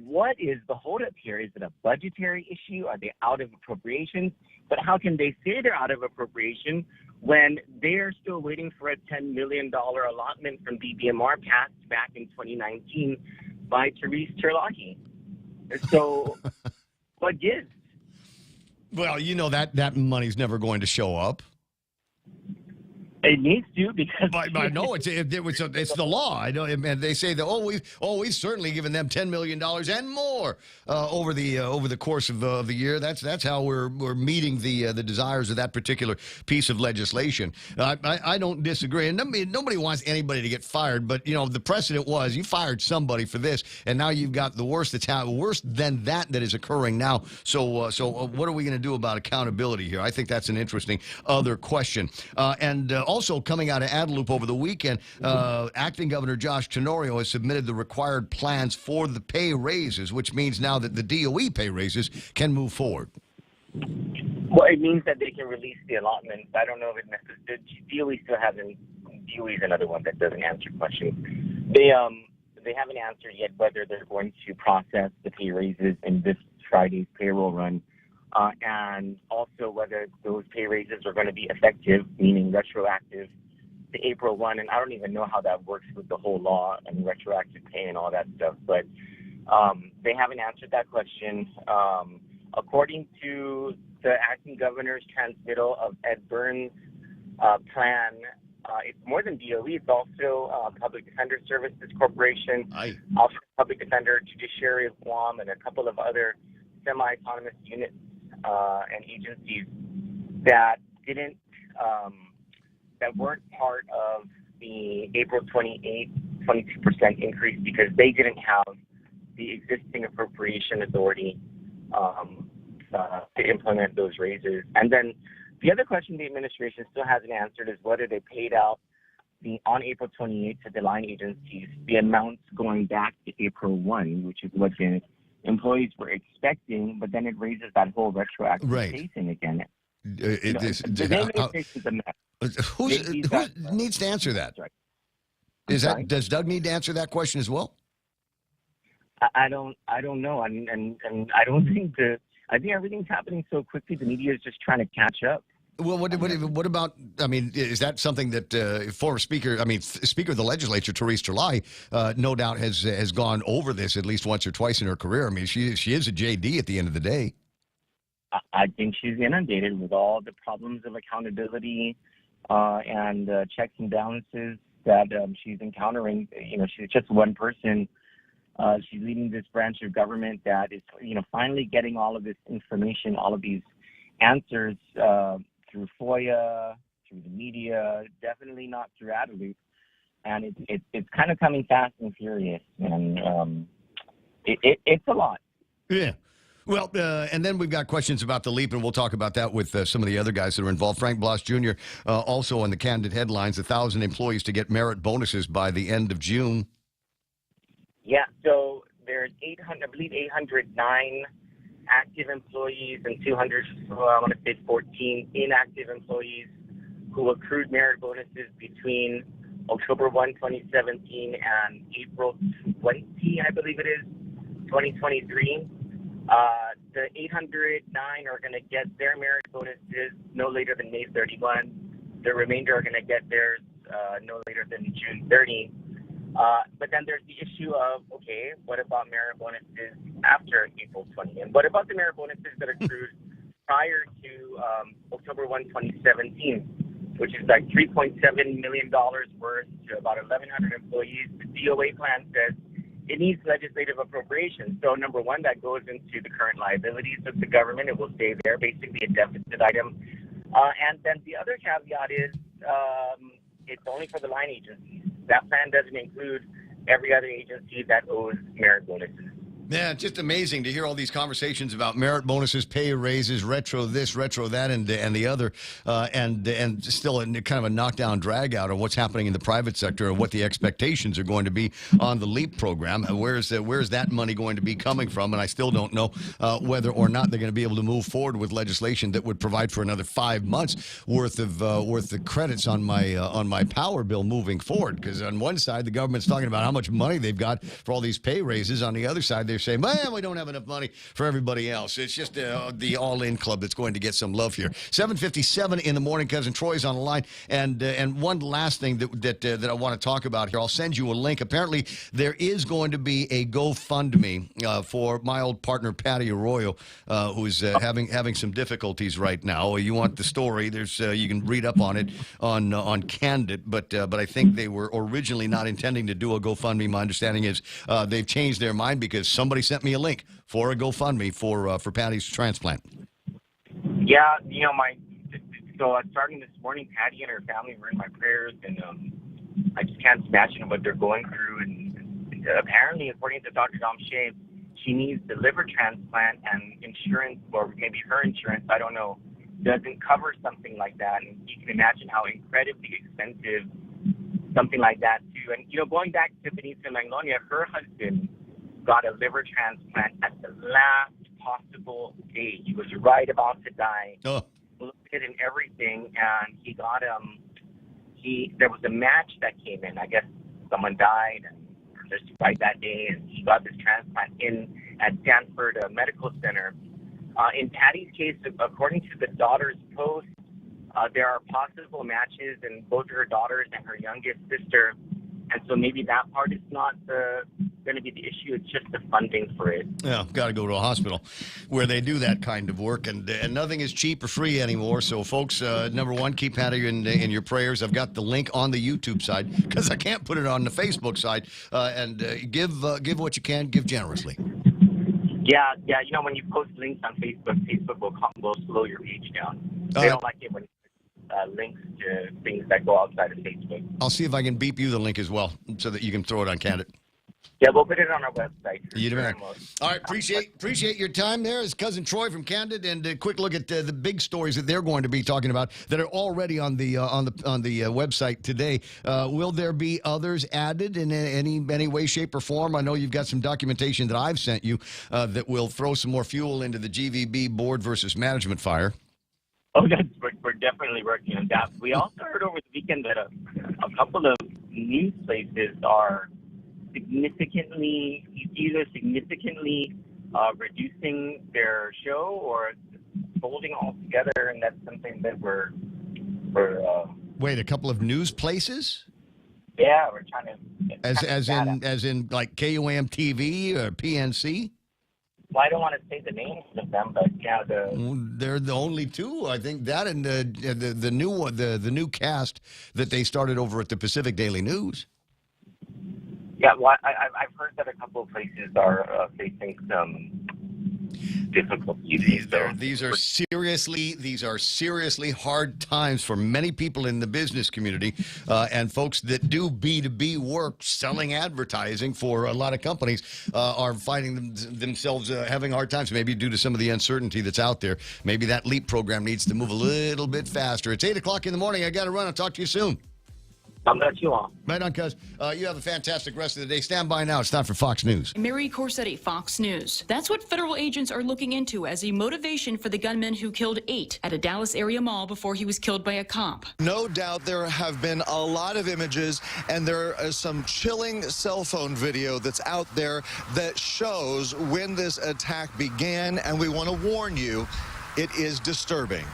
What is the holdup here? Is it a budgetary issue? Are they out of appropriations? But how can they say they're out of appropriation when they're still waiting for a $10 million allotment from BBMR passed back in 2019 by Therese Terlahi? So what gives? Well, you know that money's never going to show up. It needs to because I know it's the law. I know, and they say that we've certainly given them $10 million and more over the course of the year. That's how we're meeting the desires of that particular piece of legislation. I don't disagree, and nobody wants anybody to get fired. But the precedent was you fired somebody for this, and now you've got the worst worse than that is occurring now. So what are we going to do about accountability here? I think that's an interesting other question. And also coming out of Adelup over the weekend, acting Governor Josh Tenorio has submitted the required plans for the pay raises, which means now that the DOE pay raises can move forward. Well, it means that they can release the allotments. I don't know if it necessarily. The DOE still hasn't. DOE is another one that doesn't answer questions. They haven't answered yet whether they're going to process the pay raises in this Friday's payroll run. And also whether those pay raises are going to be effective, meaning retroactive to April 1. And I don't even know how that works with the whole law and retroactive pay and all that stuff. But they haven't answered that question. According to the acting governor's transmittal of Ed Burns' plan, it's more than DOE. It's also Public Defender Services Corporation, Office of Public Defender, Judiciary of Guam, and a couple of other semi-autonomous units and agencies that didn't, that weren't part of the April 28th 22% increase because they didn't have the existing appropriation authority to implement those raises. And then the other question the administration still hasn't answered is whether they paid out on April 28th to the line agencies the amounts going back to April 1, which is what the employees were expecting, but then it raises that whole retroactive pay thing again. Who needs to answer that? Does Doug need to answer that question as well? I don't know, and I don't think I think everything's happening so quickly. The media is just trying to catch up. Well, what about? I mean, is that something that former Speaker of the Legislature, Therese Terlai, no doubt has gone over this at least once or twice in her career? I mean, she is a JD at the end of the day. I think she's inundated with all the problems of accountability and checks and balances that she's encountering. She's just one person. She's leading this branch of government that is, finally getting all of this information, all of these answers through FOIA, through the media, definitely not through Adelup. And it's kind of coming fast and furious, and it's a lot. Yeah. Well, and then we've got questions about the LEAP, and we'll talk about that with some of the other guys that are involved. Frank Bloss Jr. Also on the candid headlines, 1,000 employees to get merit bonuses by the end of June. Yeah, so there's 809 active employees and 14 inactive employees who accrued merit bonuses between October 1, 2017 and April 20, I believe it is, 2023. The 809 are going to get their merit bonuses no later than May 31. The remainder are going to get theirs no later than June 30. But then there's the issue of, okay, what about merit bonuses after April 20? And what about the merit bonuses that accrued prior to October 1, 2017, which is like $3.7 million worth to about 1,100 employees? The DOA plan says it needs legislative appropriation. So number one, that goes into the current liabilities of the government. It will stay there, basically a deficit item. And then the other caveat is it's only for the line agencies. That plan doesn't include every other agency that owes merit bonuses. Yeah, just amazing to hear all these conversations about merit bonuses, pay raises, retro this, retro that, and the other, and still kind of a knockdown drag out of what's happening in the private sector and what the expectations are going to be on the LEAP program. Where's that money going to be coming from? And I still don't know whether or not they're going to be able to move forward with legislation that would provide for another 5 months worth of credits on my power bill moving forward. Because on one side, the government's talking about how much money they've got for all these pay raises. On the other side, they're they're saying, man, we don't have enough money for everybody else. It's just the all-in club that's going to get some love here. 7:57 in the morning. Cousin Troy's on the line. And one last thing that I want to talk about here. I'll send you a link. Apparently, there is going to be a GoFundMe for my old partner, Patty Arroyo, who's having some difficulties right now. You want the story? There's you can read up on it on Candid, but I think they were originally not intending to do a GoFundMe. My understanding is they've changed their mind because somebody sent me a link for a GoFundMe for Patty's transplant. Yeah, so starting this morning, Patty and her family were in my prayers, and I just can't imagine what they're going through. And apparently, according to Dr. Dom Shea, she needs the liver transplant, and insurance, or maybe her insurance, I don't know, doesn't cover something like that. And you can imagine how incredibly expensive something like that too. And going back to Benita Magnolia, her husband got a liver transplant at the last possible day. He was right about to die. Looked at it and everything, and he got there was a match that came in. I guess someone died and just right that day, and he got this transplant in at Stanford Medical Center. In Patty's case, according to the daughter's post, there are possible matches in both her daughters and her youngest sister, and so maybe that part is not going to be the issue. It's just the funding for it. Yeah, got to go to a hospital where they do that kind of work, and nothing is cheap or free anymore. So, folks, number one, keep Patty in your prayers. I've got the link on the YouTube side because I can't put it on the Facebook side. And give what you can, give generously. Yeah. When you post links on Facebook will slow your page down. They don't like it when links to things that go outside of Facebook. I'll see if I can beep you the link as well so that you can throw it on Candid. Yeah, we'll put it on our website. You do. All right, appreciate your time there. It's Cousin Troy from Candid, and a quick look at the big stories that they're going to be talking about that are already on the website today. Will there be others added in any way, shape, or form? I know you've got some documentation that I've sent you that will throw some more fuel into the GVB board versus management fire. Oh, we're definitely working on that. We also heard over the weekend that a couple of news places are significantly reducing their show or folding altogether, and that's something that we're wait, a couple of news places? Yeah, we're trying to as in like KUAM TV or PNC. Well, I don't want to say the names of them, but yeah, they're the only two. I think that and the new one, the new cast that they started over at the Pacific Daily News. Yeah, well, I've heard that a couple of places are facing some difficulties. These are seriously hard times for many people in the business community and folks that do B2B work, selling advertising for a lot of companies are finding themselves having hard times, maybe due to some of the uncertainty that's out there. Maybe that LEAP program needs to move a little bit faster. It's 8 o'clock in the morning. I got to run. I'll talk to you soon. I'll let you on. Right on, cuz. You have a fantastic rest of the day. Stand by now. It's time for Fox News. Mary Corsetti, Fox News. That's what federal agents are looking into as a motivation for the gunman who killed 8 at a Dallas area mall before he was killed by a cop. No doubt there have been a lot of images, and there is some chilling cell phone video that's out there that shows when this attack began, and we want to warn you, it is disturbing.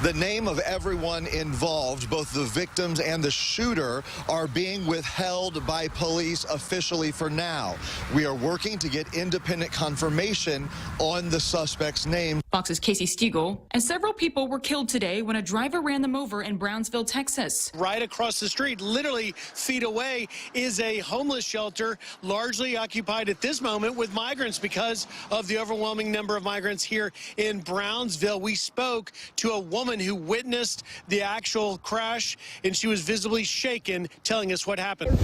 The name of everyone involved, both the victims and the shooter, are being withheld by police officially for now. We are working to get independent confirmation on the suspect's name. Fox's Casey Stiegel. And several people were killed today when a driver ran them over in Brownsville, Texas. Right across the street, literally feet away, is a homeless shelter largely occupied at this moment with migrants because of the overwhelming number of migrants here in Brownsville. We spoke to a woman woman who witnessed the actual crash, and she was visibly shaken, telling us what happened.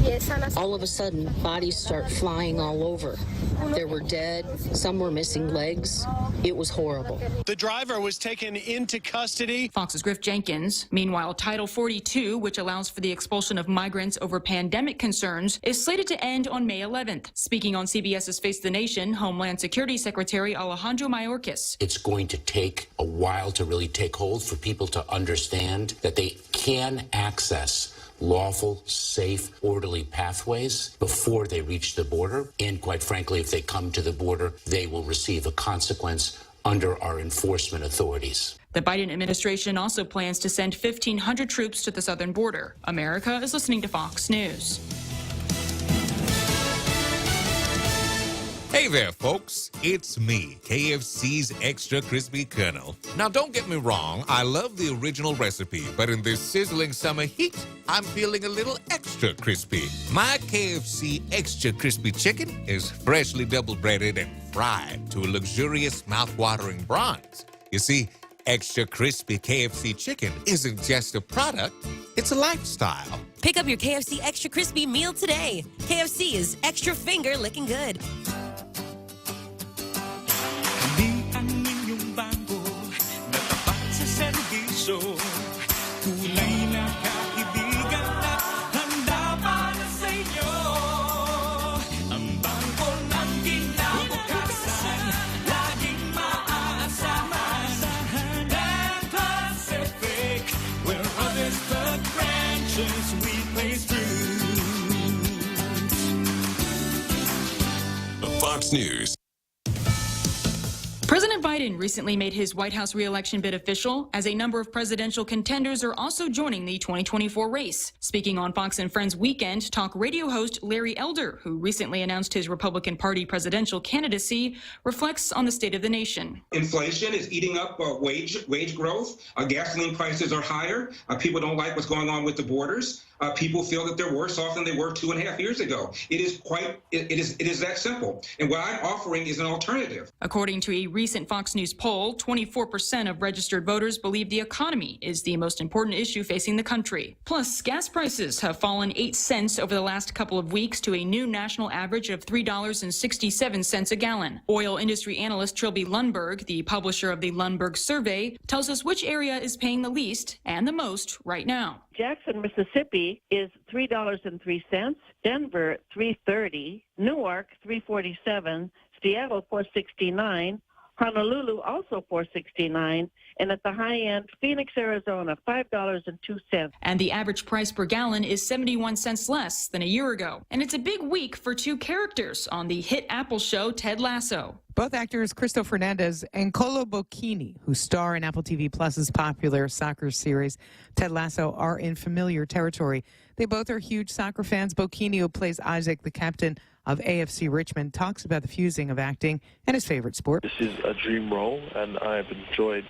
All of a sudden, bodies start flying all over. There were dead, some were missing legs. It was horrible. The driver was taken into custody. Fox's Griff Jenkins. Meanwhile, Title 42, which allows for the expulsion of migrants over pandemic concerns, is slated to end on May 11th. Speaking on CBS's Face the Nation, Homeland Security Secretary Alejandro Mayorkas. It's going to take a while to really take hold for people to understand that they can access lawful, safe, orderly pathways before they reach the border. And quite frankly, if they come to the border, they will receive a consequence under our enforcement authorities. The Biden administration also plans to send 1,500 troops to the southern border. America is listening to Fox News. Hey there, folks. It's me, KFC's Extra Crispy Colonel. Now, don't get me wrong. I love the original recipe, but in this sizzling summer heat, I'm feeling a little extra crispy. My KFC Extra Crispy Chicken is freshly double-breaded and fried to a luxurious, mouth-watering bronze. You see, Extra Crispy KFC Chicken isn't just a product, it's a lifestyle. Pick up your KFC Extra Crispy meal today. KFC is extra finger licking good. Kulay na kaibigan at handa para sa inyo. Ang bangko ng kinabukasan, laging maaasahan. And Pacific, where others put branches, we place roots. Fox News. President Biden recently made his White House re-election bid official, as a number of presidential contenders are also joining the 2024 race. Speaking on Fox and Friends Weekend, talk radio host Larry Elder, who recently announced his Republican Party presidential candidacy, reflects on the state of the nation. Inflation is eating up wage growth. Gasoline prices are higher. People don't like what's going on with the borders. People feel that they're worse off than they were 2.5 years ago. It is that simple. And what I'm offering is an alternative. According to a recent Fox News poll, 24% of registered voters believe the economy is the most important issue facing the country. Plus, gas prices have fallen 8 cents over the last couple of weeks to a new national average of $3.67 a gallon. Oil industry analyst Trilby Lundberg, the publisher of the Lundberg survey, tells us which area is paying the least and the most right now. Jackson, Mississippi is $3.03, Denver $3.30, Newark $3.47, Seattle $4.69, Honolulu also $4.69, and at the high end, Phoenix, Arizona $5.02. And the average price per gallon is 71 cents less than a year ago. And it's a big week for two characters on the hit Apple show Ted Lasso. Both actors Cristo Fernandez and Colo Bocchini, who star in Apple TV Plus's popular soccer series Ted Lasso, are in familiar territory. They both are huge soccer fans. Bocchini, who plays Isaac, the captain of AFC Richmond, talks about the fusing of acting and his favorite sport. This is a dream role, and I've enjoyed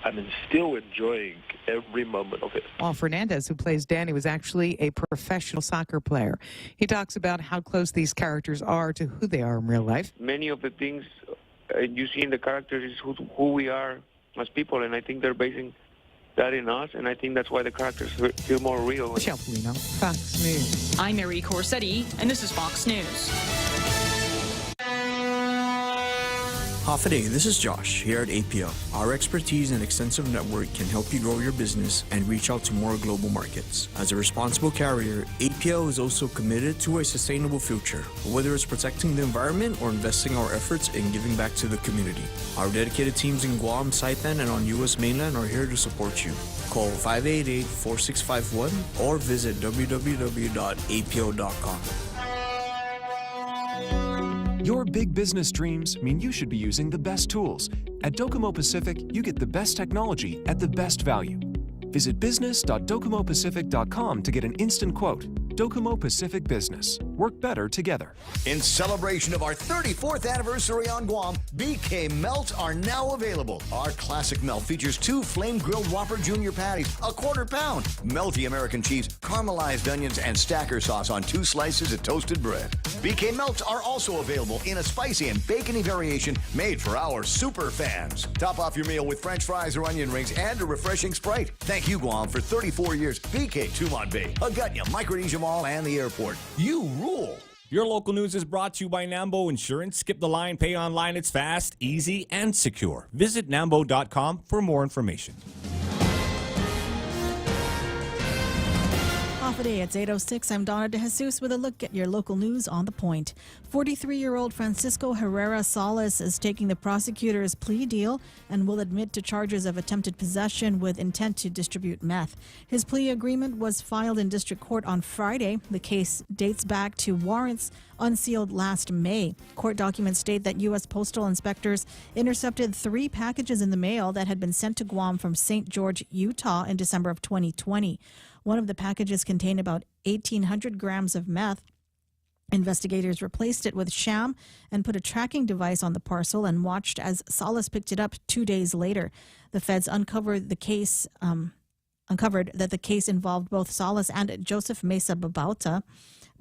and still enjoying every moment of it. While Fernandez, who plays Danny, was actually a professional soccer player. He talks about how close these characters are to who they are in real life. Many of the things you see in the characters is who we are as people, and I think they're basing that in us, and I think that's why the characters feel more real. Michelle Polino, Fox News. I'm Mary Corsetti, and this is Fox News. Hafa, this is Josh here at APL. Our expertise and extensive network can help you grow your business and reach out to more global markets. As a responsible carrier, APL is also committed to a sustainable future, whether it's protecting the environment or investing our efforts in giving back to the community. Our dedicated teams in Guam, Saipan, and on U.S. mainland are here to support you. Call 588-4651 or visit www.apo.com. Your big business dreams mean you should be using the best tools. At Docomo Pacific, you get the best technology at the best value. Visit business.docomopacific.com to get an instant quote. Docomo Pacific Business. Work better together. In celebration of our 34th anniversary on Guam, BK Melts are now available. Our classic melt features 2 flame-grilled Whopper Junior patties, a quarter pound, melty American cheese, caramelized onions, and stacker sauce on 2 slices of toasted bread. BK Melts are also available in a spicy and bacony variation made for our super fans. Top off your meal with French fries or onion rings and a refreshing Sprite. Thank you, Guam, for 34 years. BK Tumon Bay, Agutya, Micronesia Mall, and the airport. You rule. Your local news is brought to you by Nambo Insurance. Skip the line, pay online. It's fast, easy, and secure. Visit nambo.com for more information. Off a day, it's 8:06. I'm Donna De Jesus with a look at your local news on The Point. 43-year-old Francisco Herrera Salas is taking the prosecutor's plea deal and will admit to charges of attempted possession with intent to distribute meth. His plea agreement was filed in district court on Friday. The case dates back to warrants unsealed last May. Court documents state that U.S. postal inspectors intercepted 3 packages in the mail that had been sent to Guam from St. George, Utah in December of 2020. One of the packages contained about 1,800 grams of meth. Investigators replaced it with sham and put a tracking device on the parcel and watched as Salas picked it up 2 days later. The feds uncovered that the case involved both Salas and Joseph Mesa Babauta.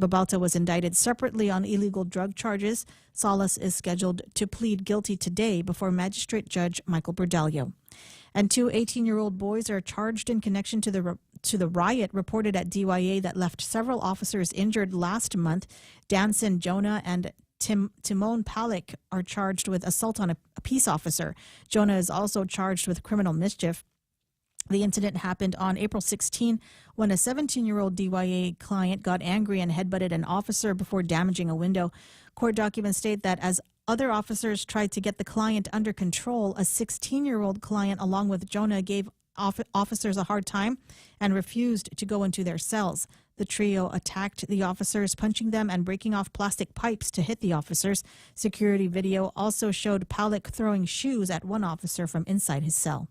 Babauta was indicted separately on illegal drug charges. Salas is scheduled to plead guilty today before Magistrate Judge Michael Berdelio. And 2 18-year-old boys are charged in connection to the riot reported at DYA that left several officers injured last month. Danson Jonah and Timon Palik are charged with assault on a peace officer. Jonah is also charged with criminal mischief. The incident happened on April 16 when a 17-year-old DYA client got angry and headbutted an officer before damaging a window. Court documents state that as other officers tried to get the client under control, a 16-year-old client along with Jonah gave officers a hard time and refused to go into their cells. The trio attacked the officers, punching them and breaking off plastic pipes to hit the officers. Security video also showed Palik throwing shoes at one officer from inside his cell.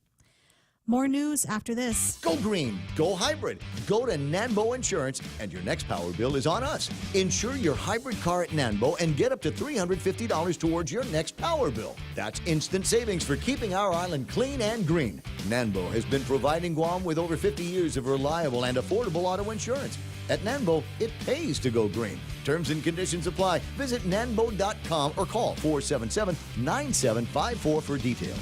More news after this. Go green, go hybrid. Go to Nanbo Insurance, and your next power bill is on us. Insure your hybrid car at Nanbo and get up to $350 towards your next power bill. That's instant savings for keeping our island clean and green. Nanbo has been providing Guam with over 50 years of reliable and affordable auto insurance. At Nanbo, it pays to go green. Terms and conditions apply. Visit nanbo.com or call 477-9754 for details.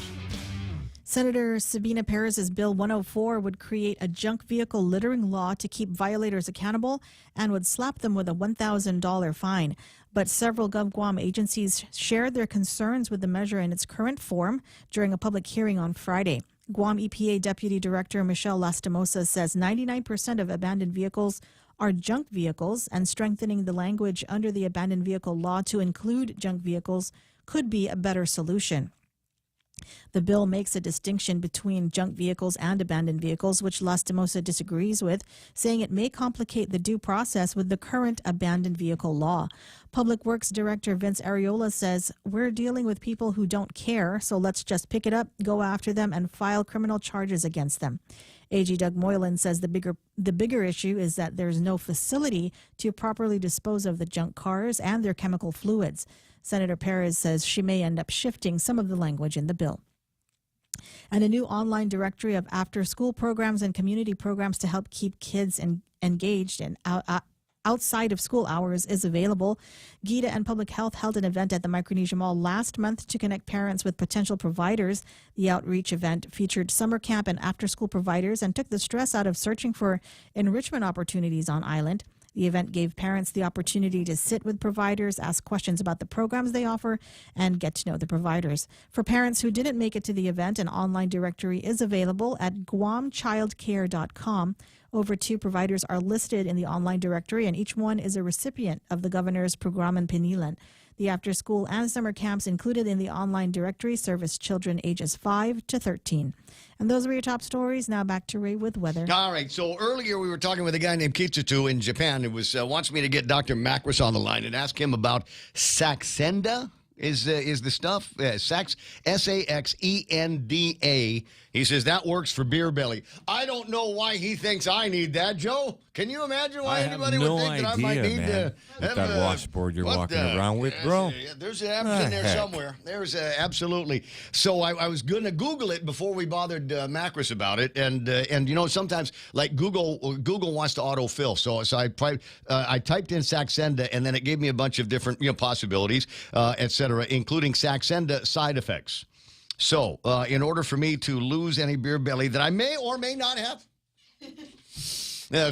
Senator Sabina Perez's Bill 104 would create a junk vehicle littering law to keep violators accountable and would slap them with a $1,000 fine. But several GovGuam agencies shared their concerns with the measure in its current form during a public hearing on Friday. Guam EPA Deputy Director Michelle Lastimosa says 99% of abandoned vehicles are junk vehicles, and strengthening the language under the abandoned vehicle law to include junk vehicles could be a better solution. The bill makes a distinction between junk vehicles and abandoned vehicles, which Lastimosa disagrees with, saying it may complicate the due process with the current abandoned vehicle law. Public Works Director Vince Areola says, "We're dealing with people who don't care, so let's just pick it up, go after them, and file criminal charges against them." AG Doug Moylan says the bigger issue is that there's no facility to properly dispose of the junk cars and their chemical fluids. Senator Perez says she may end up shifting some of the language in the bill. And a new online directory of after-school programs and community programs to help keep kids engaged and outside of school hours is available. GITA and Public Health held an event at the Micronesia Mall last month to connect parents with potential providers. The outreach event featured summer camp and after-school providers and took the stress out of searching for enrichment opportunities on island. The event gave parents the opportunity to sit with providers, ask questions about the programs they offer, and get to know the providers. For parents who didn't make it to the event, an online directory is available at guamchildcare.com. Over 2 providers are listed in the online directory, and each one is a recipient of the governor's Programan Pinilan. The after-school and summer camps included in the online directory service children ages 5 to 13. And those were your top stories. Now back to Ray with weather. All right. So earlier we were talking with a guy named Kitsutu in Japan who wants me to get Dr. Macris on the line and ask him about Saxenda. is the stuff. Sax, Saxenda. He says that works for beer belly. I don't know why he thinks I need that, Joe. Can you imagine why anybody would think that I might need to have that washboard you're walking around with, bro? There's an app in there somewhere. There's absolutely. So I was going to Google it before we bothered Macris about it, and you know sometimes like Google wants to autofill. So I typed in Saxenda, and then it gave me a bunch of different possibilities, etc., including Saxenda side effects. So, in order for me to lose any beer belly that I may or may not have,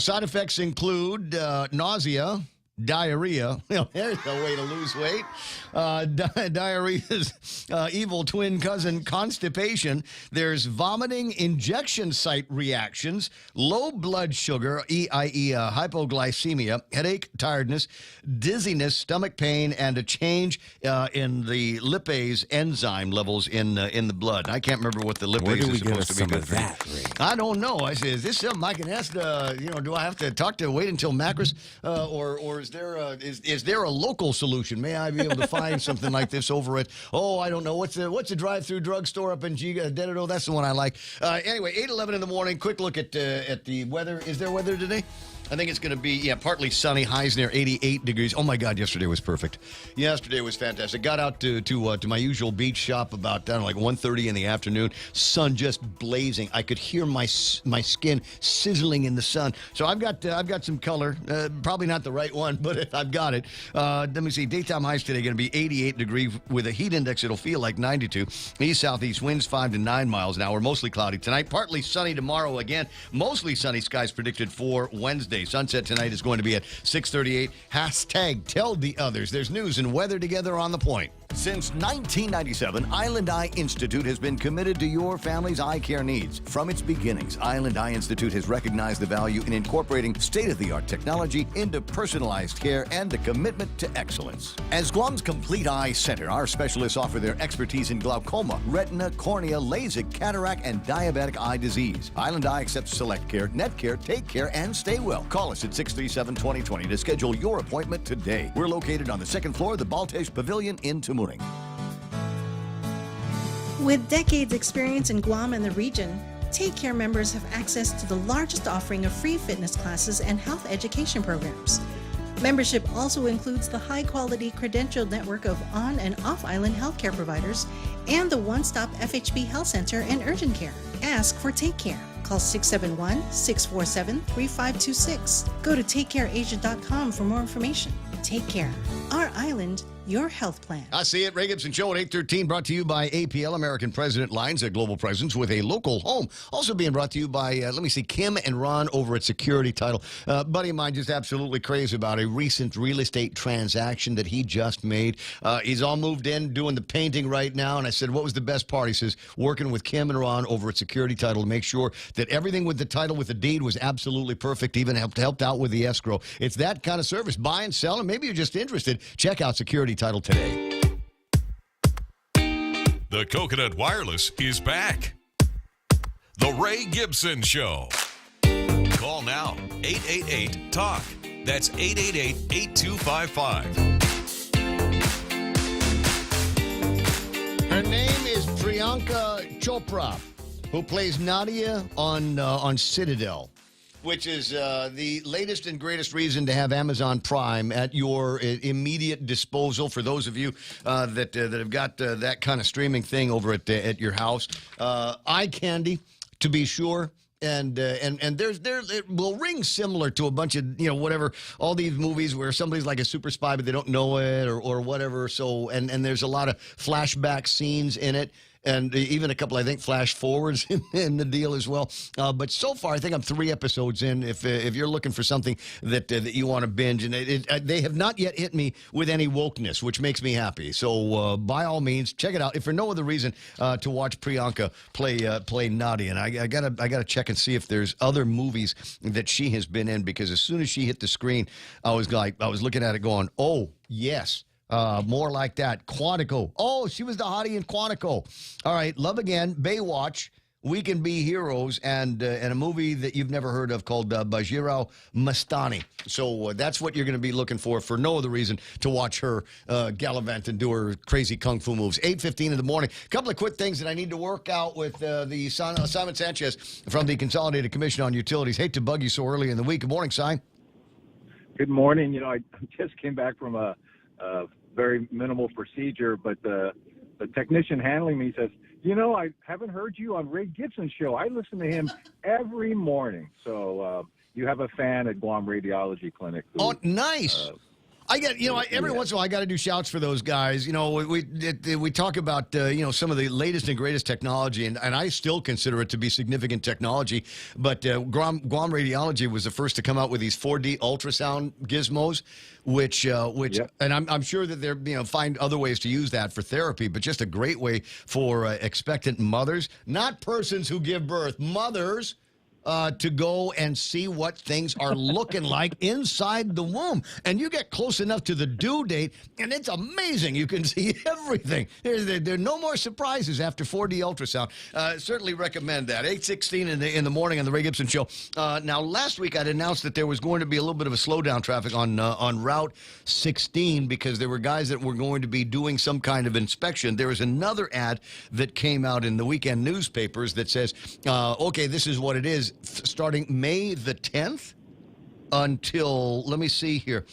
side effects include nausea, diarrhea. There's a way to lose weight. Diarrhea's evil twin cousin, constipation. There's vomiting, injection site reactions, low blood sugar, i.e. hypoglycemia, headache, tiredness, dizziness, stomach pain, and a change in the lipase enzyme levels in the blood. I can't remember what the lipase is supposed to be good for. I don't know. I say, is this something I can ask? Do I have to wait until Macris, or is there a local solution? May I be able to find something like this over at I don't know what's a drive-through drugstore up in Dedado? That's the one I like. Anyway, 8:11 in the morning. Quick look at the weather. Is there weather today? I think it's going to be, partly sunny, highs near 88 degrees. Oh, my God, yesterday was perfect. Yesterday was fantastic. Got out to my usual beach shop about, like 1:30 in the afternoon. Sun just blazing. I could hear my skin sizzling in the sun. So I've got some color. Probably not the right one, but I've got it. Let me see. Daytime highs today going to be 88 degrees with a heat index. It'll feel like 92. East-southeast winds 5 to 9 miles an hour. Mostly cloudy tonight. Partly sunny tomorrow again. Mostly sunny skies predicted for Wednesday. Sunset tonight is going to be at 6:38. Hashtag tell the others. There's news and weather together on The Point. Since 1997, Island Eye Institute has been committed to your family's eye care needs. From its beginnings, Island Eye Institute has recognized the value in incorporating state-of-the-art technology into personalized care and a commitment to excellence. As Guam's complete eye center, our specialists offer their expertise in glaucoma, retina, cornea, LASIK, cataract, and diabetic eye disease. Island Eye accepts select care, net care, take care, and stay well. Call us at 637-2020 to schedule your appointment today. We're located on the second floor of the Baltej Pavilion in Tamuning. With decades experience in Guam and the region, Take Care members have access to the largest offering of free fitness classes and health education programs. Membership also includes the high-quality credentialed network of on- and off-island healthcare providers and the one-stop FHB Health Center and urgent care. Ask for Take Care. Call 671-647-3526. Go to takecareasia.com for more information. Take Care. Our island, your health plan. I see it. Ray Gibson Show at 8:13, brought to you by APL, American President Lines, a global presence with a local home. Also being brought to you by, Kim and Ron over at Security Title. Buddy of mine just absolutely crazy about a recent real estate transaction that he just made. He's all moved in, doing the painting right now, and I said, what was the best part? He says, working with Kim and Ron over at Security Title to make sure that everything with the title, with the deed, was absolutely perfect, even helped out with the escrow. It's that kind of service. Buy and sell, and maybe you're just interested. Check out Security Title today. The Coconut Wireless is back. The Ray Gibson Show. Call now, 888-TALK. That's 888-8255. Her name is Priyanka Chopra, who plays Nadia on Citadel, which is the latest and greatest reason to have Amazon Prime at your immediate disposal for those of you that have got that kind of streaming thing over at your house. Eye candy, to be sure. And it will ring similar to a bunch of, whatever, all these movies where somebody's like a super spy, but they don't know it or whatever. So, and there's a lot of flashback scenes in it. And even a couple, I think, flash forwards in the deal as well. But so far, I think I'm 3 episodes in. If you're looking for something that you want to binge, and they have not yet hit me with any wokeness, which makes me happy. So by all means, check it out. If for no other reason, to watch Priyanka play Nadia, and I gotta check and see if there's other movies that she has been in, because as soon as she hit the screen, I was looking at it going, oh yes. More like that. Quantico. Oh, she was the hottie in Quantico. All right. Love Again. Baywatch. We Can Be Heroes and a movie that you've never heard of called Bajirao Mastani. So that's what you're going to be looking for no other reason to watch her gallivant and do her crazy kung fu moves. 8:15 in the morning. A couple of quick things that I need to work out with Simon Sanchez from the Consolidated Commission on Utilities. Hate to bug you so early in the week. Good morning, Simon. Good morning. I just came back from a very minimal procedure, but the technician handling me says, I haven't heard you on Ray Gibson's show. I listen to him every morning. So you have a fan at Guam Radiology Clinic. Oh, nice. I get, every once in a while I got to do shouts for those guys. We talk about, some of the latest and greatest technology, and I still consider it to be significant technology. But Guam Radiology was the first to come out with these 4D ultrasound gizmos, which, and I'm sure that they're, find other ways to use that for therapy, but just a great way for expectant mothers, not persons who give birth, mothers. To go and see what things are looking like inside the womb. And you get close enough to the due date, and it's amazing. You can see everything. There are no more surprises after 4D ultrasound. Certainly recommend that. 8:16 in the morning on the Ray Gibson Show. Now, last week I'd announced that there was going to be a little bit of a slowdown traffic on Route 16 because there were guys that were going to be doing some kind of inspection. There was another ad that came out in the weekend newspapers that says, okay, this is what it is. Starting May the 10th until, let me see here,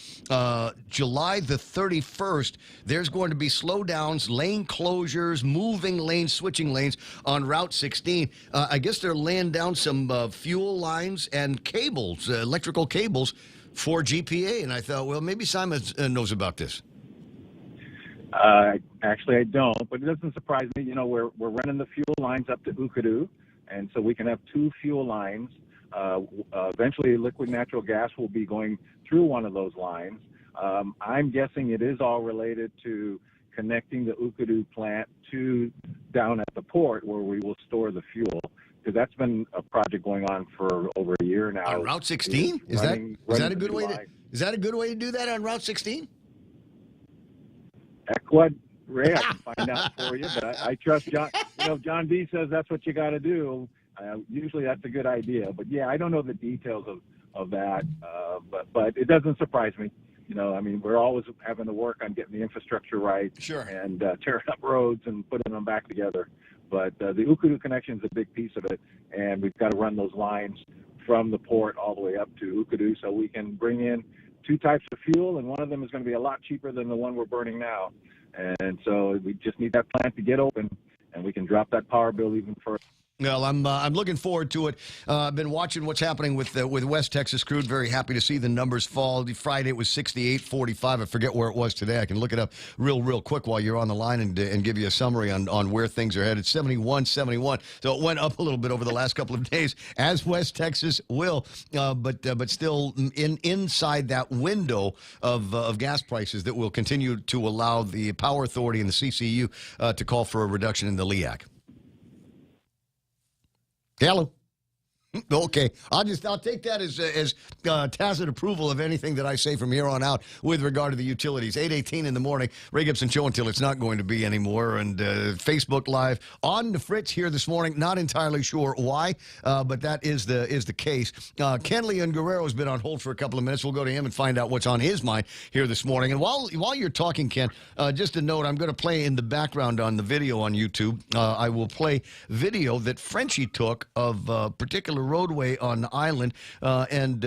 July the 31st, there's going to be slowdowns, lane closures, moving lanes, switching lanes on Route 16. I guess they're laying down some fuel lines and cables, electrical cables for GPA. And I thought, well, maybe Simon knows about this. Actually, I don't, but it doesn't surprise me. We're running the fuel lines up to Ukadu. And so we can have two fuel lines. Eventually, liquid natural gas will be going through one of those lines. I'm guessing it is all related to connecting the Ukadu plant to down at the port where we will store the fuel. Because that's been a project going on for over a year now. On Route 16? Is that a good way to do that on Route 16? Heck, what? Ray, I can find out for you, but I trust John. John D says that's what you got to do. Usually that's a good idea, but yeah, I don't know the details of that, but it doesn't surprise me. We're always having to work on getting the infrastructure right, sure, and tearing up roads and putting them back together. But the Ukadu connection is a big piece of it, and we've got to run those lines from the port all the way up to Ukadu so we can bring in two types of fuel, and one of them is going to be a lot cheaper than the one we're burning now. And so we just need that plant to get open, and we can drop that power bill even further. Well, I'm looking forward to it. I've been watching what's happening with West Texas crude. Very happy to see the numbers fall. Friday it was 68.45. I forget where it was today. I can look it up real quick while you're on the line and give you a summary on where things are headed. 71.71. So it went up a little bit over the last couple of days, as West Texas will, but still inside that window of gas prices that will continue to allow the Power Authority and the CCU to call for a reduction in the LEAC. Hello. Okay, I'll take that as tacit approval of anything that I say from here on out with regard to the utilities. 8:18 in the morning, Ray Gibson Show until it's not going to be anymore, and Facebook Live on the Fritz here this morning. Not entirely sure why, but that is the case. Ken Leon Guerrero has been on hold for a couple of minutes. We'll go to him and find out what's on his mind here this morning. And while you're talking, Ken, just a note: I'm going to play in the background on the video on YouTube. I will play video that Frenchie took of a particular roadway on the island, and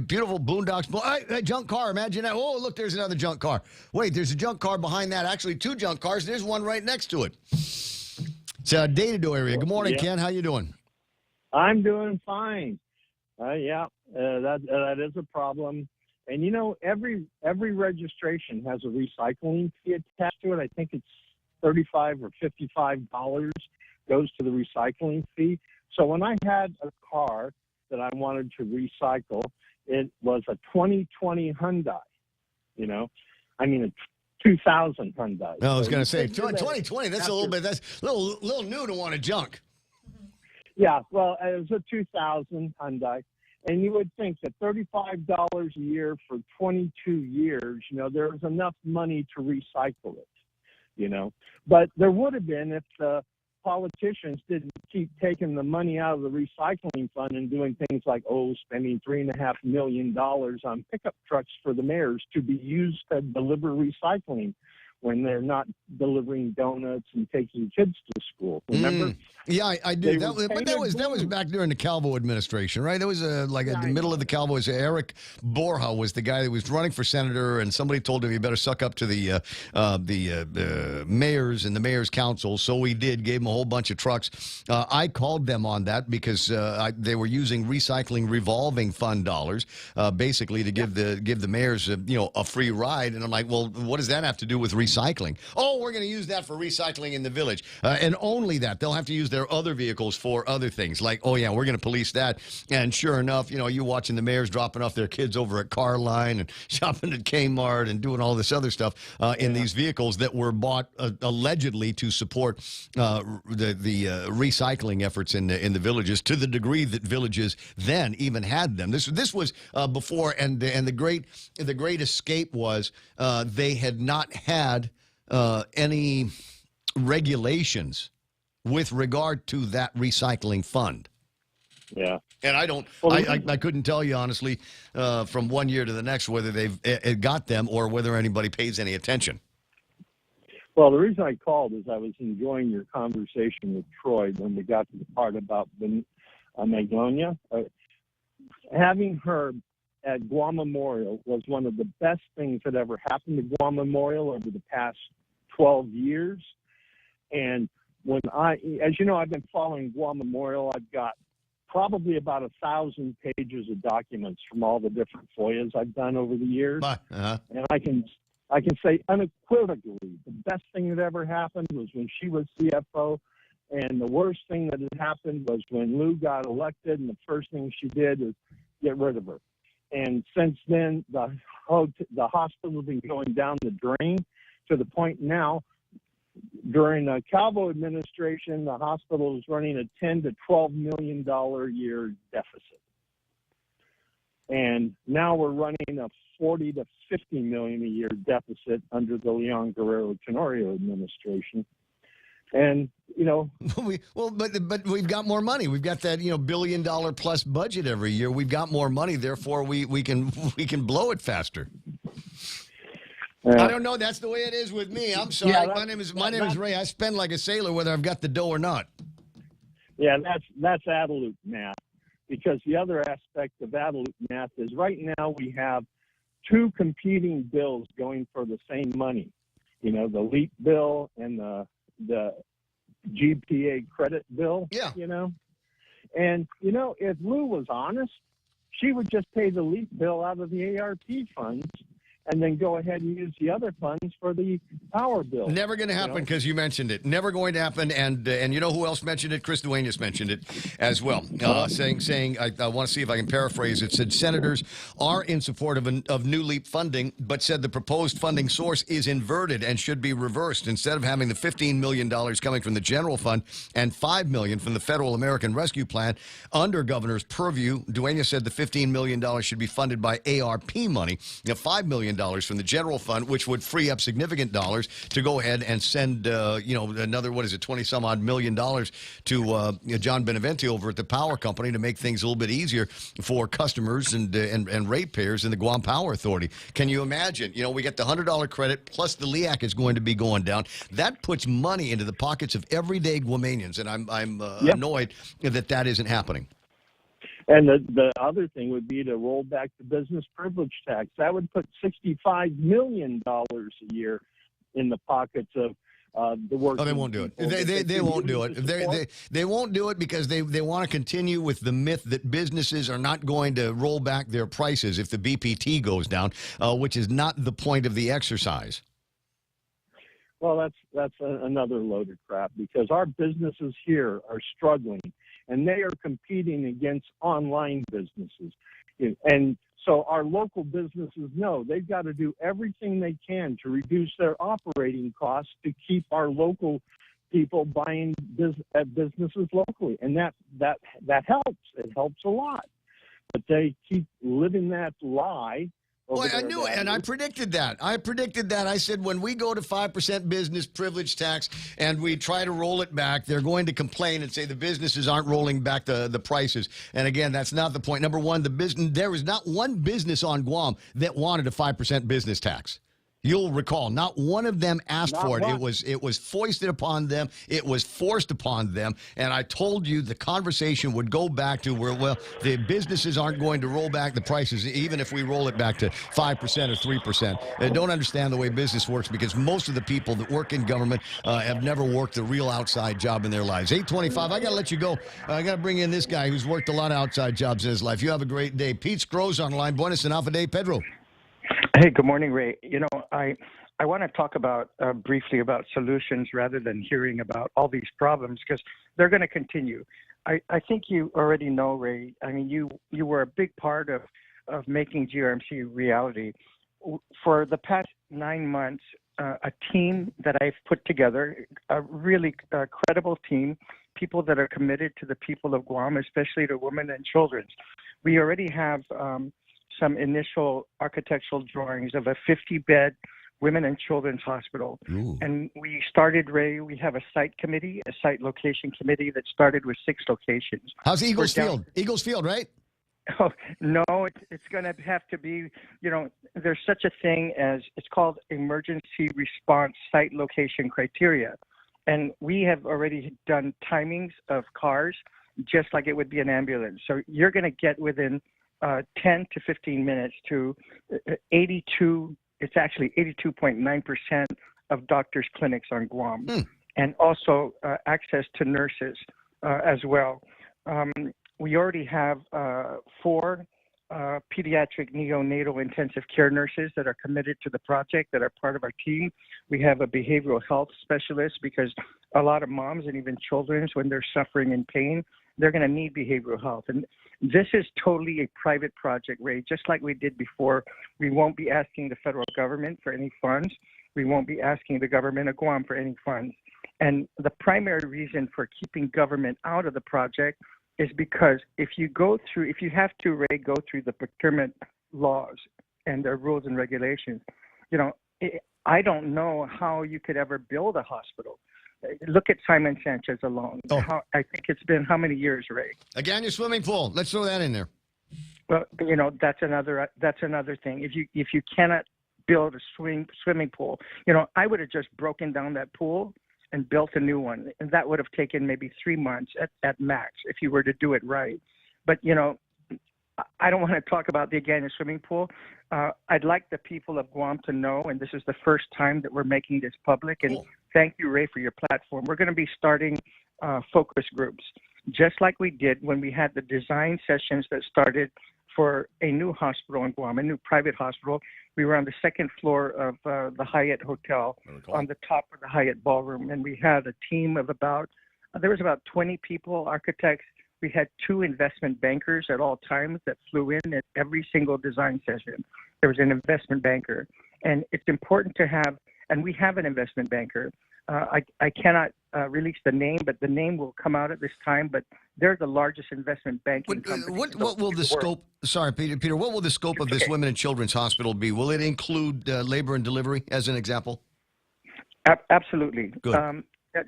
beautiful boondocks. Hey, junk car, imagine that. Oh, look, there's another junk car. Wait, there's a junk car behind that. Actually, two junk cars. There's one right next to it. It's a Dado area. Good morning, Ken. How you doing? I'm doing fine. That is a problem. And, every registration has a recycling fee attached to it. I think it's $35 or $55 goes to the recycling fee. So when I had a car that I wanted to recycle, it was a 2020 Hyundai, a 2000 Hyundai. No, I was going to say 2020. That's a little new to want to junk. Yeah, well, it was a 2000 Hyundai, and you would think that $35 a year for 22 years, there was enough money to recycle it, But there would have been if the politicians didn't keep taking the money out of the recycling fund and doing things like, spending $3.5 million on pickup trucks for the mayors to be used to deliver recycling when they're not delivering donuts and taking kids to school. Remember? Yeah, I do. They That were was that was back during the Calvo administration, right? That was like at the middle of the Calvo. Eric Borja was the guy that was running for senator, and somebody told him he better suck up to the mayors and the mayor's council. So he did. Gave him a whole bunch of trucks. I called them on that because they were using recycling revolving fund dollars, basically to give the mayors a free ride. And I'm like, well, what does that have to do with recycling? Oh, we're going to use that for recycling in the village, and only that. They'll have to use their other vehicles for other things, like, oh yeah, we're going to police that. And sure enough, you watching the mayors dropping off their kids over at Carline and shopping at Kmart and doing all this other stuff in these vehicles that were bought allegedly to support the recycling efforts in the villages, to the degree that villages then even had them. This was before, and the great escape was they had not had any regulations with regard to that recycling fund. Yeah. And I couldn't tell you, honestly, from one year to the next, whether they've got them or whether anybody pays any attention. Well, the reason I called is I was enjoying your conversation with Troy when we got to the part about Magnolia. Having her at Guam Memorial was one of the best things that ever happened to Guam Memorial over the past 12 years. And as you know, I've been following Guam Memorial. I've got probably about 1,000 pages of documents from all the different FOIAs I've done over the years. And I can say unequivocally, the best thing that ever happened was when she was CFO, and the worst thing that had happened was when Lou got elected, and the first thing she did was get rid of her. And since then, the hospital's been going down the drain to the point now. During the Calvo administration, the hospital is running a $10 to $12 million a year deficit, and now we're running a $40 to $50 million a year deficit under the Leon Guerrero Tenorio administration. And but we've got more money. We've got that $1 billion plus budget every year. We've got more money, therefore we can blow it faster. I don't know. That's the way it is with me. I'm sorry. My name is Ray. I spend like a sailor whether I've got the dough or not. Yeah, that's Adelut math. Because the other aspect of Adelut math is right now we have two competing bills going for the same money. The LEAP bill and the GPA credit bill. Yeah. And if Lou was honest, she would just pay the LEAP bill out of the ARP funds and then go ahead and use the other funds for the power bill. Never going to happen because you mentioned it. Never going to happen. And you know who else mentioned it? Chris Duenas mentioned it as well, saying I want to see if I can paraphrase it. Said senators are in support of new LEAP funding, but said the proposed funding source is inverted and should be reversed. Instead of having the $15 million coming from the general fund and $5 million from the Federal American Rescue Plan under governor's purview, Duenas said the $15 million should be funded by ARP money. $5 million from the general fund, which would free up significant dollars to go ahead and send, another, 20 some odd million dollars to John Beneventi over at the power company to make things a little bit easier for customers and ratepayers in the Guam Power Authority. Can you imagine? We get the $100 credit plus the LEAC is going to be going down. That puts money into the pockets of everyday Guamanians, and I'm annoyed that isn't happening. And the other thing would be to roll back the business privilege tax. That would put $65 million a year in the pockets of the working. Oh, they won't do it. They won't do it. They won't do it because they want to continue with the myth that businesses are not going to roll back their prices if the BPT goes down, which is not the point of the exercise. Well, that's another load of crap because our businesses here are struggling. And they are competing against online businesses. And so our local businesses know they've got to do everything they can to reduce their operating costs to keep our local people buying at businesses locally. And that helps. It helps a lot. But they keep living that lie Well, I knew it, and I predicted that. I said when we go to 5% business privilege tax and we try to roll it back, they're going to complain and say the businesses aren't rolling back the prices. And again, that's not the point. Number one, there was not one business on Guam that wanted a 5% business tax. You'll recall, not one of them asked for it. It was foisted upon them. It was forced upon them. And I told you the conversation would go back to where, well, the businesses aren't going to roll back the prices, even if we roll it back to 5% or 3%. They don't understand the way business works because most of the people that work in government have never worked a real outside job in their lives. 8:25, I got to let you go. I got to bring in this guy who's worked a lot of outside jobs in his life. You have a great day. Pete Scrooge on the line. Buenos and Alpha Day, Pedro. Hey, good morning, Ray. I want to talk about briefly about solutions rather than hearing about all these problems because they're going to continue. I think you already know, Ray. I mean, you were a big part of making GRMC reality. For the past 9 months, a team that I've put together, a really credible team, people that are committed to the people of Guam, especially to women and children. We already have some initial architectural drawings of a 50-bed women and children's hospital. Ooh. And we started, Ray, we have a site committee, a site location committee that started with 6 locations. How's Eagles Field? Eagles Field, right? Oh, no, it's going to have to be, there's such a thing as, it's called emergency response site location criteria. And we have already done timings of cars just like it would be an ambulance. So you're going to get within 10 to 15 minutes to 82, it's actually 82.9% of doctors' clinics on Guam, and also access to nurses as well. We already have 4 pediatric neonatal intensive care nurses that are committed to the project that are part of our team. We have a behavioral health specialist because a lot of moms and even children, when they're suffering in pain, they're going to need behavioral health. And this is totally a private project, Ray, just like we did before. We won't be asking the federal government for any funds. We won't be asking the government of Guam for any funds. And the primary reason for keeping government out of the project is because if you have to, Ray, go through the procurement laws and their rules and regulations, I don't know how you could ever build a hospital. Look at Simon Sanchez alone. I think it's been how many years, Ray? Again, your swimming pool. Let's throw that in there. Well, that's another thing. If you cannot build a swimming pool, I would have just broken down that pool and built a new one, and that would have taken maybe 3 months at max if you were to do it right. But I don't want to talk about the Agana swimming pool. I'd like the people of Guam to know, and this is the first time that we're making this public, and thank you, Ray, for your platform. We're going to be starting focus groups, just like we did when we had the design sessions that started for a new hospital in Guam, a new private hospital. We were on the 2nd floor of the Hyatt Hotel, on the top of the Hyatt Ballroom, and we had a team of there was about 20 people, architects. We had 2 investment bankers at all times that flew in at every single design session. There was an investment banker. And it's important to have, and we have an investment banker. I cannot release the name, but the name will come out at this time. But they're the largest investment banking company. What will the scope, sorry, Peter, what will the scope of this Women and Children's Hospital be? Will it include labor and delivery as an example? Absolutely. Good.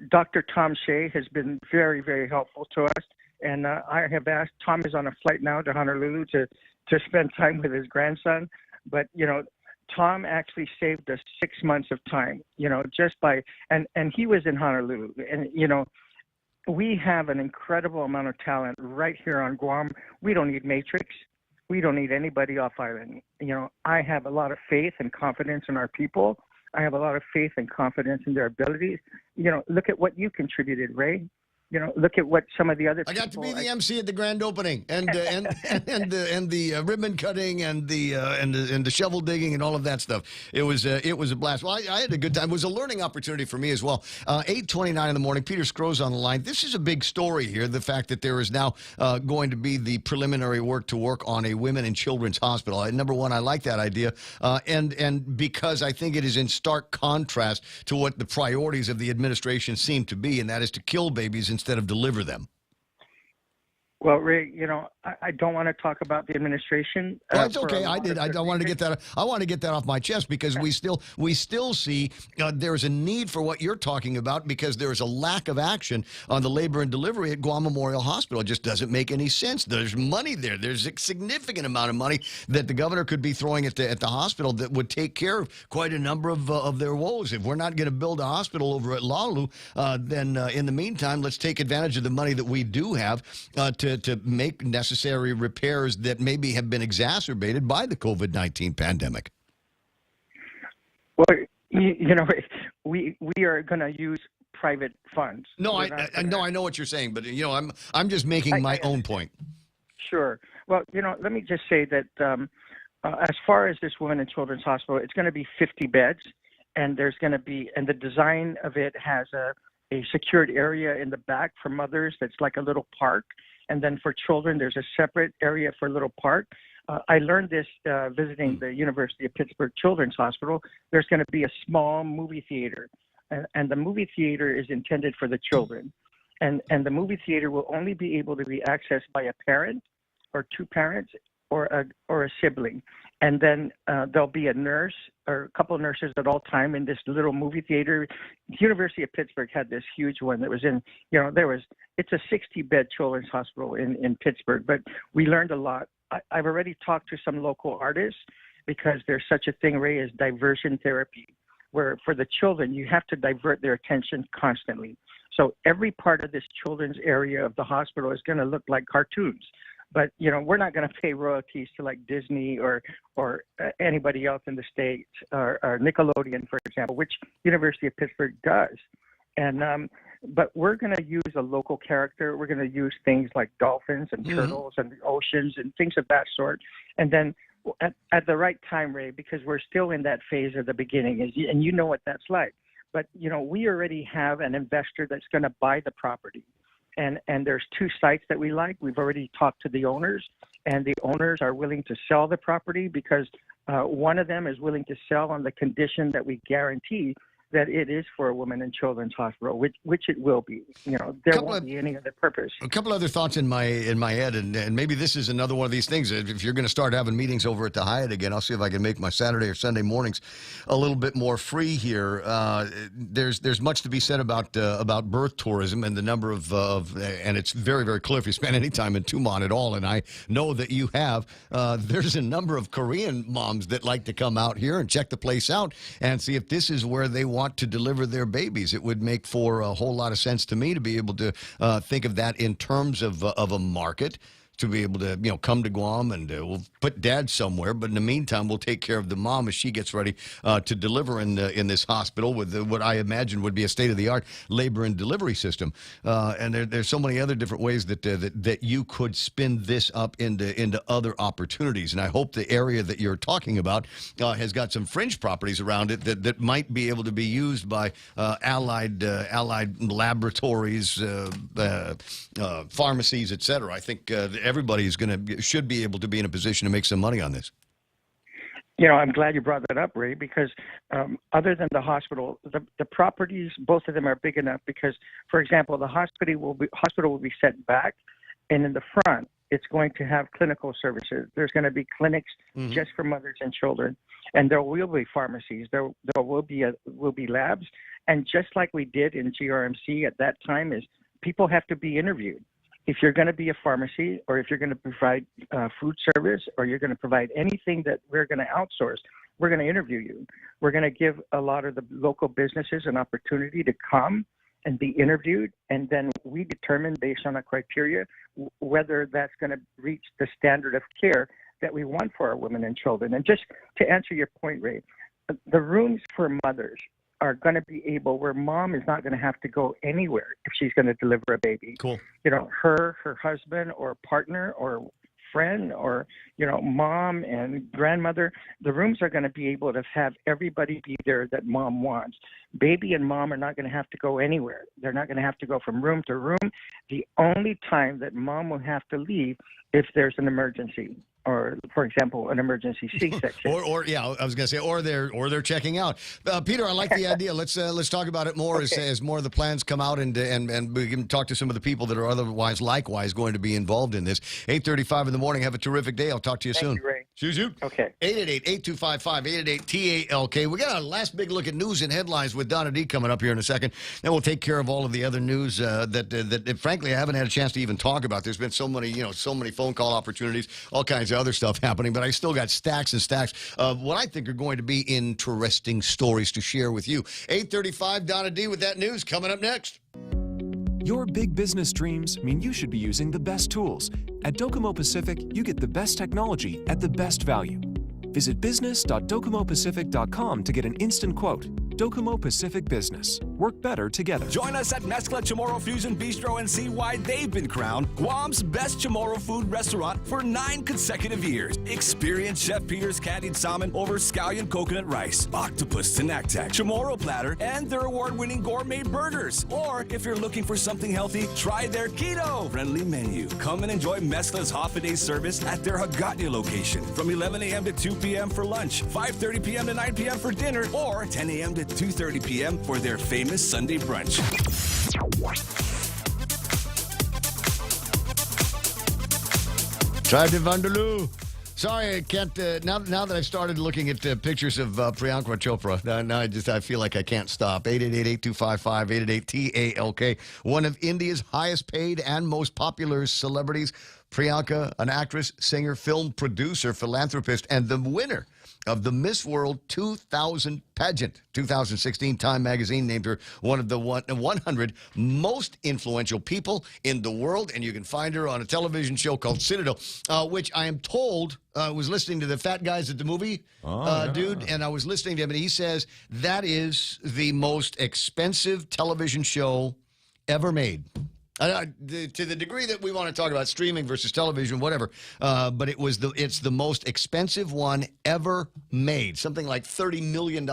Dr. Tom Shea has been very, very helpful to us. And I have asked, Tom is on a flight now to Honolulu to spend time with his grandson. But, Tom actually saved us 6 months of time, just by, and he was in Honolulu. And, we have an incredible amount of talent right here on Guam. We don't need Matrix. We don't need anybody off island. I have a lot of faith and confidence in our people. I have a lot of faith and confidence in their abilities. Look at what you contributed, Ray. Look at what some of the other. I got to be the MC at the grand opening, and the ribbon cutting, and the shovel digging, and all of that stuff. It was a blast. Well, I had a good time. It was a learning opportunity for me as well. 8:29 in the morning. Peter Scrooge on the line. This is a big story here. The fact that there is now going to be the preliminary work on a women and children's hospital. Number one, I like that idea, and because I think it is in stark contrast to what the priorities of the administration seem to be, and that is to kill babies instead of deliver them. Well, Ray, I don't want to talk about the administration. Well, it's okay. I don't want to get that. I want to get that off my chest because we still see there's a need for what you're talking about because there is a lack of action on the labor and delivery at Guam Memorial Hospital. It just doesn't make any sense. There's money there. There's a significant amount of money that the governor could be throwing at the hospital that would take care of quite a number of their woes. If we're not going to build a hospital over at Laulu, then in the meantime, let's take advantage of the money that we do have to make necessary repairs that maybe have been exacerbated by the COVID-19 pandemic. Well, we are going to use private funds. No, I know what you're saying, but I'm just making my own point. Sure. Well, let me just say that as far as this Women and Children's Hospital, it's going to be 50 beds, and the design of it has a secured area in the back for mothers that's like a little park. And then for children, there's a separate area for a little park. I learned this visiting the University of Pittsburgh Children's Hospital. There's going to be a small movie theater, and the movie theater is intended for the children. And the movie theater will only be able to be accessed by a parent or two parents or a sibling. And then there'll be a nurse or a couple of nurses at all time in this little movie theater. The University of Pittsburgh had this huge one that was in, it's a 60-bed children's hospital in Pittsburgh, but we learned a lot. I've already talked to some local artists because there's such a thing, Ray, as diversion therapy, where for the children, you have to divert their attention constantly. So every part of this children's area of the hospital is going to look like cartoons. But, we're not going to pay royalties to like Disney or anybody else in the States or Nickelodeon, for example, which University of Pittsburgh does. And but we're going to use a local character. We're going to use things like dolphins and turtles and the oceans and things of that sort. And then at the right time, Ray, because we're still in that phase of the beginning, and you know what that's like. But, we already have an investor that's going to buy the property. And there's two sites that we like. We've already talked to the owners, and the owners are willing to sell the property because one of them is willing to sell on the condition that we guarantee that it is for a women and children's hospital, which it will be. There won't be any other purpose. A couple other thoughts in my head, and maybe this is another one of these things. If you're going to start having meetings over at the Hyatt again, I'll see if I can make my Saturday or Sunday mornings a little bit more free here. There's much to be said about birth tourism and the number of and it's very, very clear if you spend any time in Tumon at all, and I know that you have. There's a number of Korean moms that like to come out here and check the place out and see if this is where they want to deliver their babies. It would make for a whole lot of sense to me to be able to think of that in terms of a market, to be able to come to Guam and we'll put dad somewhere, but in the meantime we'll take care of the mom as she gets ready to deliver in this hospital with what I imagine would be a state-of-the-art labor and delivery system. And there's so many other different ways that you could spin this up into other opportunities. And I hope the area that you're talking about has got some fringe properties around it that might be able to be used by allied laboratories, pharmacies, etc. I think everybody should be able to be in a position to make some money on this. I'm glad you brought that up, Ray, because other than the hospital, the properties, both of them are big enough because, for example, the hospital will be set back, and in the front, it's going to have clinical services. There's going to be clinics just for mothers and children, and there will be pharmacies. There will be labs, and just like we did in GRMC at that time, is people have to be interviewed. If you're going to be a pharmacy, or if you're going to provide food service, or you're going to provide anything that we're going to outsource, we're going to interview you. We're going to give a lot of the local businesses an opportunity to come and be interviewed, and then we determine based on a criteria whether that's going to reach the standard of care that we want for our women and children. And just to answer your point, Ray, the rooms for mothers are going to be able, where mom is not going to have to go anywhere if she's going to deliver a baby. Cool. Her husband or partner or friend or, mom and grandmother, the rooms are going to be able to have everybody be there that mom wants. Baby and mom are not going to have to go anywhere. They're not going to have to go from room to room. The only time that mom will have to leave if there's an emergency. or for example, an emergency C-section. or yeah, I was going to say, or they're checking out. Peter, I like the idea. Let's talk about it more as more of the plans come out, and we can talk to some of the people that are otherwise likewise going to be involved in this. 8:35 in the morning. Have a terrific day. I'll talk to you soon. Thank you, Ray. Shoot. Okay. 888-8255-888-TALK. We got a last big look at news and headlines with Donna D coming up here in a second. Then we'll take care of all of the other news that frankly I haven't had a chance to even talk about. There's been so many phone call opportunities, all kinds of other stuff happening, but I still got stacks and stacks of what I think are going to be interesting stories to share with you. 8:35, Donna D with that news coming up next. Your big business dreams mean you should be using the best tools. At Docomo Pacific, you get the best technology at the best value. Visit business.docomopacific.com to get an instant quote. Docomo Pacific Business. Work better together. Join us at Mezcla Chamorro Fusion Bistro and see why they've been crowned Guam's best Chamorro food restaurant for 9 consecutive years. Experience Chef Peter's candied salmon over scallion coconut rice, octopus tinactac, Chamorro platter, and their award-winning gourmet burgers. Or if you're looking for something healthy, try their keto-friendly menu. Come and enjoy Mezcla's half-a-day service at their Hagåtña location from 11 a.m. to 2 p.m. for lunch, 5:30 p.m. to 9 p.m. for dinner, or 10 a.m. to 2:30 p.m. for their famous Sunday brunch. Tribe de Vandaloo. Sorry, I can't. Now that I've started looking at pictures of Priyanka Chopra, now I feel like I can't stop. 888-8255-888-TALK. One of India's highest paid and most popular celebrities, Priyanka, an actress, singer, film producer, philanthropist, and the winner of the Miss World 2000 pageant. 2016 Time magazine named her one of the 100 most influential people in the world, and you can find her on a television show called Citadel, which I am told was listening to the Fat Guys at the Movie dude, and I was listening to him, and he says that is the most expensive television show ever made. To the degree that we want to talk about streaming versus television, whatever, but it's the most expensive one ever made. Something like $30 million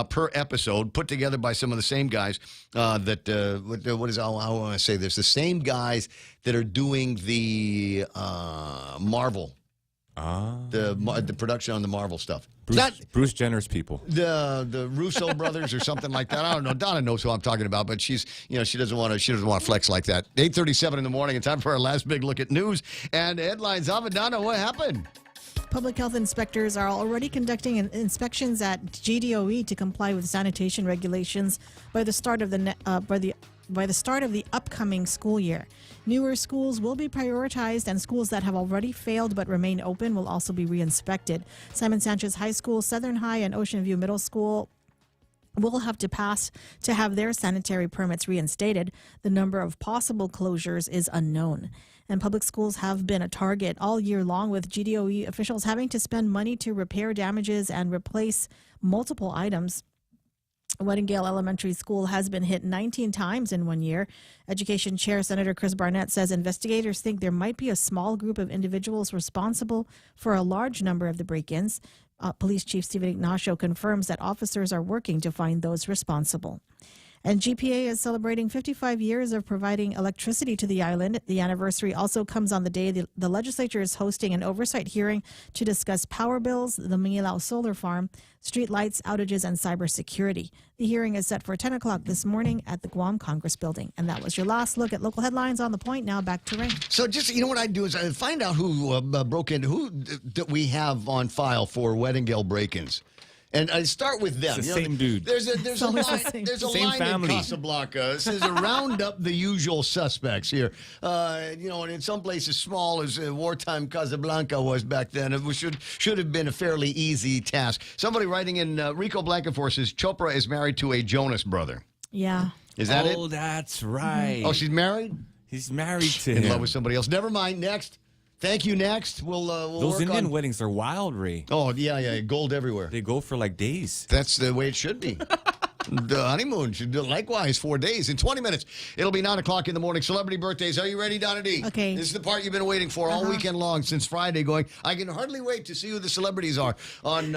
per episode, put together by some of the same guys how want to say this? The same guys that are doing the Marvel. The production on the Marvel stuff. Bruce Jenner's people. The Russo brothers or something like that. I don't know. Donna knows who I'm talking about, but she doesn't want to flex like that. 8:37 in the morning, and time for our last big look at news and headlines. Donna, what happened? Public health inspectors are already conducting inspections at GDOE to comply with sanitation regulations by the start of the upcoming school year. Newer schools will be prioritized, and schools that have already failed but remain open will also be re-inspected. Simon Sanchez High School, Southern High, and Ocean View Middle School will have to pass to have their sanitary permits reinstated. The number of possible closures is unknown. And public schools have been a target all year long, with GDOE officials having to spend money to repair damages and replace multiple items. Weddingale Elementary School has been hit 19 times in 1 year. Education Chair Senator Chris Barnett says investigators think there might be a small group of individuals responsible for a large number of the break-ins. Police Chief Stephen Ignacio confirms that officers are working to find those responsible. And GPA is celebrating 55 years of providing electricity to the island. The anniversary also comes on the day the legislature is hosting an oversight hearing to discuss power bills, the Mangilao solar farm, street lights, outages, and cybersecurity. The hearing is set for 10 o'clock this morning at the Guam Congress Building. And that was your last look at local headlines on The Point. Now back to Ray. So just, what I do is I find out who broke into, who that we have on file for Weddingale break-ins. And I start with them. It's the same dude. There's a line family. in Casablanca. It says round up the usual suspects here. And in some places small as wartime Casablanca was back then, it should have been a fairly easy task. Somebody writing in Rico Blankenfor says Chopra is married to a Jonas brother. Yeah. Is that it? Oh, that's right. Oh, she's married? He's married to him. In love with somebody else. Never mind. Next. Thank you. Next, we'll those work Indian on... weddings are wild, Ray. Oh yeah, gold everywhere. They go for like days. That's the way it should be. The honeymoon should do likewise 4 days. In 20 minutes, it'll be 9 o'clock in the morning. Celebrity birthdays. Are you ready, Donna D? Okay. This is the part you've been waiting for all weekend long since Friday going. I can hardly wait to see who the celebrities are on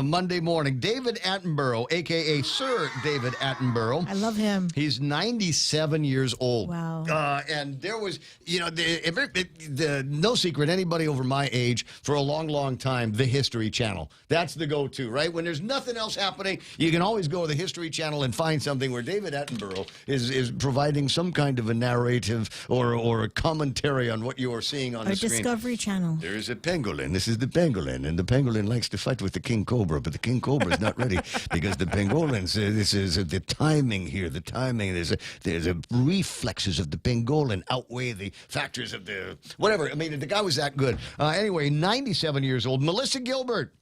Monday morning. David Attenborough, a.k.a. Sir David Attenborough. I love him. He's 97 years old. Wow. And there was, no secret, anybody over my age for a long, long time, the History Channel. That's the go-to, right? When there's nothing else happening, you can always go to the History Channel and find something where David Attenborough is providing some kind of a narrative or a commentary on what you are seeing on the screen. Discovery Channel. There is a pangolin. This is the pangolin, and the pangolin likes to fight with the king cobra, but the king cobra is not ready because the pangolins. This is the timing here. The timing. There's a reflexes of the pangolin outweigh the factors of the whatever. I mean, the guy was that good. Anyway, 97 years old. Melissa Gilbert.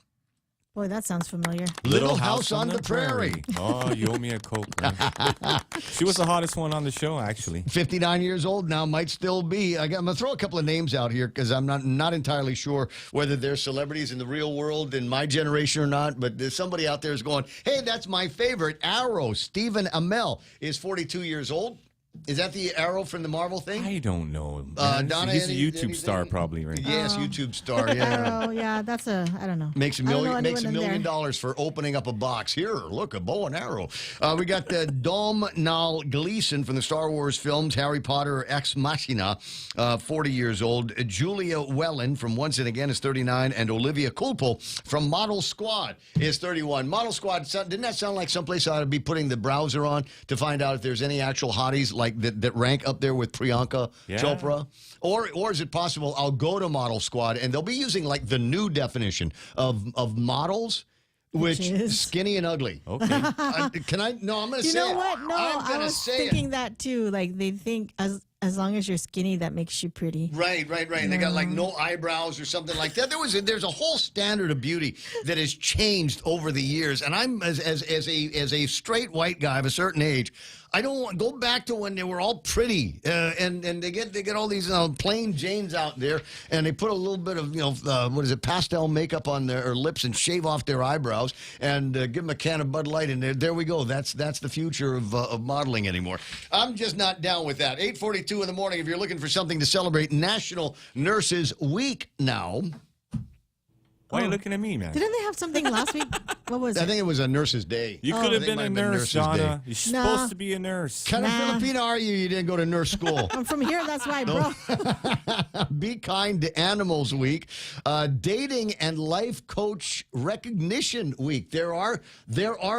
Boy, that sounds familiar. Little House on the Prairie. Oh, you owe me a Coke, man. She was the hottest one on the show, actually. 59 years old now, might still be. I'm going to throw a couple of names out here because I'm not entirely sure whether they're celebrities in the real world in my generation or not, but there's somebody out there is going, hey, that's my favorite. Arrow, Stephen Amell, is 42 years old. Is that the Arrow from the Marvel thing? I don't know. Donna, he's a YouTube star, probably, right? Yes, YouTube star. Yeah. Arrow, yeah, that's I don't know. Makes $1 million there. for opening up a box. Here, look, a bow and arrow. We got Domhnall Gleeson from the Star Wars films, Harry Potter, Ex Machina, 40 years old. Julia Whelan from Once and Again is 39, and Olivia Culpo from Model Squad is 31. Model Squad, didn't that sound like someplace I ought to be putting the browser on to find out if there's any actual hotties like that rank up there with Priyanka Chopra? Or is it possible I'll go to Model Squad and they'll be using like the new definition of models, which is skinny and ugly. Okay. Can I? No, I'm going to say it. You know what? No, I'm I was thinking that too. Like they think as long as you're skinny, that makes you pretty. Right. And they got like no eyebrows or something like that. There's a whole standard of beauty that has changed over the years. And I'm as a straight white guy of a certain age, I don't want go back to when they were all pretty, and they get all these plain Janes out there, and they put a little bit of pastel makeup on their lips and shave off their eyebrows, and give them a can of Bud Light, and there we go. That's the future of modeling anymore. I'm just not down with that. 8:42 in the morning. If you're looking for something to celebrate National Nurses Week now. Why are you looking at me, man? Didn't they have something last week? What was it? I think it was a nurse's day. You could have been a nurse, Donna. You're supposed to be a nurse. What kind of Filipino are you? You didn't go to nurse school. I'm from here, that's why, bro. Be Kind to Animals Week. Dating and Life Coach Recognition Week. There are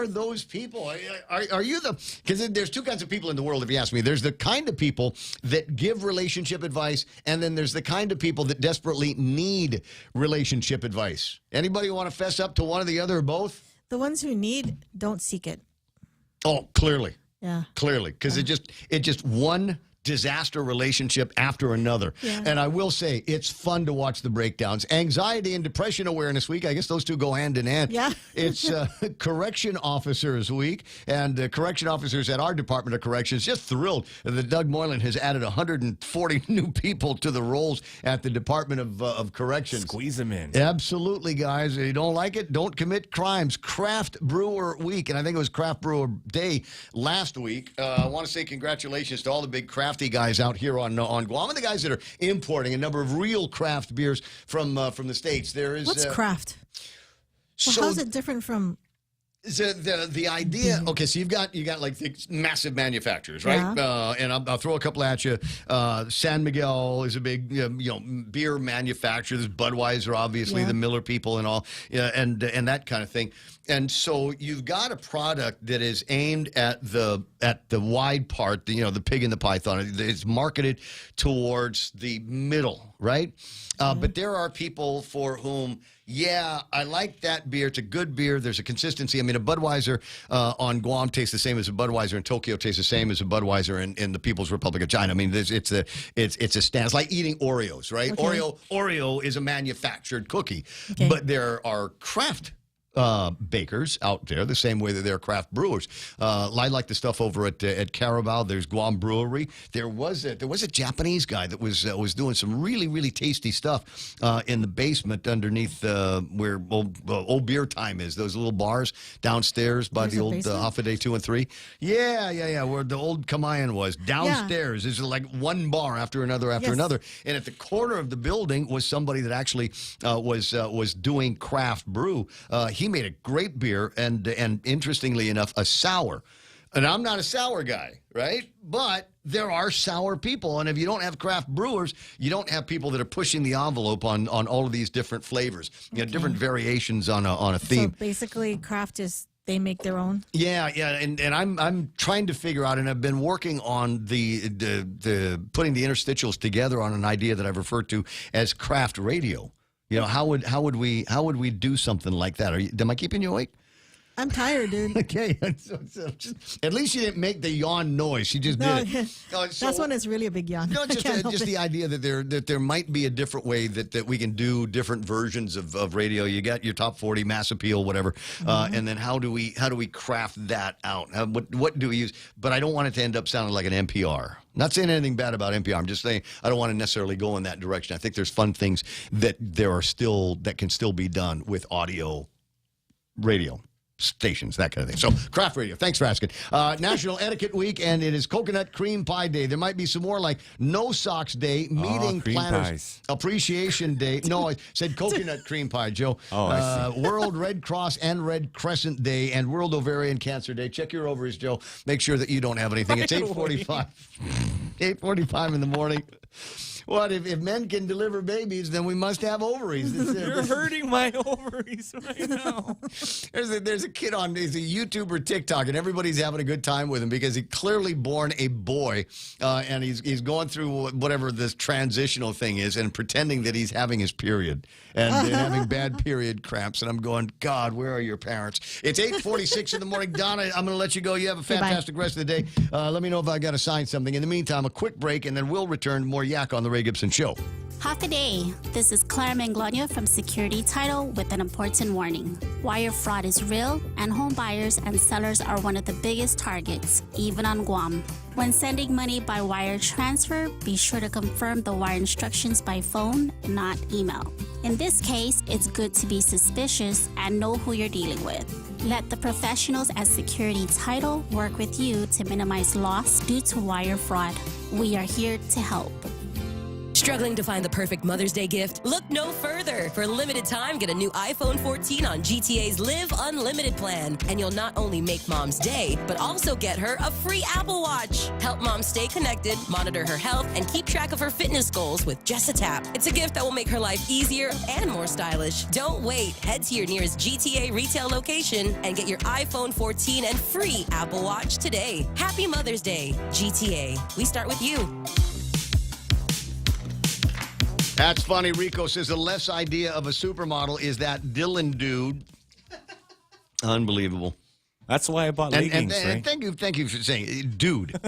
those people. Are you because there's two kinds of people in the world, if you ask me. There's the kind of people that give relationship advice, and then there's the kind of people that desperately need relationship advice. Anybody want to fess up to one or the other or both? The ones who need, don't seek it. Oh, clearly. Yeah. Clearly. Because it just one disaster relationship after another. Yeah. And I will say, it's fun to watch the breakdowns. Anxiety and Depression Awareness Week, I guess those two go hand in hand. Yeah. It's Correction Officers Week, and correction officers at our Department of Corrections just thrilled that Doug Moylan has added 140 new people to the roles at the Department of Corrections. Squeeze them in. Absolutely, guys. If you don't like it, don't commit crimes. Craft Brewer Week, and I think it was Craft Brewer Day last week. I want to say congratulations to all the big crafty guys out here on Guam, and the guys that are importing a number of real craft beers from the States. There is what's craft? Well, so how's it different from? The idea, okay, so you got like the massive manufacturers, right? Yeah. And I'll throw a couple at you. San Miguel is a big beer manufacturer. There's Budweiser, obviously, the Miller people and all, and that kind of thing. And so you've got a product that is aimed at the wide part, the pig and the python. It's marketed towards the middle, right? But there are people for whom, I like that beer. It's a good beer. There's a consistency. I mean, a Budweiser on Guam tastes the same as a Budweiser in Tokyo tastes the same as a Budweiser in the People's Republic of China. I mean, it's a stand. It's like eating Oreos, right? Okay. Oreo is a manufactured cookie, Okay. but there are craft bakers out there, the same way that there are craft brewers. I like the stuff over at Carabao. There's Guam Brewery. There was a Japanese guy that was doing some really, really tasty stuff in the basement underneath where old beer time is. Those little bars downstairs by the old Hoffaday 2 and 3. Yeah, where the old Kamayan was. Downstairs, there's like one bar after another after another. And at the corner of the building was somebody that actually was doing craft brew. He made a great beer and interestingly enough, a sour. And I'm not a sour guy, right? But there are sour people. And if you don't have craft brewers, you don't have people that are pushing the envelope on all of these different flavors. You know, different variations on a theme. So basically, craft is they make their own. Yeah, and I'm trying to figure out, and I've been working on the putting the interstitials together on an idea that I've referred to as craft radio. You know, how would we do something like that? Am I keeping you awake? I'm tired, dude. Okay, at least you didn't make the yawn noise. She just did it. That's when it's really a big yawn. No, just the idea that there might be a different way that we can do different versions of radio. You got your top 40, mass appeal, whatever, and then how do we craft that out? What do we use? But I don't want it to end up sounding like an NPR. Not saying anything bad about NPR. I'm just saying I don't want to necessarily go in that direction. I think there's fun things that can still be done with audio radio stations, that kind of thing. So, craft radio. Thanks for asking. National Etiquette Week, and it is Coconut Cream Pie Day. There might be some more like No Socks Day, Meeting Planners Appreciation Day. No, I said Coconut Cream Pie, Joe. I see. World Red Cross and Red Crescent Day, and World Ovarian Cancer Day. Check your ovaries, Joe. Make sure that you don't have anything. It's 8:45. 8:45 in the morning. What, if men can deliver babies, then we must have ovaries. You're hurting my ovaries right now. There's a kid he's a YouTuber, TikTok, and everybody's having a good time with him because he clearly born a boy, and he's going through whatever this transitional thing is and pretending that he's having his period and having bad period cramps. And I'm going, God, where are your parents? It's 8:46 in the morning. Donna, I'm going to let you go. You have a fantastic rest of the day. Let me know if I got to sign something. In the meantime, a quick break, and then we'll return more Yak on the Ray Gibson Show. Half a day. This is Claire Manglona from Security Title with an important warning. Wire fraud is real, and home buyers and sellers are one of the biggest targets, even on Guam. When sending money by wire transfer, be sure to confirm the wire instructions by phone, not email. In this case, it's good to be suspicious and know who you're dealing with. Let the professionals at Security Title work with you to minimize loss due to wire fraud. We are here to help. Struggling to find the perfect Mother's Day gift? Look no further. For a limited time, get a new iPhone 14 on GTA's Live Unlimited plan. And you'll not only make Mom's day, but also get her a free Apple Watch. Help Mom stay connected, monitor her health, and keep track of her fitness goals with just a tap. It's a gift that will make her life easier and more stylish. Don't wait. Head to your nearest GTA retail location and get your iPhone 14 and free Apple Watch today. Happy Mother's Day, GTA. We start with you. That's funny. Rico says the less idea of a supermodel is that Dylan dude. Unbelievable. That's why I bought leggings, and thank you for saying dude.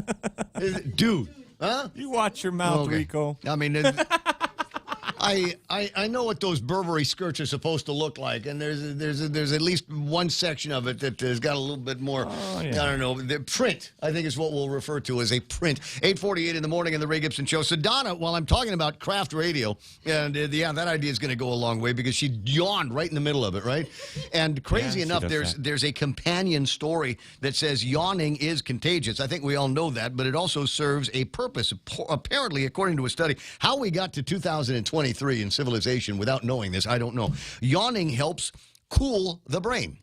Dude. Huh? You watch your mouth, Okay. Rico. I mean, I know what those Burberry skirts are supposed to look like, and there's at least one section of it that has got a little bit more. I don't know. The print, I think, is what we'll refer to as a print. 8:48 in the morning in the Ray Gibson Show. So Donna, while I'm talking about craft radio, and that idea is going to go a long way because she yawned right in the middle of it, right? And crazy enough, there's a companion story that says yawning is contagious. I think we all know that, but it also serves a purpose. Apparently, according to a study, how we got to 2023 in civilization without knowing this, I don't know. Yawning helps cool the brain.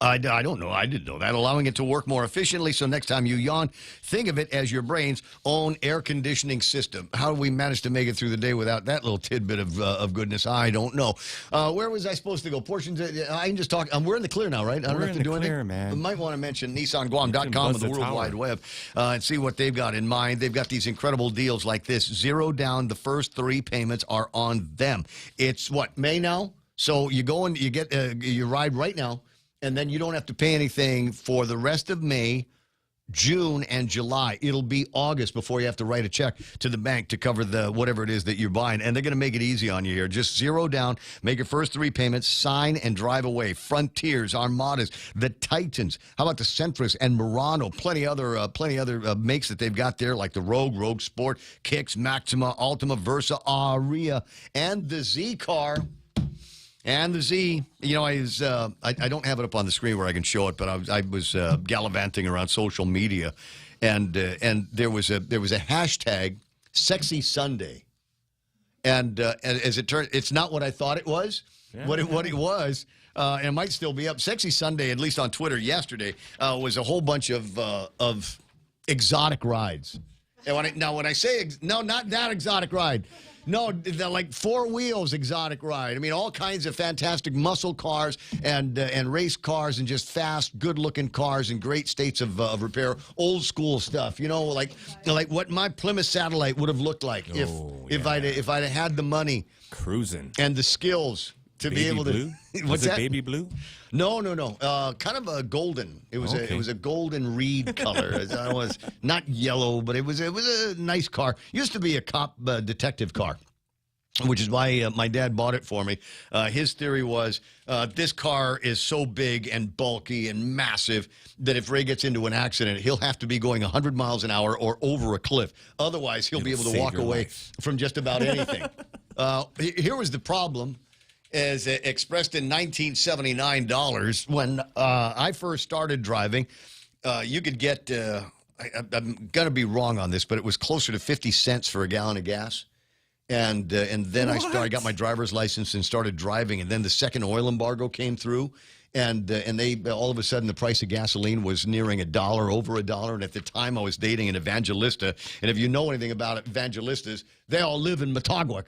I don't know. I didn't know that. Allowing it to work more efficiently, so next time you yawn, think of it as your brain's own air conditioning system. How do we manage to make it through the day without that little tidbit of goodness? I don't know. Where was I supposed to go? Portions. I can just talk. We're in the clear now, right? I don't have to do anything. Man. We might want to mention NissanGuam.com and the World Wide Web and see what they've got in mind. They've got these incredible deals like this. 0 down. The first 3 payments are on them. It's what, May now? So you go and you get you ride right now. And then you don't have to pay anything for the rest of May June, and July. It'll be August before you have to write a check to the bank to cover the whatever it is that you're buying. And they're going to make it easy on you here. Just zero down, make your first 3 payments, sign and drive away. Frontiers, Armadas, the Titans. How about the Sentras and Murano? Plenty other makes that they've got there, like the Rogue Sport, Kicks, Maxima, Altima, Versa, Aria, and the Z car. And the Z, I don't have it up on the screen where I can show it, but I was gallivanting around social media, and there was a hashtag Sexy Sunday, and as it turned, it's not what I thought it was. Yeah. What it was, and it might still be up. Sexy Sunday, at least on Twitter yesterday, was a whole bunch of exotic rides. And when I say not that exotic ride. No, the like 4 wheels exotic ride. I mean, all kinds of fantastic muscle cars and race cars and just fast, good-looking cars in great states of repair. Old school stuff, like what my Plymouth Satellite would have looked like if I'd had the money, cruising, and the skills to baby be able to. Blue? What's Was that? it baby blue? No. Kind of a golden. It was a golden reed color. It was not yellow, but it was a nice car. Used to be a cop detective car, which is why my dad bought it for me. His theory was this car is so big and bulky and massive that if Ray gets into an accident, he'll have to be going 100 miles an hour or over a cliff. Otherwise, he'll be able to walk away from just about anything. Here was the problem. As expressed in 1979 dollars, when I first started driving, you could get, I'm going to be wrong on this, but it was closer to 50 cents for a gallon of gas. And then I got my driver's license and started driving. And then the second oil embargo came through. And they all of a sudden the price of gasoline was nearing $1, over $1. And at the time I was dating an Evangelista. And if you know anything about Evangelistas, they all live in Motagwak.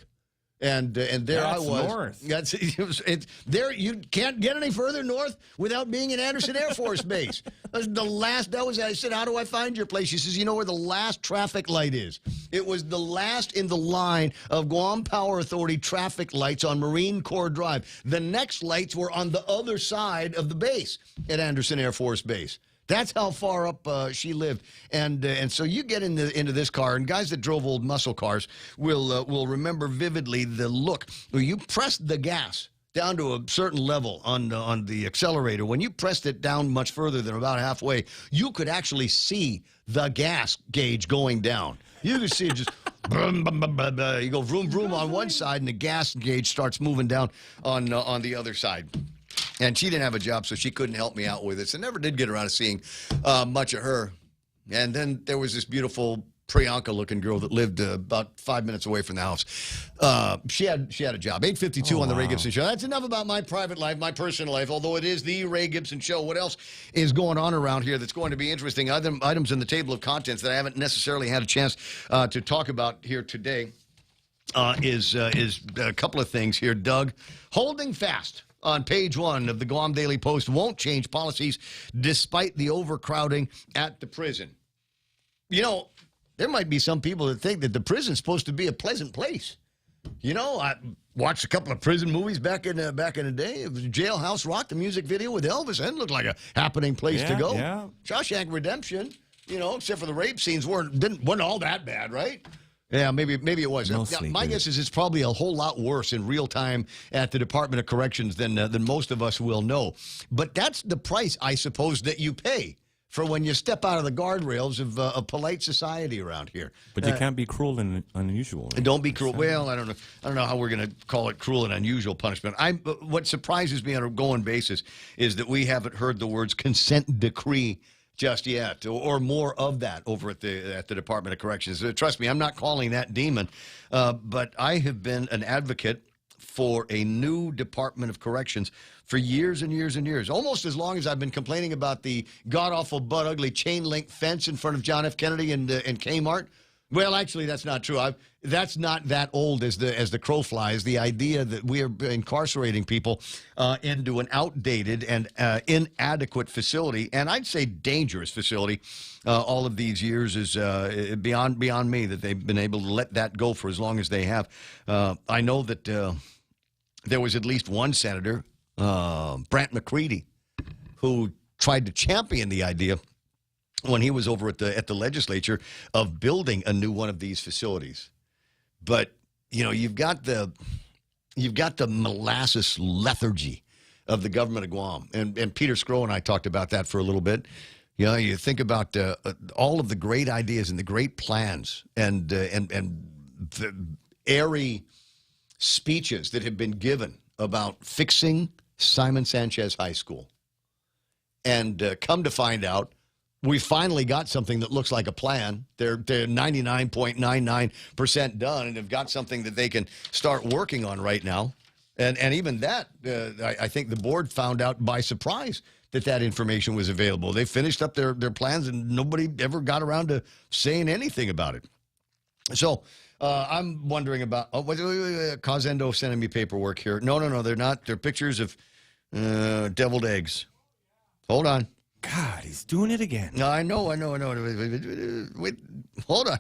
And there I was. North. There you can't get any further north without being in Anderson Air Force Base. I said, how do I find your place? She says, you know where the last traffic light is? It was the last in the line of Guam Power Authority traffic lights on Marine Corps Drive. The next lights were on the other side of the base at Anderson Air Force Base. That's how far up she lived, and so you get into this car, and guys that drove old muscle cars will remember vividly the look. You pressed the gas down to a certain level on the accelerator. When you pressed it down much further than about halfway, you could actually see the gas gauge going down. You could see it just. You go vroom vroom on one side, and the gas gauge starts moving down on the other side. And she didn't have a job, so she couldn't help me out with it. So I never did get around to seeing much of her. And then there was this beautiful Priyanka-looking girl that lived about 5 minutes away from the house. She had a job. 8:52 on the Ray Gibson Show. That's enough about my private life, my personal life, although it is the Ray Gibson Show. What else is going on around here that's going to be interesting? Items in the table of contents that I haven't necessarily had a chance to talk about here today is a couple of things here. Doug, holding fast on page 1 of the Guam Daily Post, won't change policies despite the overcrowding at the prison. You know, there might be some people that think that the prison's supposed to be a pleasant place. You know, I watched a couple of prison movies back in the day. It was Jailhouse Rock, the music video with Elvis. That looked like a happening place to go. Yeah. Shawshank Redemption, except for the rape scenes, wasn't all that bad, right? Yeah, maybe it was. My guess is it's probably a whole lot worse in real time at the Department of Corrections than most of us will know. But that's the price, I suppose, that you pay for when you step out of the guardrails of a polite society around here. But you can't be cruel and unusual. Right? Don't be cruel. Well, I don't know how we're going to call it cruel and unusual punishment. What surprises me on a going basis is that we haven't heard the words consent decree just yet, or more of that over at the Department of Corrections. Trust me, I'm not calling that demon, but I have been an advocate for a new Department of Corrections for years and years and years, almost as long as I've been complaining about the god-awful, butt-ugly chain-link fence in front of John F. Kennedy and Kmart. Well, actually, that's not true. That's not that old as the crow flies. The idea that we are incarcerating people into an outdated and inadequate facility, and I'd say dangerous facility, all of these years is beyond me that they've been able to let that go for as long as they have. I know that there was at least one senator, Brant McCready, who tried to champion the idea when he was over at the legislature of building a new one of these facilities. But, you know, you've got the molasses lethargy of the government of Guam. And Peter Scrow and I talked about that for a little bit. You know, you think about all of the great ideas and the great plans and the airy speeches that have been given about fixing Simon Sanchez High School. And come to find out, we finally got something that looks like a plan. They're 99.99% done and have got something that they can start working on right now. And even that, I think the board found out by surprise that information was available. They finished up their plans and nobody ever got around to saying anything about it. So I'm wondering about, Cosendo sending me paperwork here. No, they're not. They're pictures of deviled eggs. Hold on. God, he's doing it again. No, I know. Wait, hold on.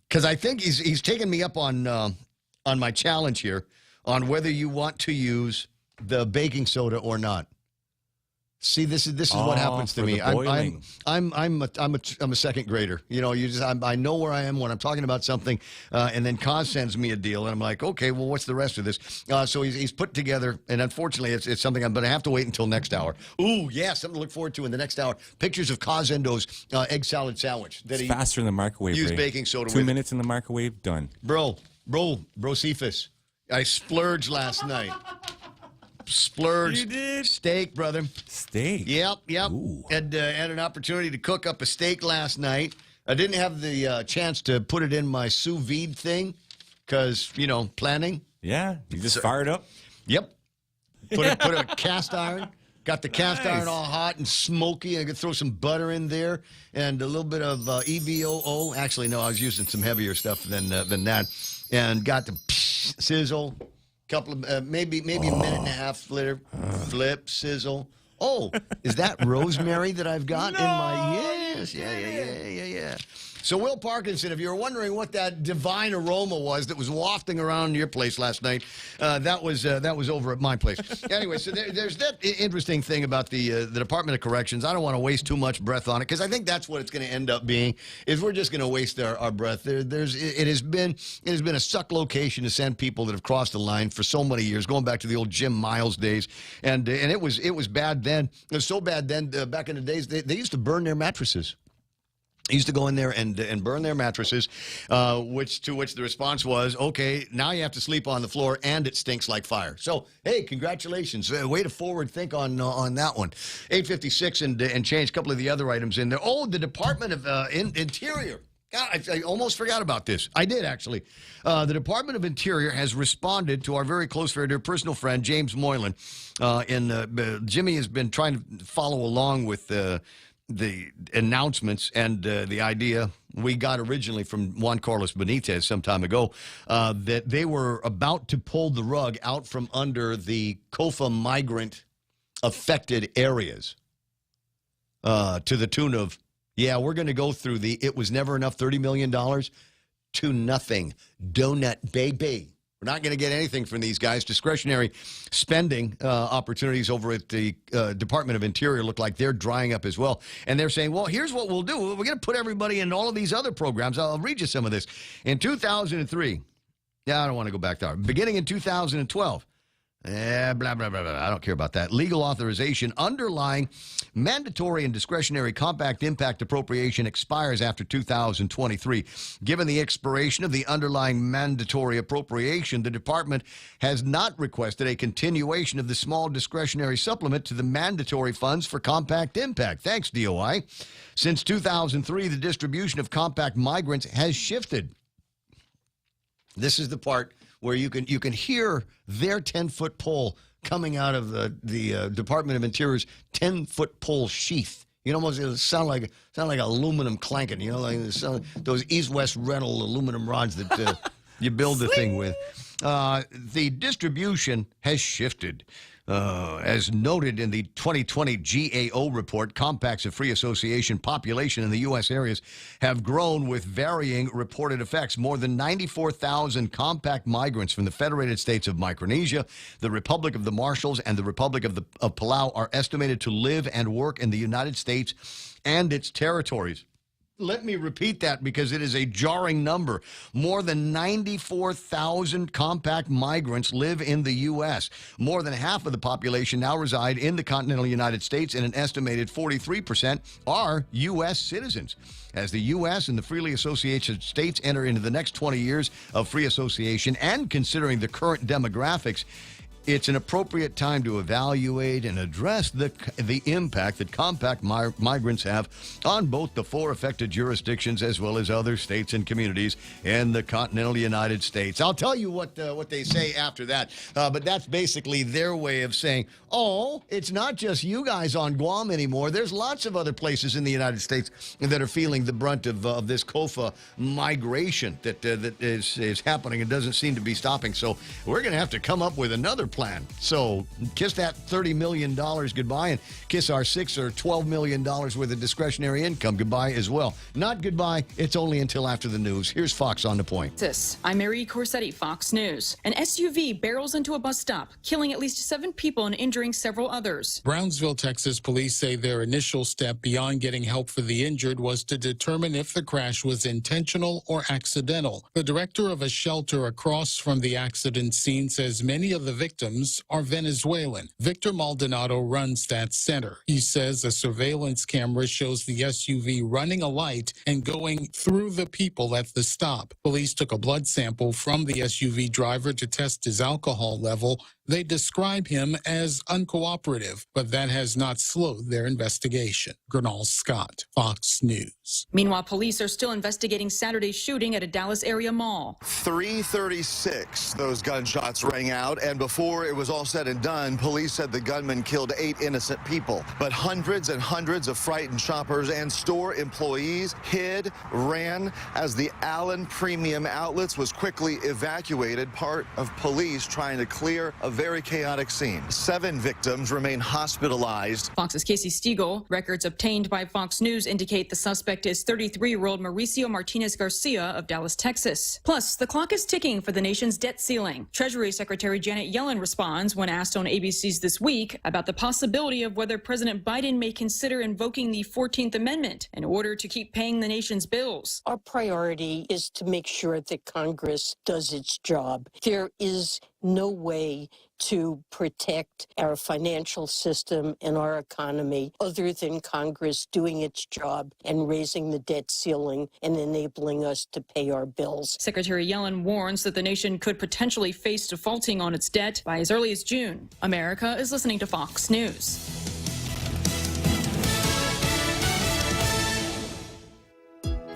Because I think he's taking me up on my challenge here on whether you want to use the baking soda or not. See, this is what happens to me. I'm a second grader. You know, I know where I am when I'm talking about something, and then Cos sends me a deal, and I'm like, okay, well, what's the rest of this? So he's put together, and unfortunately, it's something I'm going to have to wait until next hour. Ooh, yeah, something to look forward to in the next hour. Pictures of Cosendo's egg salad sandwich that it's faster in the microwave. Used Ray. Baking soda. 2 minutes in the microwave, done. Bro, Cephas, I splurged last night. Splurged. You did? Steak, brother. Steak? Yep. Ooh. Had an opportunity to cook up a steak last night. I didn't have the chance to put it in my sous vide thing because, you know, planning. Yeah, you just fired up? Yep. Put a cast iron. Got the cast iron all hot and smoky. I could throw some butter in there and a little bit of EVOO. Actually, no, I was using some heavier stuff than that. And got the sizzle. Couple of maybe a minute and a half flip sizzle. Oh, is that rosemary that I've got in my yeah. So Will Parkinson, if you were wondering what that divine aroma was that was wafting around your place last night, that was over at my place. Anyway, so there's that interesting thing about the Department of Corrections. I don't want to waste too much breath on it because I think that's what it's going to end up being. Is we're just going to waste our breath. It has been a suck location to send people that have crossed the line for so many years, going back to the old Jim Miles days, and it was bad then. It was so bad then. Back in the days, they used to burn their mattresses. He used to go in there and burn their mattresses, to which the response was, okay, now you have to sleep on the floor and it stinks like fire. So, hey, congratulations. Way to forward think on that one. 856 and change a couple of the other items in there. Oh, the Department of Interior. God, I almost forgot about this. I did, actually. The Department of Interior has responded to our very close friend, our personal friend, James Moylan. Jimmy has been trying to follow along with the announcements and the idea we got originally from Juan Carlos Benitez some time ago that they were about to pull the rug out from under the COFA migrant affected areas to the tune of, yeah, we're going to go through it was never enough $30 million to nothing. Donut baby. We're not going to get anything from these guys. Discretionary spending opportunities over at the Department of Interior look like they're drying up as well. And they're saying, well, here's what we'll do. We're going to put everybody in all of these other programs. I'll read you some of this. In 2003, I don't want to go back there. Beginning in 2012, blah, blah, blah, blah. I don't care about that. Legal authorization underlying mandatory and discretionary compact impact appropriation expires after 2023. Given the expiration of the underlying mandatory appropriation, the department has not requested a continuation of the small discretionary supplement to the mandatory funds for compact impact. Thanks, DOI. Since 2003, the distribution of compact migrants has shifted. This is the part where you can hear their 10-foot pole coming out of the Department of Interior's 10-foot pole sheath. You know, almost it sound like aluminum clanking. You know, like those East-West rental aluminum rods that you build the thing with. The distribution has shifted. As noted in the 2020 GAO report, compacts of free association population in the U.S. areas have grown with varying reported effects. More than 94,000 compact migrants from the Federated States of Micronesia, the Republic of the Marshalls, and the Republic of Palau are estimated to live and work in the United States and its territories. Let me repeat that because it is a jarring number. More than 94,000 compact migrants live in the U.S. More than half of the population now reside in the continental United States, and an estimated 43% are U.S. citizens. As the U.S. and the freely associated states enter into the next 20 years of free association, and considering the current demographics, it's an appropriate time to evaluate and address the impact that compact migrants have on both the 4 affected jurisdictions as well as other states and communities in the continental United States. I'll tell you what they say after that, but that's basically their way of saying, oh, it's not just you guys on Guam anymore. There's lots of other places in the United States that are feeling the brunt of this COFA migration that is happening and doesn't seem to be stopping. So we're going to have to come up with another plan. So kiss that $30 million goodbye and kiss our $6 or $12 million worth of discretionary income goodbye as well. Not goodbye. It's only until after the news. Here's Fox on the Point. I'm Mary Corsetti, Fox News. An SUV barrels into a bus stop, killing at least 7 people and injuring several others. Brownsville, Texas police say their initial step beyond getting help for the injured was to determine if the crash was intentional or accidental. The director of a shelter across from the accident scene says many of the victims are Venezuelan. Victor Maldonado runs that center. He says a surveillance camera shows the SUV running a light and going through the people at the stop. Police took a blood sample from the SUV driver to test his alcohol level. They describe him as uncooperative, but that has not slowed their investigation. Gernal Scott, Fox News. Meanwhile, police are still investigating Saturday's shooting at a Dallas area mall. 3:36, those gunshots rang out, and before it was all said and done, police said the gunman killed 8 innocent people. But hundreds and hundreds of frightened shoppers and store employees hid, ran, as the Allen Premium Outlets was quickly evacuated, part of police trying to clear a very chaotic scene. 7 victims remain hospitalized. Fox's Casey Stiegel. Records obtained by Fox News indicate the suspect is 33-year-old Mauricio Martinez Garcia of Dallas, Texas. Plus, the clock is ticking for the nation's debt ceiling. Treasury Secretary Janet Yellen responds when asked on ABC's This Week about the possibility of whether President Biden may consider invoking the 14th Amendment in order to keep paying the nation's bills. Our priority is to make sure that Congress does its job. There is no way to protect our financial system and our economy other than Congress doing its job and raising the debt ceiling and enabling us to pay our bills. Secretary Yellen warns that the nation could potentially face defaulting on its debt by as early as June. America is listening to Fox News.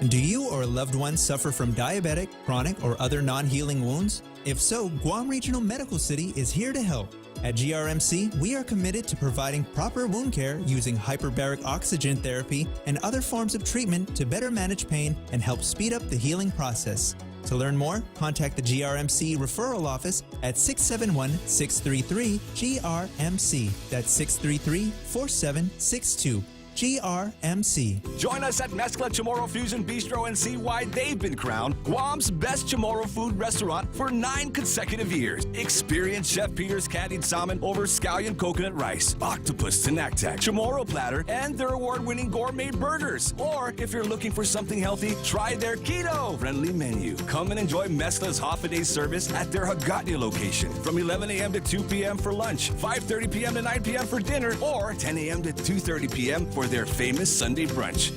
Do you or a loved one suffer from diabetic, chronic, or other non-healing wounds? If so, Guam Regional Medical City is here to help. At GRMC, we are committed to providing proper wound care using hyperbaric oxygen therapy and other forms of treatment to better manage pain and help speed up the healing process. To learn more, contact the GRMC referral office at 671-633-GRMC. That's 633-4762. GRMC. Join us at Mezcla Chamorro Fusion Bistro and see why they've been crowned Guam's best Chamorro food restaurant for 9 consecutive years. Experience Chef Peter's candied salmon over scallion coconut rice, octopus tinactac, Chamorro platter, and their award-winning gourmet burgers. Or if you're looking for something healthy, try their keto-friendly menu. Come and enjoy Mezcla's half-a-day service at their Hagåtña location from 11 a.m. to 2 p.m. for lunch, 5:30 p.m. to 9 p.m. for dinner, or 10 a.m. to 2:30 p.m. for their famous Sunday brunch.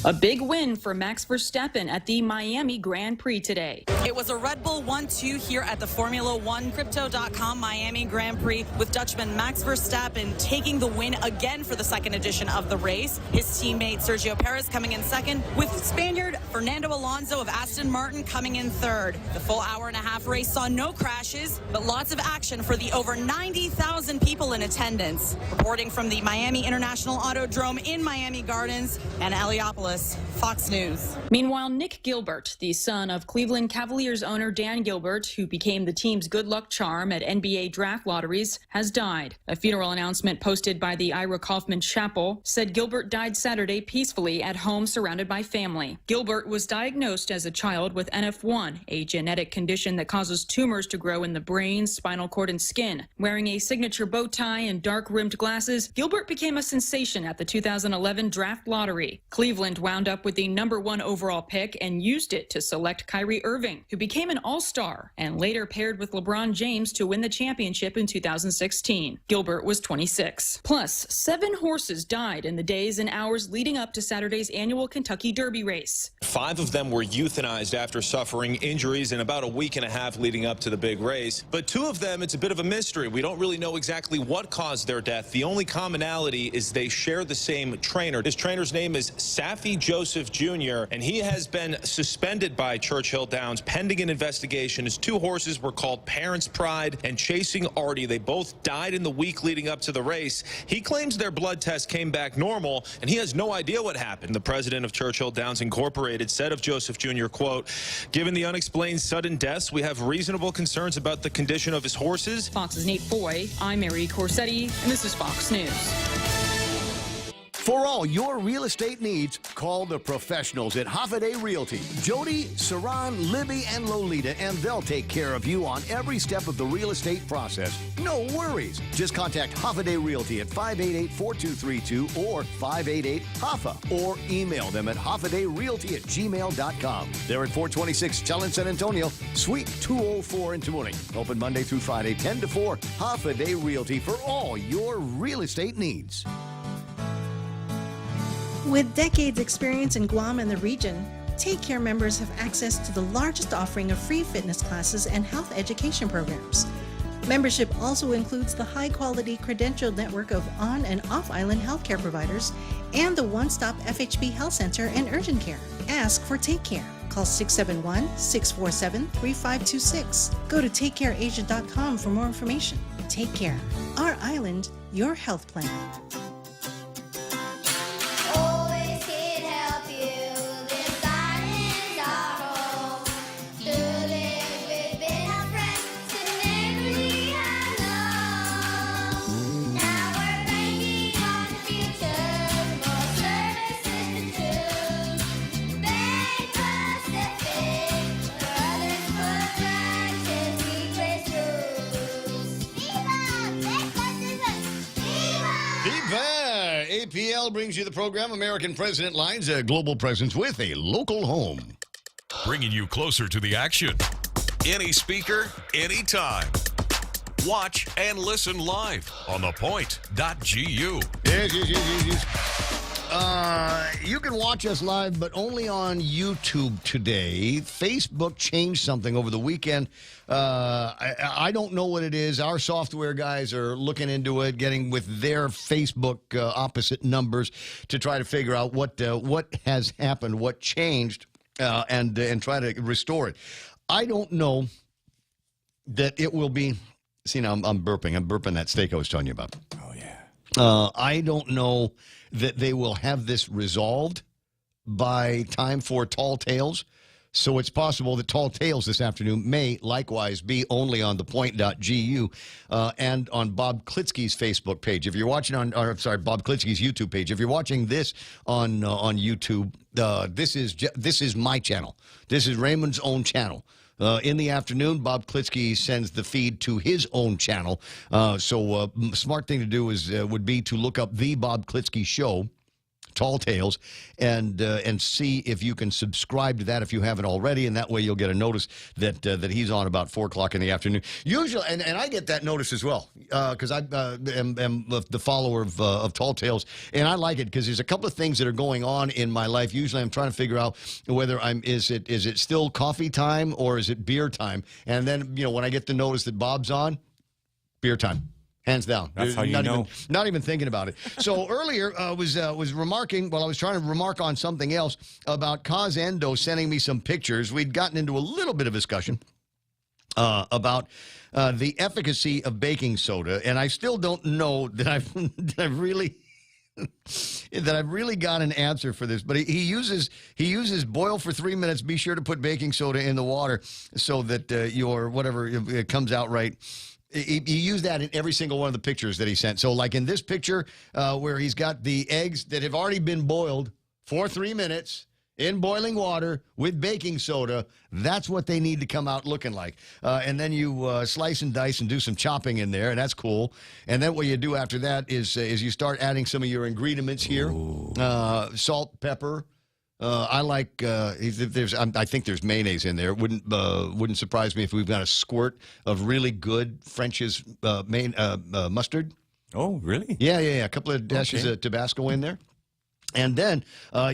A big win for Max Verstappen at the Miami Grand Prix today. It was a Red Bull 1-2 here at the Formula One Crypto.com Miami Grand Prix, with Dutchman Max Verstappen taking the win again for the second edition of the race. His teammate Sergio Perez coming in second, with Spaniard Fernando Alonso of Aston Martin coming in third. The full hour-and-a-half race saw no crashes, but lots of action for the over 90,000 people in attendance. Reporting from the Miami International Autodrome in Miami Gardens and Heliopolis, Gonzalez, Fox News. Meanwhile, Nick Gilbert, the son of Cleveland Cavaliers owner Dan Gilbert, who became the team's good luck charm at NBA draft lotteries, has died. A funeral announcement posted by the Ira Kaufman Chapel said Gilbert died Saturday peacefully at home surrounded by family. Gilbert was diagnosed as a child with NF1, a genetic condition that causes tumors to grow in the brain, spinal cord, and skin. Wearing a signature bow tie and dark-rimmed glasses, Gilbert became a sensation at the 2011 draft lottery. Cleveland wound up with the #1 overall pick and used it to select Kyrie Irving, who became an all-star and later paired with LeBron James to win the championship in 2016. Gilbert was 26. Plus, 7 horses died in the days and hours leading up to Saturday's annual Kentucky Derby race. 5 of them were euthanized after suffering injuries in about a week and a half leading up to the big race. But 2 of them, it's a bit of a mystery. We don't really know exactly what caused their death. The only commonality is they share the same trainer. His trainer's name is Safi Joseph Jr., and he has been suspended by Churchill Downs pending an investigation. His 2 horses were called Parents' Pride and Chasing Artie. They both died in the week leading up to the race. He claims their blood test came back normal, and he has no idea what happened. The president of Churchill Downs Incorporated said of Joseph Jr., quote, "Given the unexplained sudden deaths, we have reasonable concerns about the condition of his horses." Fox's Nate Foy, I'm Mary Corsetti, and this is Fox News. For all your real estate needs, call the professionals at Hoffaday Realty. Jody, Saran, Libby, and Lolita, and they'll take care of you on every step of the real estate process. No worries. Just contact Hoffaday Realty at 588-4232 or 588-HOFFA or email them at hoffadayrealty@gmail.com. They're at 426 Chell in San Antonio, Suite 204 in Tamuning. Open Monday through Friday, 10 to 4. Hoffaday Realty for all your real estate needs. With decades experience in Guam and the region, Take Care members have access to the largest offering of free fitness classes and health education programs. Membership also includes the high-quality credentialed network of on- and off-island healthcare providers and the one-stop FHB Health Center and urgent care. Ask for Take Care. Call 671-647-3526. Go to takecareasia.com for more information. Take Care. Our island, your health plan. APL brings you the program American President Lines, a global presence with a local home. Bringing you closer to the action. Any speaker, anytime. Watch and listen live on ThePOINT.gu. Yes. You can watch us live, but only on YouTube today. Facebook changed something over the weekend. I don't know what it is. Our software guys are looking into it, getting with their Facebook opposite numbers to try to figure out what has happened, what changed, and try to restore it. I don't know that it will be. See, now I'm burping. I'm burping that steak I was telling you about. Oh, yeah. I don't know that they will have this resolved by time for Tall Tales. So it's possible that Tall Tales this afternoon may likewise be only on ThePOINT.gu and on Bob Klitsky's Facebook page. If you're watching Bob Klitsky's YouTube page. If you're watching this on YouTube, this is my channel. This is Raymond's own channel. In the afternoon, Bob Klitsky sends the feed to his own channel. So smart thing to do would be to look up The Bob Klitsky Show, Tall Tales, and see if you can subscribe to that if you haven't already, and that way you'll get a notice that he's on about 4 o'clock in the afternoon. Usually, and I get that notice as well, because I am the follower of Tall Tales, and I like it because there's a couple of things that are going on in my life. Usually I'm trying to figure out whether is it still coffee time or is it beer time, and then when I get the notice that Bob's on, beer time. Hands down. That's how you know. Not even thinking about it. So earlier, was remarking, I was trying to remark on something else about Kaz Endo sending me some pictures. We'd gotten into a little bit of discussion about the efficacy of baking soda, and I still don't know that I've really that I've really got an answer for this, but he uses boil for 3 minutes. Be sure to put baking soda in the water so that your whatever it comes out right. He used that in every single one of the pictures that he sent. So, like in this picture where he's got the eggs that have already been boiled for 3 minutes in boiling water with baking soda, that's what they need to come out looking like. And then you slice and dice and do some chopping in there, and that's cool. And then what you do after that is you start adding some of your ingredients here. Salt, pepper. I like. I think there's mayonnaise in there. Wouldn't surprise me if we've got a squirt of really good French's mustard. Oh, really? Yeah. A couple of dashes of Tabasco in there. And then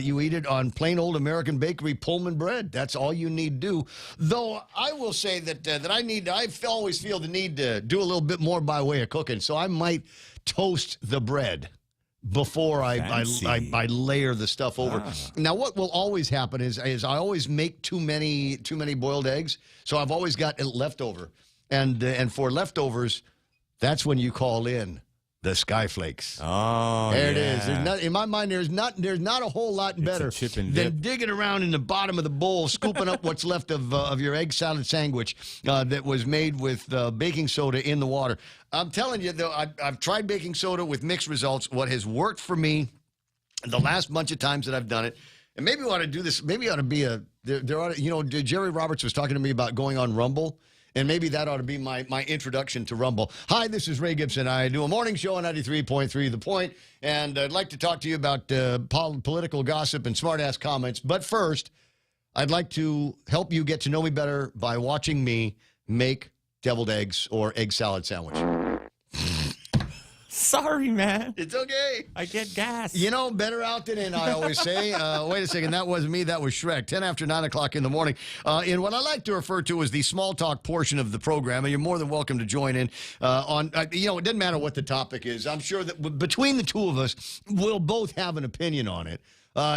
you eat it on plain old American bakery Pullman bread. That's all you need to do. Though I will say that I always feel the need to do a little bit more by way of cooking. So I might toast the bread before I layer the stuff over. Now, what will always happen is I always make too many boiled eggs. So I've always got it leftover. And for leftovers, that's when you call in the Skyflakes. Oh, there it is. In my mind, there's not a whole lot better than digging around in the bottom of the bowl, scooping up what's left of your egg salad sandwich that was made with baking soda in the water. I'm telling you, though, I've tried baking soda with mixed results. What has worked for me the last bunch of times that I've done it, and maybe we ought to do this. Maybe it ought to be Jerry Roberts was talking to me about going on Rumble. And maybe that ought to be my introduction to Rumble. Hi, this is Ray Gibson. I do a morning show on 93.3 The Point, and I'd like to talk to you about political gossip and smart-ass comments. But first, I'd like to help you get to know me better by watching me make deviled eggs or egg salad sandwich. Sorry, man. It's okay. I get gas. Better out than in, I always say. Wait a second. That wasn't me. That was Shrek. 10 after 9 o'clock in the morning. In what I like to refer to as the small talk portion of the program. And you're more than welcome to join in it doesn't matter what the topic is. I'm sure that between the two of us, we'll both have an opinion on it.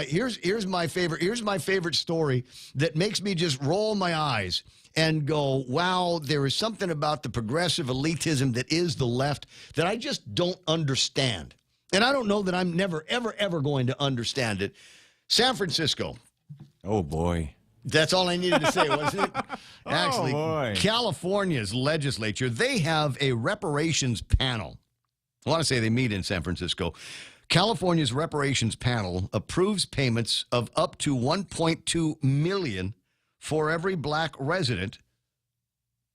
Here's my favorite story that makes me just roll my eyes and go, wow, there is something about the progressive elitism that is the left that I just don't understand. And I don't know that I'm never, ever, ever going to understand it. San Francisco. Oh, boy. That's all I needed to say, wasn't it? Actually, boy. California's legislature, they have a reparations panel. I want to say they meet in San Francisco. California's reparations panel approves payments of up to $1.2 million for every black resident,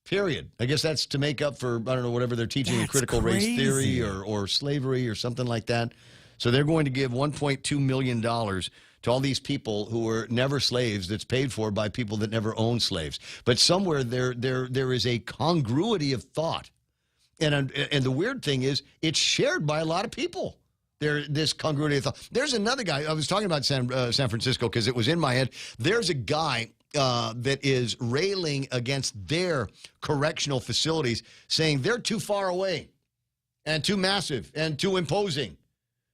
period. I guess that's to make up for, I don't know, whatever they're teaching in critical race theory or slavery or something like that. So they're going to give $1.2 million to all these people who were never slaves that's paid for by people that never owned slaves. But somewhere there is a congruity of thought. And the weird thing is it's shared by a lot of people. This congruity of thought. There's another guy. I was talking about San Francisco because it was in my head. There's a guy that is railing against their correctional facilities, saying they're too far away and too massive and too imposing.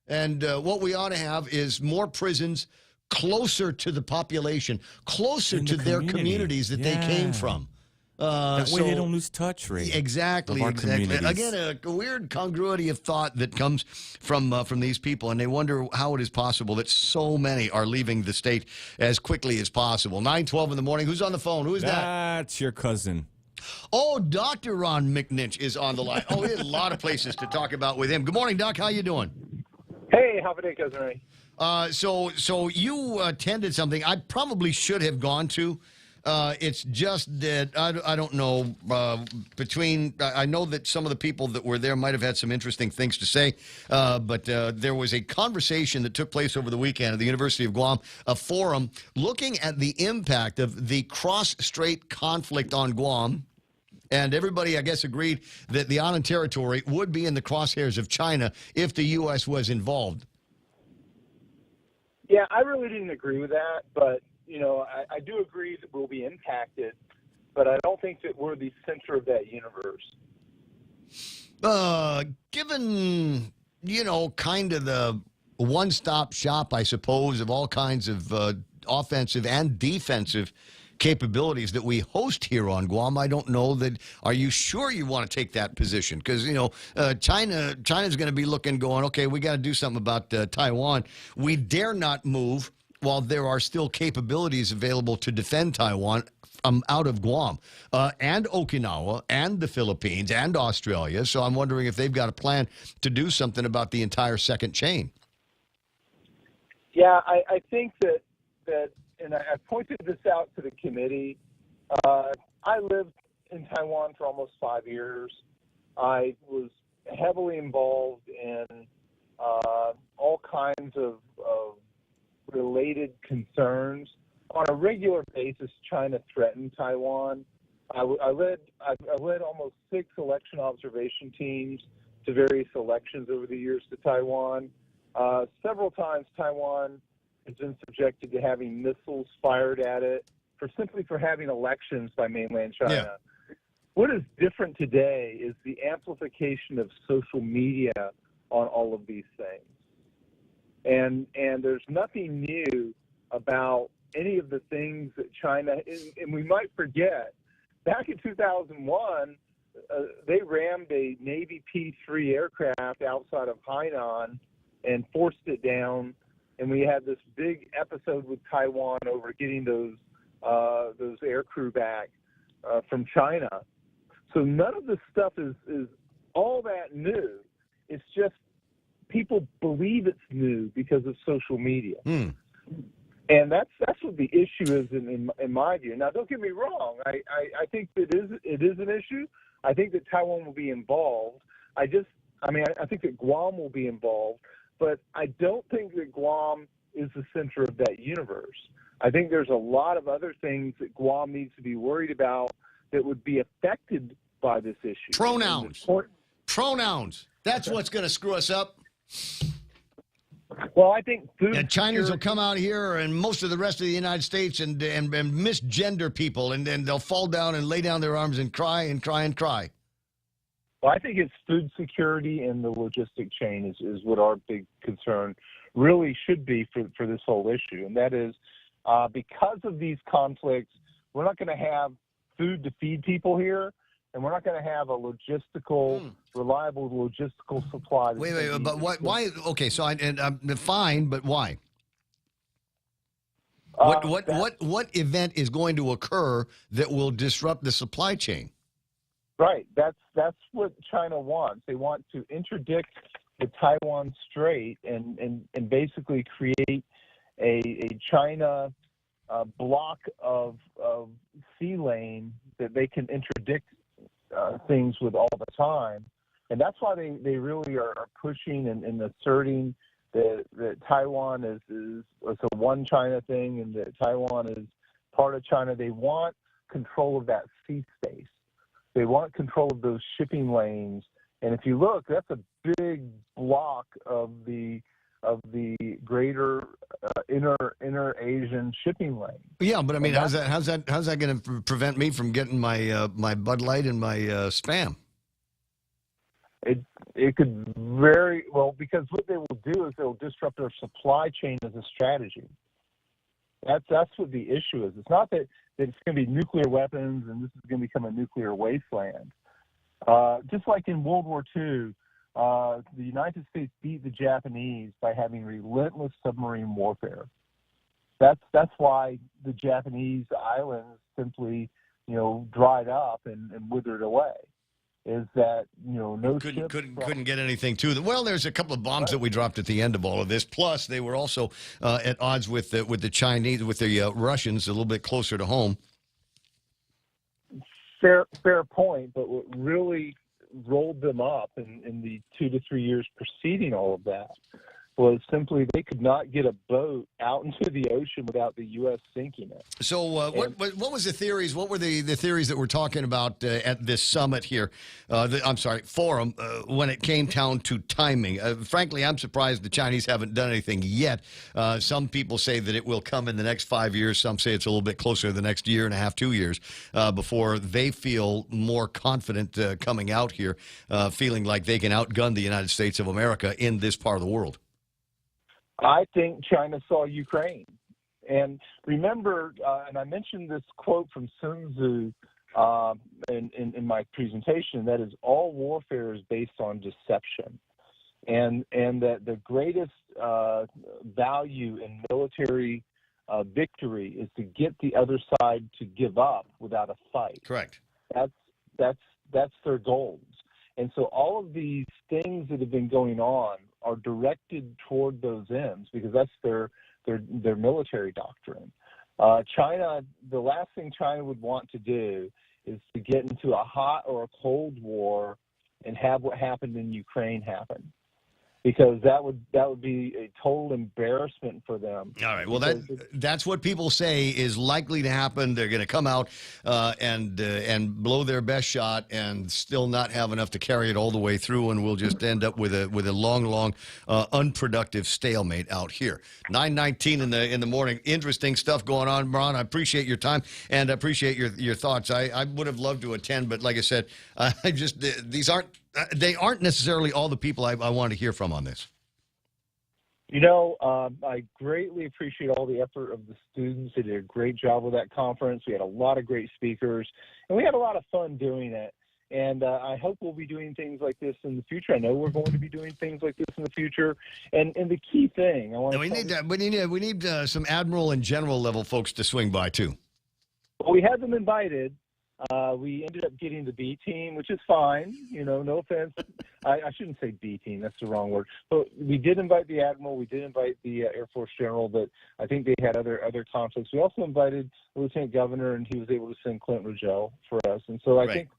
And what we ought to have is more prisons closer to the population, closer to their communities that they came from. That way they don't lose touch, Ray. Exactly. Again, a weird congruity of thought that comes from these people, and they wonder how it is possible that so many are leaving the state as quickly as possible. 9:12 in the morning. Who's on the phone? Who is that? That's your cousin. Oh, Dr. Ron McNinch is on the line. Oh, we have a lot of places to talk about with him. Good morning, Doc. How you doing? Hey, how about it, Cousin Ray? So you attended something I probably should have gone to. It's just that I don't know I know that some of the people that were there might have had some interesting things to say, but there was a conversation that took place over the weekend at the University of Guam, a forum looking at the impact of the cross-strait conflict on Guam. And everybody, I guess, agreed that the island territory would be in the crosshairs of China if the U.S. was involved. Yeah, I really didn't agree with that, but I do agree that we'll be impacted, but I don't think that we're the center of that universe. Given, kind of the one-stop shop, I suppose, of all kinds of offensive and defensive capabilities that we host here on Guam. I don't know that. Are you sure you want to take that position? Because China's going to be looking, going, okay, we got to do something about Taiwan. We dare not move while there are still capabilities available to defend Taiwan out of Guam and Okinawa and the Philippines and Australia. So I'm wondering if they've got a plan to do something about the entire second chain. Yeah, I think that, and I pointed this out to the committee. I lived in Taiwan for almost 5 years. I was heavily involved in all kinds of related concerns. On a regular basis, China threatened Taiwan. I led almost 6 election observation teams to various elections over the years to Taiwan. Several times Taiwan has been subjected to having missiles fired at it simply for having elections by mainland China. Yeah. What is different today is the amplification of social media on all of these things. And there's nothing new about any of the things that China, and we might forget, back in 2001, they rammed a Navy P-3 aircraft outside of Hainan and forced it down, and we had this big episode with Taiwan over getting those aircrew back from China. So none of this stuff is all that new. It's just people believe it's new because of social media. And that's what the issue is in my view. Now, don't get me wrong. I think that it is an issue. I think that Taiwan will be involved. I think that Guam will be involved, but I don't think that Guam is the center of that universe. I think there's a lot of other things that Guam needs to be worried about that would be affected by this issue. Pronouns. That's what's going to screw us up. Well, I think and Chinese will come out here and most of the rest of the United States and misgender people, and then they'll fall down and lay down their arms and cry and cry and cry. Well, I think it's food security and the logistic chain is what our big concern really should be for this whole issue. And that is because of these conflicts, we're not going to have food to feed people here. And we're not going to have a reliable logistical supply. Wait, but why? Okay, so I'm fine, but why? What event is going to occur that will disrupt the supply chain? Right, that's what China wants. They want to interdict the Taiwan Strait and basically create a China block of sea lane that they can interdict things with all the time. And that's why they really are pushing and asserting that Taiwan is a one China thing and that Taiwan is part of China. They want control of that sea space. They want control of those shipping lanes. And if you look, that's a big block of the greater inner Asian shipping lane. Yeah, but I mean, how's that going to prevent me from getting my my Bud Light and my Spam? It could very well, because what they will do is they'll disrupt our supply chain as a strategy. That's what the issue is. It's not that it's going to be nuclear weapons and this is going to become a nuclear wasteland. Just like in World War II, the United States beat the Japanese by having relentless submarine warfare. That's why the Japanese islands simply, dried up and withered away. Is that no couldn't get anything to them. Well, there's a couple of bombs that we dropped at the end of all of this. Plus, they were also at odds with the Chinese, with the Russians, a little bit closer to home. Fair point, but what really rolled them up in the 2 to 3 years preceding all of that was simply they could not get a boat out into the ocean without the U.S. sinking it. So what was the theories? What were the theories that we're talking about at this summit here? Forum, when it came down to timing. Frankly, I'm surprised the Chinese haven't done anything yet. Some people say that it will come in the next 5 years. Some say it's a little bit closer to the next year and a half, 2 years, before they feel more confident coming out here, feeling like they can outgun the United States of America in this part of the world. I think China saw Ukraine, And remember, and I mentioned this quote from Sun Tzu in my presentation, that is, all warfare is based on deception. And that the greatest value in military victory is to get the other side to give up without a fight. Correct. That's their goals. And so all of these things that have been going on are directed toward those ends because that's their military doctrine. China, the last thing China would want to do is to get into a hot or a cold war and have what happened in Ukraine happen, because that would be a total embarrassment for them. All right. Well, that's what people say is likely to happen. They're going to come out and blow their best shot and still not have enough to carry it all the way through, and we'll just end up with a long, unproductive stalemate out here. 9:19 in the morning. Interesting stuff going on, Ron. I appreciate your time and I appreciate your thoughts. I would have loved to attend, but like I said, they aren't necessarily all the people I want to hear from on this. You know, I greatly appreciate all the effort of the students. They did a great job with that conference. We had a lot of great speakers, and we had a lot of fun doing it. And I hope we'll be doing things like this in the future. I know we're going to be doing things like this in the future. And the key thing I want to we need some admiral and general level folks to swing by too. Well, we had them invited. We ended up getting the B team, which is fine. You know, no offense. I shouldn't say B team. That's the wrong word. But we did invite the admiral. We did invite the Air Force general, but I think they had other conflicts. We also invited the lieutenant governor, and he was able to send Clint Rogel for us. And so I think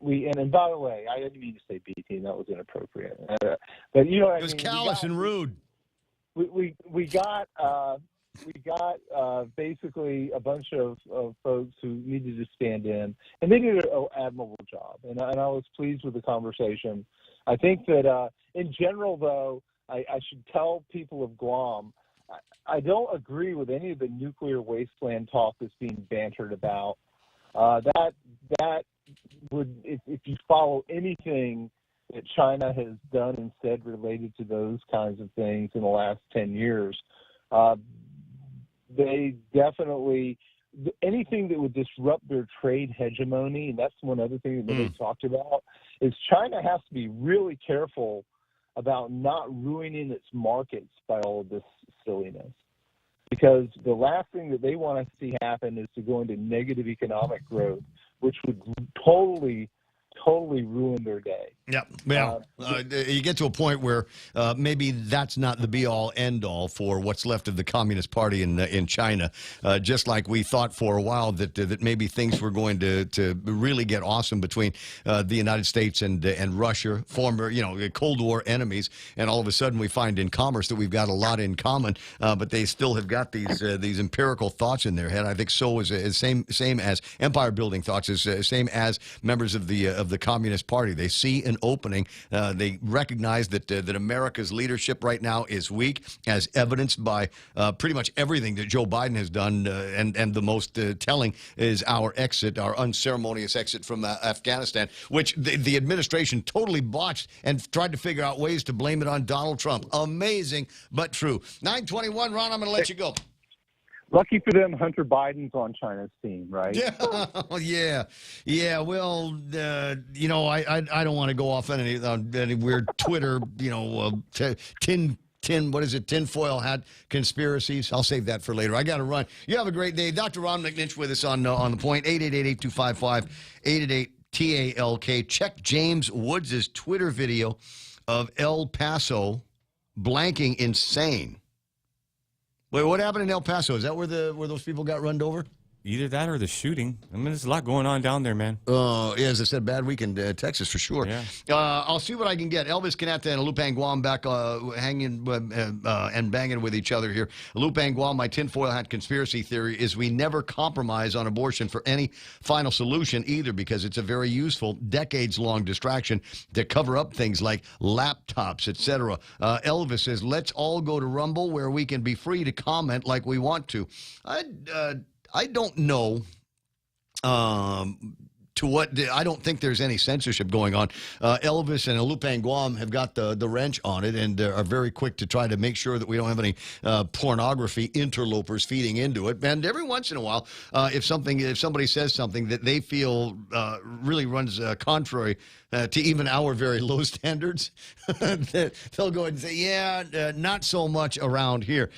and by the way, I didn't mean to say B team. That was inappropriate. But you know what I mean? It was callous and rude. We got basically a bunch of folks who needed to stand in, and they did an admirable job. And I was pleased with the conversation. I think that in general, though, I should tell people of Guam, I don't agree with any of the nuclear wasteland talk that's being bantered about. That would, if you follow anything that China has done and said related to those kinds of things in the last 10 years, they definitely, anything that would disrupt their trade hegemony, and that's one other thing that they talked about, is China has to be really careful about not ruining its markets by all of this silliness. Because the last thing that they want to see happen is to go into negative economic growth, which would totally ruin their day. Yeah. You get to a point where maybe that's not the be-all, end-all for what's left of the Communist Party in China. Just like we thought for a while that maybe things were going to really get awesome between the United States and Russia, former Cold War enemies, and all of a sudden we find in commerce that we've got a lot in common, but they still have got these empirical thoughts in their head. I think so is same as empire-building thoughts, is same as members of the Communist Party. They see an opening. They recognize that America's leadership right now is weak, as evidenced by pretty much everything that Joe Biden has done, and the most telling is our exit, our unceremonious exit from Afghanistan, which the administration totally botched and tried to figure out ways to blame it on Donald Trump. Amazing, but true. 9:21, Ron, I'm going to let you go. Lucky for them, Hunter Biden's on China's team, right? Yeah. Well, I don't want to go off on any weird Twitter, tinfoil hat conspiracies. I'll save that for later. I got to run. You have a great day. Dr. Ron McNinch with us on The Point, 888-8255-888-TALK. Check James Woods' Twitter video of El Paso blanking insane. Wait, what happened in El Paso? Is that where those people got run over? Either that or the shooting. I mean, there's a lot going on down there, man. Yeah, as I said, bad week in Texas for sure. Yeah. I'll see what I can get. Elvis Canetta and Lupang Guam back hanging and banging with each other here. Lupang Guam, my tinfoil hat conspiracy theory is we never compromise on abortion for any final solution either, because it's a very useful, decades-long distraction to cover up things like laptops, etc. Elvis says, let's all go to Rumble where we can be free to comment like we want to. I don't know to what I don't think there's any censorship going on. Elvis and Lupan Guam have got the wrench on it and are very quick to try to make sure that we don't have any pornography interlopers feeding into it. And every once in a while, if somebody says something that they feel really runs contrary to even our very low standards, they'll go ahead and say, yeah, not so much around here.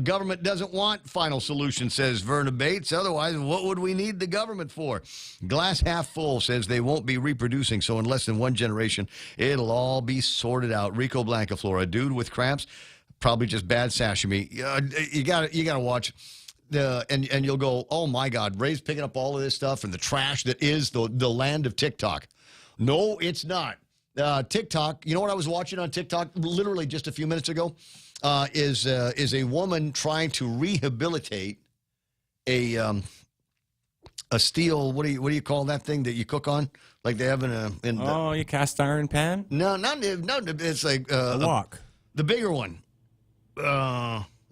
Government doesn't want final solution, says Verna Bates. Otherwise, what would we need the government for? Glass half full says they won't be reproducing, so in less than one generation, it'll all be sorted out. Rico Blancaflora, dude with cramps, probably just bad sashimi. You gotta watch. And you'll go, oh my God, Ray's picking up all of this stuff and the trash that is the land of TikTok. No, it's not. TikTok, you know what I was watching on TikTok literally just a few minutes ago? Is a woman trying to rehabilitate a steel, what do you call that thing that you cook on? Like they have your cast iron pan? No, it's like a wok. The bigger one.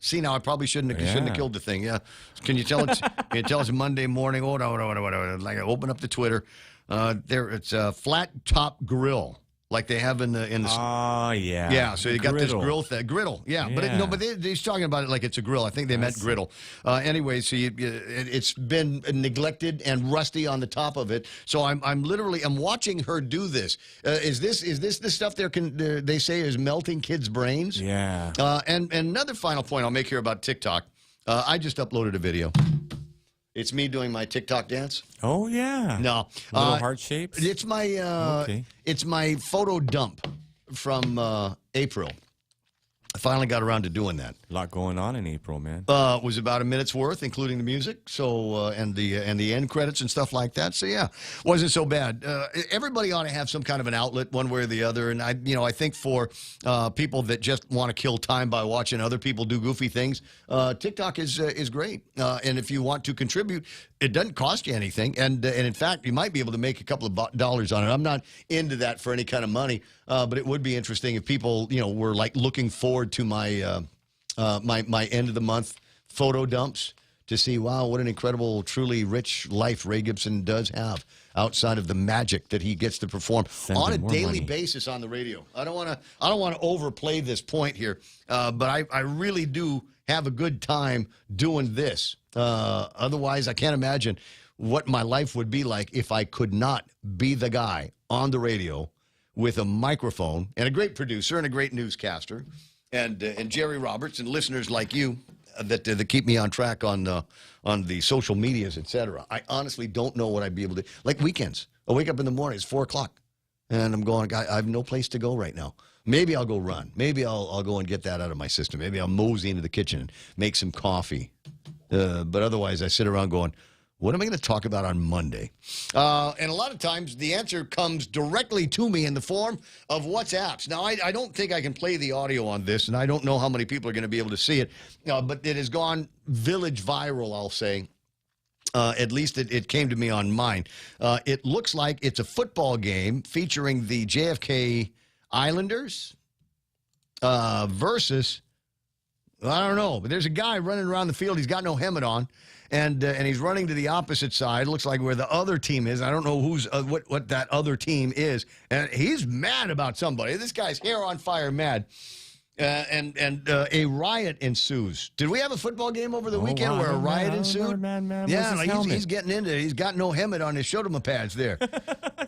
See, now I probably shouldn't have killed the thing. Yeah. Can you tell it's Monday morning? Oh, no. Like I open up the Twitter. It's a flat top grill like they have in the. Oh, yeah. Yeah, so you got this griddle. Yeah, but they're talking about it like it's a grill. I think they meant griddle. Anyway, so it's been neglected and rusty on the top of it. So I'm literally watching her do this. Is this the stuff they say is melting kids' brains? Yeah. And another final point I'll make here about TikTok. I just uploaded a video. It's me doing my TikTok dance. Oh yeah. No. Little heart shapes. It's my it's my photo dump from April. I finally got around to doing that. A lot going on in April, man. It was about a minute's worth, including the music, so and the end credits and stuff like that. So yeah, wasn't so bad. Everybody ought to have some kind of an outlet, one way or the other. And I think for people that just want to kill time by watching other people do goofy things, TikTok is great. And if you want to contribute, it doesn't cost you anything, and in fact, you might be able to make a couple of dollars on it. I'm not into that for any kind of money, but it would be interesting if people, were like looking forward to my my end of the month photo dumps to see, wow, what an incredible, truly rich life Ray Gibson does have outside of the magic that he gets to perform on a daily basis on the radio. I don't want to overplay this point here, but I really do have a good time doing this. Otherwise, I can't imagine what my life would be like if I could not be the guy on the radio with a microphone and a great producer and a great newscaster and Jerry Roberts and listeners like you that keep me on track on the social medias, etc. I honestly don't know what I'd be able to. Like weekends, I wake up in the morning, it's 4 o'clock, and I'm going, I have no place to go right now. Maybe I'll go run. Maybe I'll go and get that out of my system. Maybe I'll mosey into the kitchen and make some coffee. But otherwise, I sit around going, what am I going to talk about on Monday? And a lot of times, the answer comes directly to me in the form of WhatsApps. Now, I don't think I can play the audio on this, and I don't know how many people are going to be able to see it. But it has gone village viral, I'll say. At least it came to me on mine. It looks like it's a football game featuring the JFK Islanders versus, I don't know, but there's a guy running around the field. He's got no helmet on. And he's running to the opposite side. Looks like where the other team is. I don't know who's what that other team is. And he's mad about somebody. This guy's hair on fire mad. And a riot ensues. Did we have a football game over the weekend where a riot ensued? Yeah, like he's getting into it. He's got no helmet on his Shodoma pads there.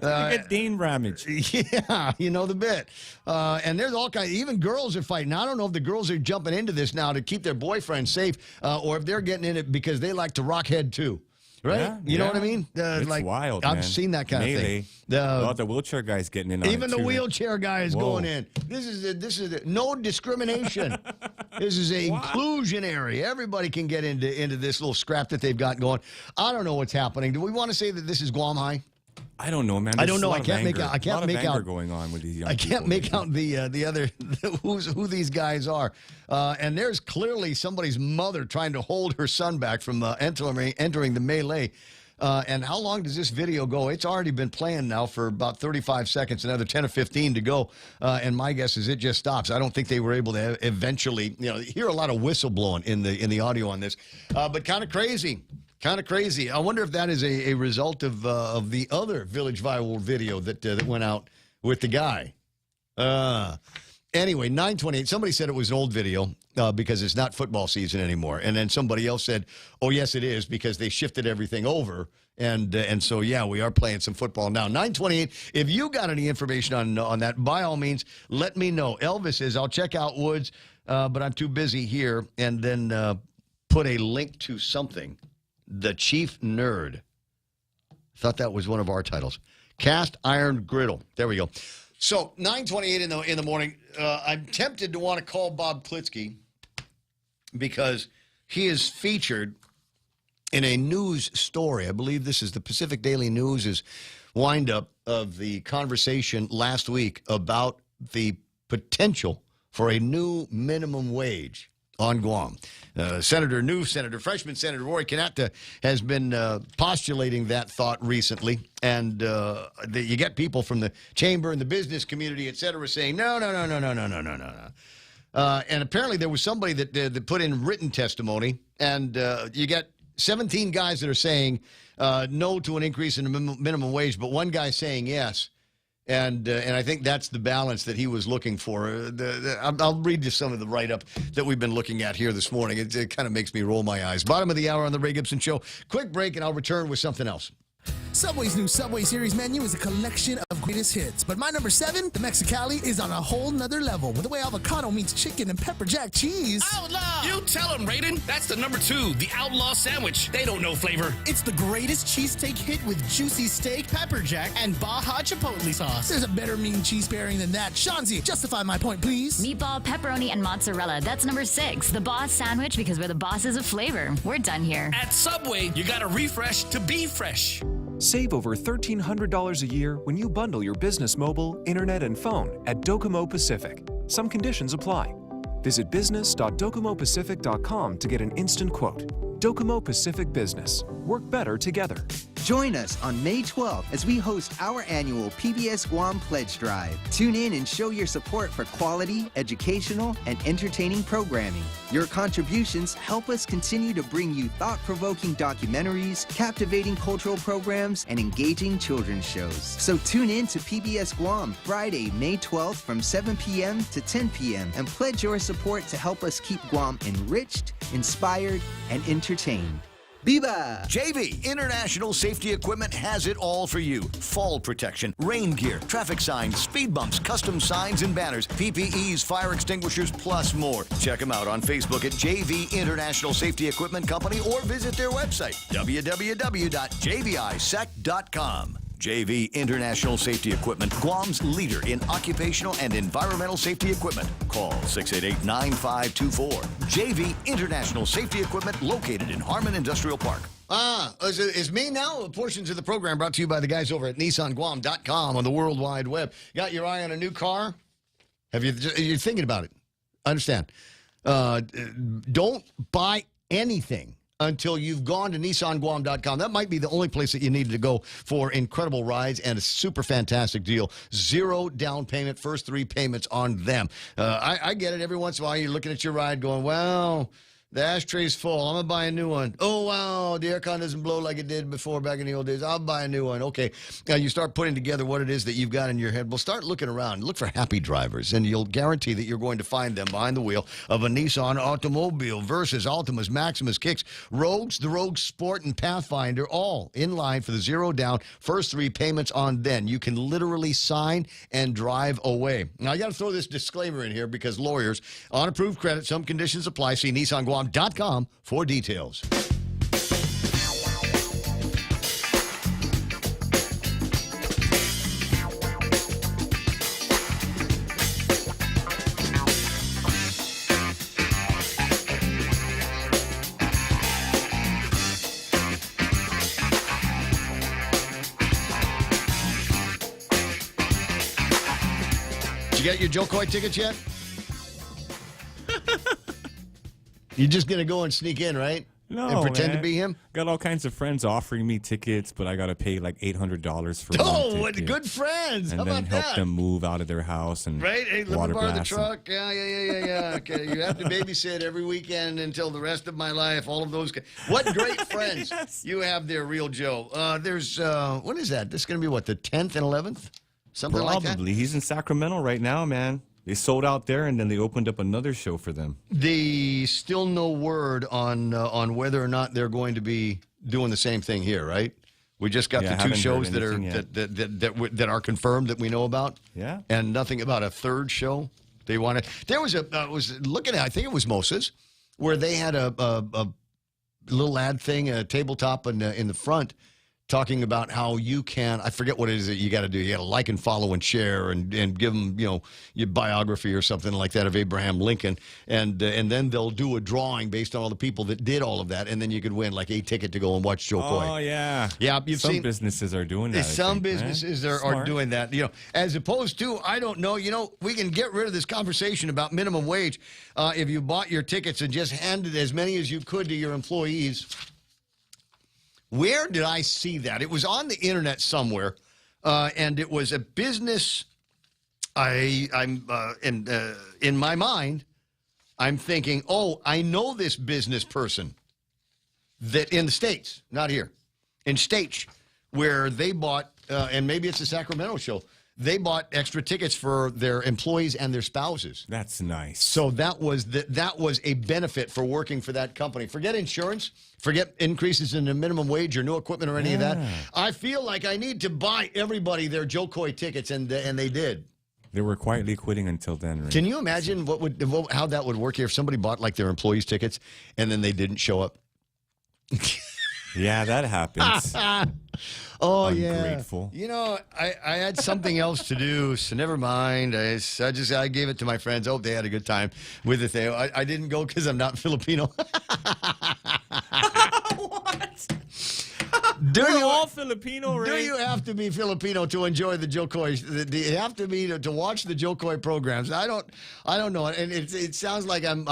Get Dean Ramage. Yeah, you know the bit. And there's all kinds. Even girls are fighting. I don't know if the girls are jumping into this now to keep their boyfriends safe, or if they're getting in it because they like to rock head too. Right? Yeah, you know what I mean? It's like, wild, I've man. seen that kind of thing. The wheelchair guy's getting in on even it the too. wheelchair guy is going in. This is no discrimination. This is inclusionary. Everybody can get into this little scrap that they've got going. I don't know what's happening. Do we want to say that this is Guam High? I don't know, man. I don't know. I can't make out. I can't make out going on with these young I can't people, make out the other who these guys are. And there's clearly somebody's mother trying to hold her son back from entering the melee. And how long does this video go? It's already been playing now for about 35 seconds, another 10 or 15 to go. And my guess is it just stops. I don't think they were able to eventually, hear a lot of whistleblowing in the audio on this. But kind of crazy. Kind of crazy. I wonder if that is a result of the other Village Viral video that went out with the guy. Anyway, 9:28. Somebody said it was an old video because it's not football season anymore. And then somebody else said, oh, yes, it is because they shifted everything over. And so, yeah, we are playing some football now. 9:28. If you got any information on that, by all means, let me know. Elvis says, I'll check out Woods, but I'm too busy here. And then put a link to something. The Chief Nerd. Thought that was one of our titles. Cast Iron Griddle. There we go. So 9:28 in the morning. I'm tempted to want to call Bob Klitsky because he is featured in a news story. I believe this is the Pacific Daily News' wind-up of the conversation last week about the potential for a new minimum wage on Guam. Freshman Senator Roy Kanata has been postulating that thought recently. And you get people from the chamber and the business community, et cetera, saying, no. And apparently there was somebody that put in written testimony, and you get 17 guys that are saying no to an increase in the minimum wage, but one guy saying yes. And I think that's the balance that he was looking for. I'll read you some of the write-up that we've been looking at here this morning. It kind of makes me roll my eyes. Bottom of the hour on the Ray Gibson Show. Quick break, and I'll return with something else. Subway's new Subway Series menu is a collection of greatest hits. But my number 7, the Mexicali, is on a whole nother level with the way avocado meets chicken and pepper jack cheese. Outlaw! You tell them, Raiden. That's the number 2, the Outlaw Sandwich. They don't know flavor. It's the greatest cheesesteak hit with juicy steak, pepper jack, and Baja Chipotle sauce. There's a better mean cheese pairing than that. Shanzi, justify my point, please. Meatball, pepperoni, and mozzarella. That's number 6, the Boss Sandwich, because we're the bosses of flavor. We're done here. At Subway, you gotta refresh to be fresh. Save over $1,300 a year when you bundle your business mobile, internet, and phone at Docomo Pacific. Some conditions apply. Visit business.docomopacific.com to get an instant quote. Docomo Pacific Business. Work better together. Join us on May 12th as we host our annual PBS Guam Pledge Drive. Tune in and show your support for quality, educational, and entertaining programming. Your contributions help us continue to bring you thought-provoking documentaries, captivating cultural programs, and engaging children's shows. So tune in to PBS Guam Friday, May 12th from 7 p.m. to 10 p.m. and pledge your support to help us keep Guam enriched, inspired, and entertained. Viva! JV International Safety Equipment has it all for you. Fall protection, rain gear, traffic signs, speed bumps, custom signs and banners, PPEs, fire extinguishers, plus more. Check them out on Facebook at JV International Safety Equipment Company or visit their website, www.jvisec.com. JV International Safety Equipment, Guam's leader in occupational and environmental safety equipment. Call 688-9524. JV International Safety Equipment, located in Harmon Industrial Park. It's me now. Portions of the program brought to you by the guys over at NissanGuam.com on the World Wide Web. Got your eye on a new car? You're thinking about it. Understand. Don't buy anything until you've gone to NissanGuam.com. That might be the only place that you need to go for incredible rides and a super fantastic deal. 0 down payment, first 3 payments on them. I get it. Every once in a while, you're looking at your ride going, well, the ashtray's full. I'm going to buy a new one. Oh, wow, the aircon doesn't blow like it did before back in the old days. I'll buy a new one. Okay. Now, you start putting together what it is that you've got in your head. Well, start looking around. Look for happy drivers, and you'll guarantee that you're going to find them behind the wheel of a Nissan automobile. Versus, Altimas, Maximus, Kicks, Rogues, the Rogue Sport, and Pathfinder, all in line for the 0 down, first 3 payments on them. You can literally sign and drive away. Now, I got to throw this disclaimer in here because lawyers, on approved credit, some conditions apply. See NissanGuam.com for details. Did you get your Joe Coy tickets yet? You're just going to go and sneak in, right? No, and pretend man. to be him? Got all kinds of friends offering me tickets, but I got to pay like $800 for Oh, one what ticket. good friends. And How then about help that? them move out of their house and Right? Hey, let me water borrow the glass them. truck. Yeah. Okay, you have to babysit every weekend until the rest of my life. All of those. What great friends you have there, Real Joe. There's, what is that? This is going to be what, the 10th and 11th? Something like that? Probably. He's in Sacramento right now, man. They sold out there, and then they opened up another show for them. Still no word on whether or not they're going to be doing the same thing here, right? We just got the two shows that are that are confirmed that we know about. Yeah. And nothing about a third show. They wanted. There was was looking at. I think it was Moses, where they had a little ad thing, a tabletop in the front, talking about how you can, I forget what it is that you got to do. You got to like and follow and share and give them, your biography or something like that of Abraham Lincoln. And then they'll do a drawing based on all the people that did all of that. And then you could win like a ticket to go and watch Joe Coy. Oh, yeah. Yeah, you've Some seen. businesses are doing that. Some businesses are doing that. As opposed to, I don't know, we can get rid of this conversation about minimum wage if you bought your tickets and just handed as many as you could to your employees. Where did I see that? It was on the internet somewhere, and it was a business. I'm in my mind, I'm thinking, oh, I know this business person that in the States, not here, in States, where they bought, and maybe it's a Sacramento show, they bought extra tickets for their employees and their spouses. That's nice. So that was a benefit for working for that company. Forget insurance, forget increases in the minimum wage or new equipment or any of that. I feel like I need to buy everybody their Joe Coy tickets, and they did. They were quietly quitting until then. Right? Can you imagine how that would work here if somebody bought like their employees' tickets and then they didn't show up? Yeah, that happens. Oh, Ungrateful. yeah. I had something else to do, so never mind. I gave it to my friends. Oh, they had a good time with it. I didn't go because I'm not Filipino. What? We're all Filipino, right? Do you have to be Filipino to enjoy the Joe Coy? Do you have to be to watch the Joe Coy programs? I don't know, and it sounds like I'm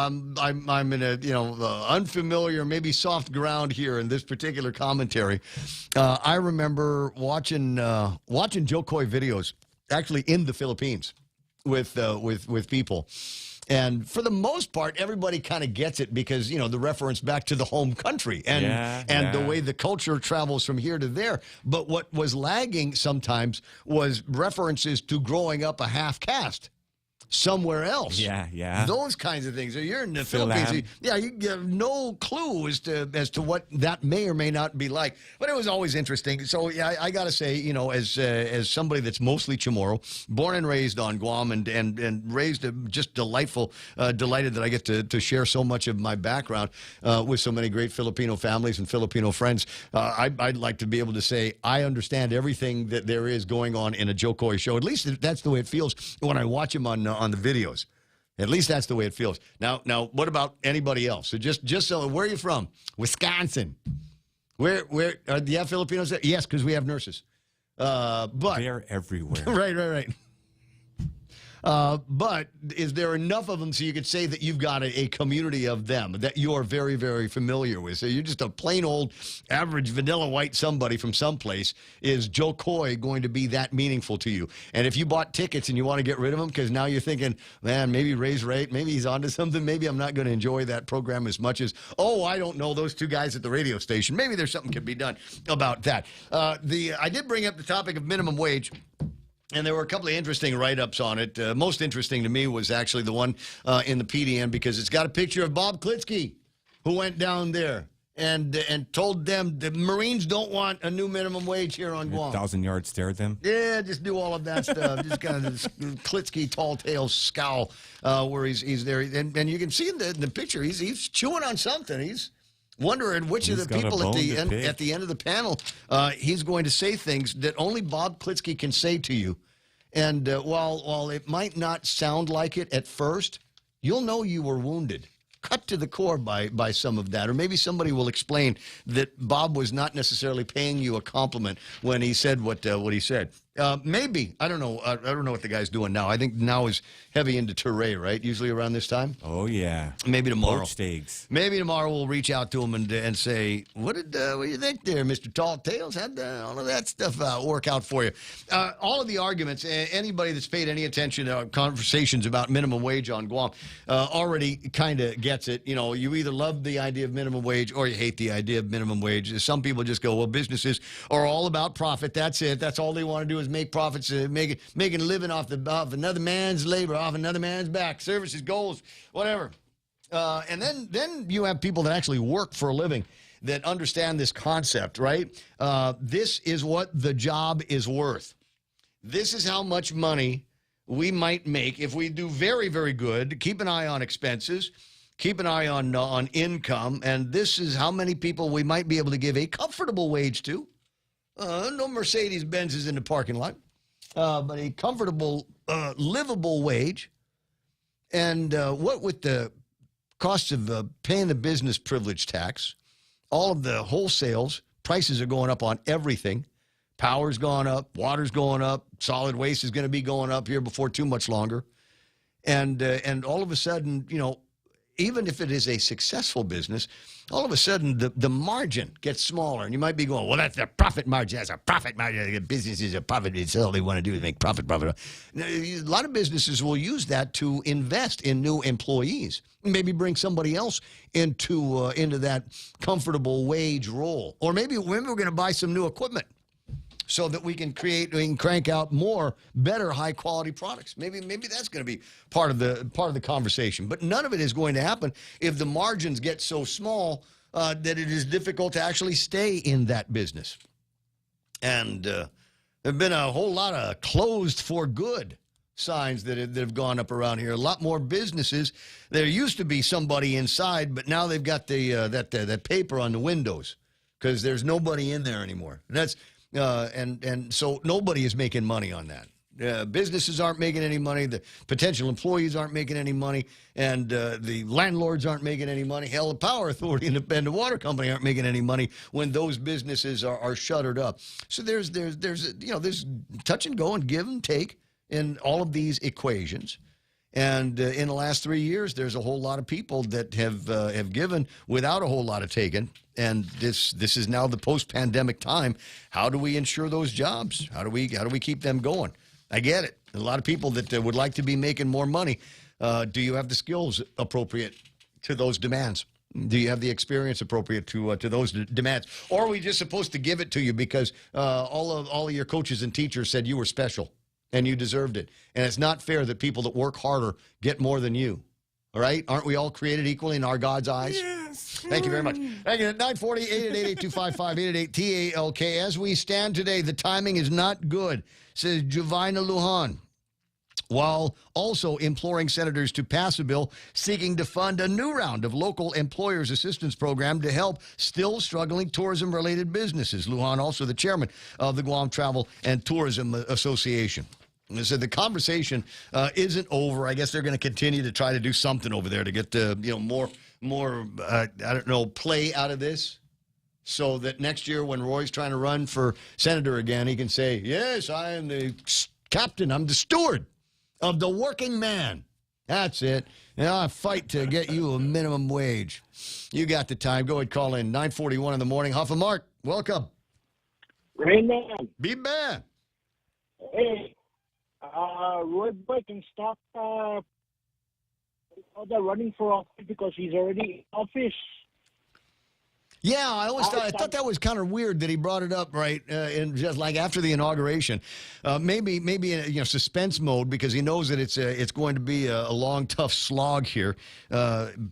in a unfamiliar, maybe soft ground here in this particular commentary. I remember watching Joe Coy videos actually in the Philippines with people. And for the most part, everybody kind of gets it because, the reference back to the home country and the way the culture travels from here to there. But what was lagging sometimes was references to growing up a half caste somewhere else. Yeah. Those kinds of things. So you're in the Philippines. You have no clue as to what that may or may not be like. But it was always interesting. So yeah, I got to say, as somebody that's mostly Chamorro, born and raised on Guam and raised just delighted that I get to share so much of my background with so many great Filipino families and Filipino friends. I'd like to be able to say I understand everything that there is going on in a Joe Coy show. At least that's the way it feels when I watch him on the videos. At least that's the way it feels. Now, what about anybody else? So just so, where are you from? Wisconsin. Where do you have Filipinos there? Yes, because we have nurses. But they're everywhere. Right. But is there enough of them so you could say that you've got a community of them that you're very, very familiar with? So you're just a plain old average vanilla white somebody from someplace. Is Joe Coy going to be that meaningful to you? And if you bought tickets and you want to get rid of them because now you're thinking, man, maybe Ray's right, maybe he's onto something, maybe I'm not going to enjoy that program as much as, I don't know, those two guys at the radio station. Maybe there's something can be done about that. I did bring up the topic of minimum wage. And there were a couple of interesting write-ups on it. Most interesting to me was actually the one in the PDN because it's got a picture of Bob Klitsky, who went down there and told them the Marines don't want a new minimum wage here on Guam. 1,000-yard stare at them? Yeah, just do all of that stuff. Just kind of this Klitsky tall tale scowl where he's there. And you can see in the picture, he's chewing on something. He's wondering which of the people at the end of the panel he's going to say things that only Bob Klitsky can say to you. And while it might not sound like it at first, you'll know you were wounded, cut to the core by some of that. Or maybe somebody will explain that Bob was not necessarily paying you a compliment when he said what he said. Maybe. I don't know. I don't know what the guy's doing now. I think now is heavy into Turay, right? Usually around this time. Oh, yeah. Maybe tomorrow. Poached eggs. Maybe tomorrow we'll reach out to him and say, what do you think there, Mr. Tall Tales? How'd all of that stuff work out for you? All of the arguments, anybody that's paid any attention to conversations about minimum wage on Guam already kind of gets it. You know, you either love the idea of minimum wage or you hate the idea of minimum wage. Some people just go, well, businesses are all about profit. That's it. That's all they want to do is make profits, making a living off another man's labor, off another man's back, services, goals, whatever. And then you have people that actually work for a living that understand this concept, right? This is what the job is worth. This is how much money we might make if we do very, very good. Keep an eye on expenses. Keep an eye on income. And this is how many people we might be able to give a comfortable wage to. No Mercedes-Benzes in the parking lot. But a comfortable, livable wage. And what with the cost of paying the business privilege tax, all of the wholesales, prices are going up on everything. Power's gone up, water's going up, solid waste is going to be going up here before too much longer. And all of a sudden, you know, even if it is a successful business, all of a sudden the margin gets smaller. And you might be going, well, that's the profit margin. That's a profit margin. The business is a profit. It's all they want to do is make profit. A lot of businesses will use that to invest in new employees. Maybe bring somebody else into that comfortable wage role. Or maybe we're going to buy some new equipment so that we can crank out more, better, high-quality products. Maybe that's going to be part of the conversation. But none of it is going to happen if the margins get so small that it is difficult to actually stay in that business. And there have been a whole lot of closed for good signs that have gone up around here. A lot more businesses. There used to be somebody inside, but now they've got that paper on the windows because there's nobody in there anymore. And that's and so nobody is making money on that. Businesses aren't making any money. The potential employees aren't making any money, and the landlords aren't making any money. Hell, the power authority and the water company aren't making any money when those businesses are shuttered up. So there's touch and go and give and take in all of these equations. And in the last 3 years, there's a whole lot of people that have given without a whole lot of taken. And this is now the post-pandemic time. How do we ensure those jobs? How do we keep them going? I get it. A lot of people that would like to be making more money. Do you have the skills appropriate to those demands? Do you have the experience appropriate to those demands? Or are we just supposed to give it to you because all of your coaches and teachers said you were special? And you deserved it. And it's not fair that people that work harder get more than you. All right? Aren't we all created equally in our God's eyes? Yes. Thank you very much. Thank you. 940-888-8255, 888-TALK. As we stand today, the timing is not good, says Jovina Lujan, while also imploring senators to pass a bill seeking to fund a new round of local employers assistance program to help still struggling tourism-related businesses. Lujan, also the chairman of the Guam Travel and Tourism Association. So the conversation isn't over. I guess they're going to continue to try to do something over there to get more play out of this, so that next year when Roy's trying to run for senator again, he can say, "Yes, I am the captain. I'm the steward of the working man." That's it. And I fight to get you a minimum wage. You got the time. Go ahead, call in 9:41 in the morning. Huff and Mark, welcome. Rain Man. Be man. Hey. Roy Boy can stop the running for office because he's already in office. Yeah, I thought that was kind of weird that he brought it up right in just like after the inauguration. Maybe in suspense mode because he knows that it's going to be a long, tough slog here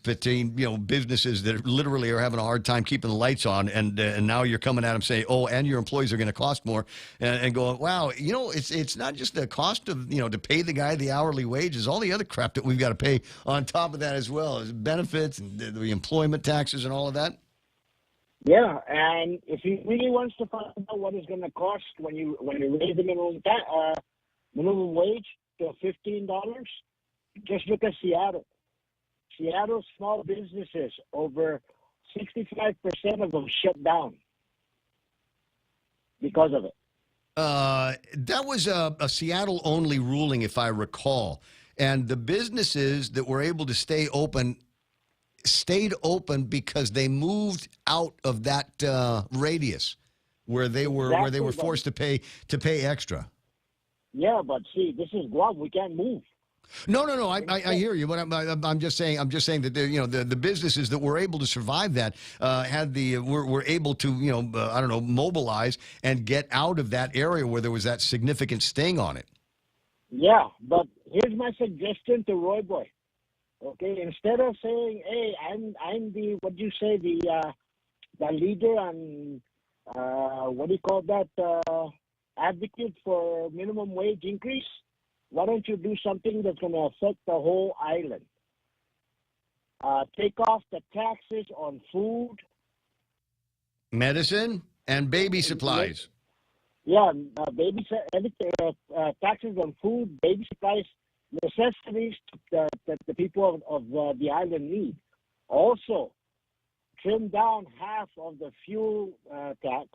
between businesses that literally are having a hard time keeping the lights on, and now you're coming at him saying, oh, and your employees are going to cost more, and going, wow, it's not just the cost of to pay the guy the hourly wages, all the other crap that we've got to pay on top of that as well as benefits and the employment taxes and all of that. Yeah, and if he really wants to find out what it's going to cost when you raise the minimum wage to $15, just look at Seattle. Seattle small businesses, over 65% of them shut down because of it. That was a Seattle-only ruling, if I recall. And the businesses that were able to stay open stayed open because they moved out of that radius where they were forced to pay extra. Yeah, but see, this is Guam. We can't move. No. I hear you, but I'm just saying that the businesses that were able to survive that were able to mobilize and get out of that area where there was that significant sting on it. Yeah, but here's my suggestion to Roy Boy. Okay, instead of saying, "Hey, I'm the the leader and what do you call that advocate for minimum wage increase," why don't you do something that's going to affect the whole island? Take off the taxes on food, medicine, and baby supplies. Yeah, taxes on food, baby supplies, necessities that the people of the island need. Also, trim down half of the fuel tax.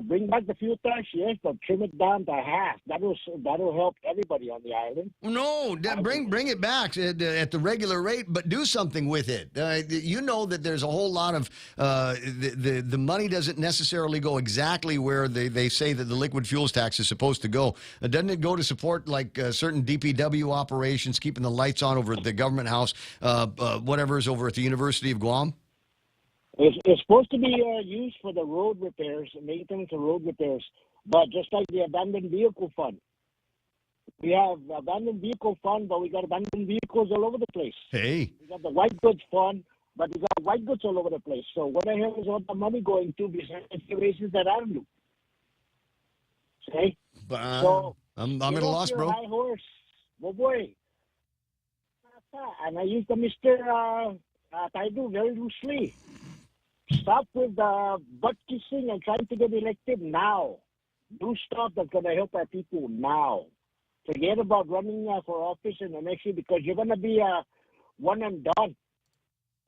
Bring back the fuel tax, yes, but trim it down to half. That'll help everybody on the island. No, bring it back at the regular rate, but do something with it. You know that there's a whole lot of the money doesn't necessarily go exactly where they say that the liquid fuels tax is supposed to go. Doesn't it go to support like certain DPW operations, keeping the lights on over at the government house, whatever is over at the University of Guam? It's supposed to be used for the road repairs, maintenance of road repairs, but just like the abandoned vehicle fund. We have abandoned vehicle fund, but we got abandoned vehicles all over the place. Hey. We got the white goods fund, but we got white goods all over the place. So where the hell is all the money going to besides the races that avenue? See? So I'm at a loss, bro. High horse. Oh boy. And I use the Mr. Taidu very loosely. Stop with butt kissing and trying to get elected now. Do stuff that's going to help our people now. Forget about running for office in the next year because you're going to be one and done.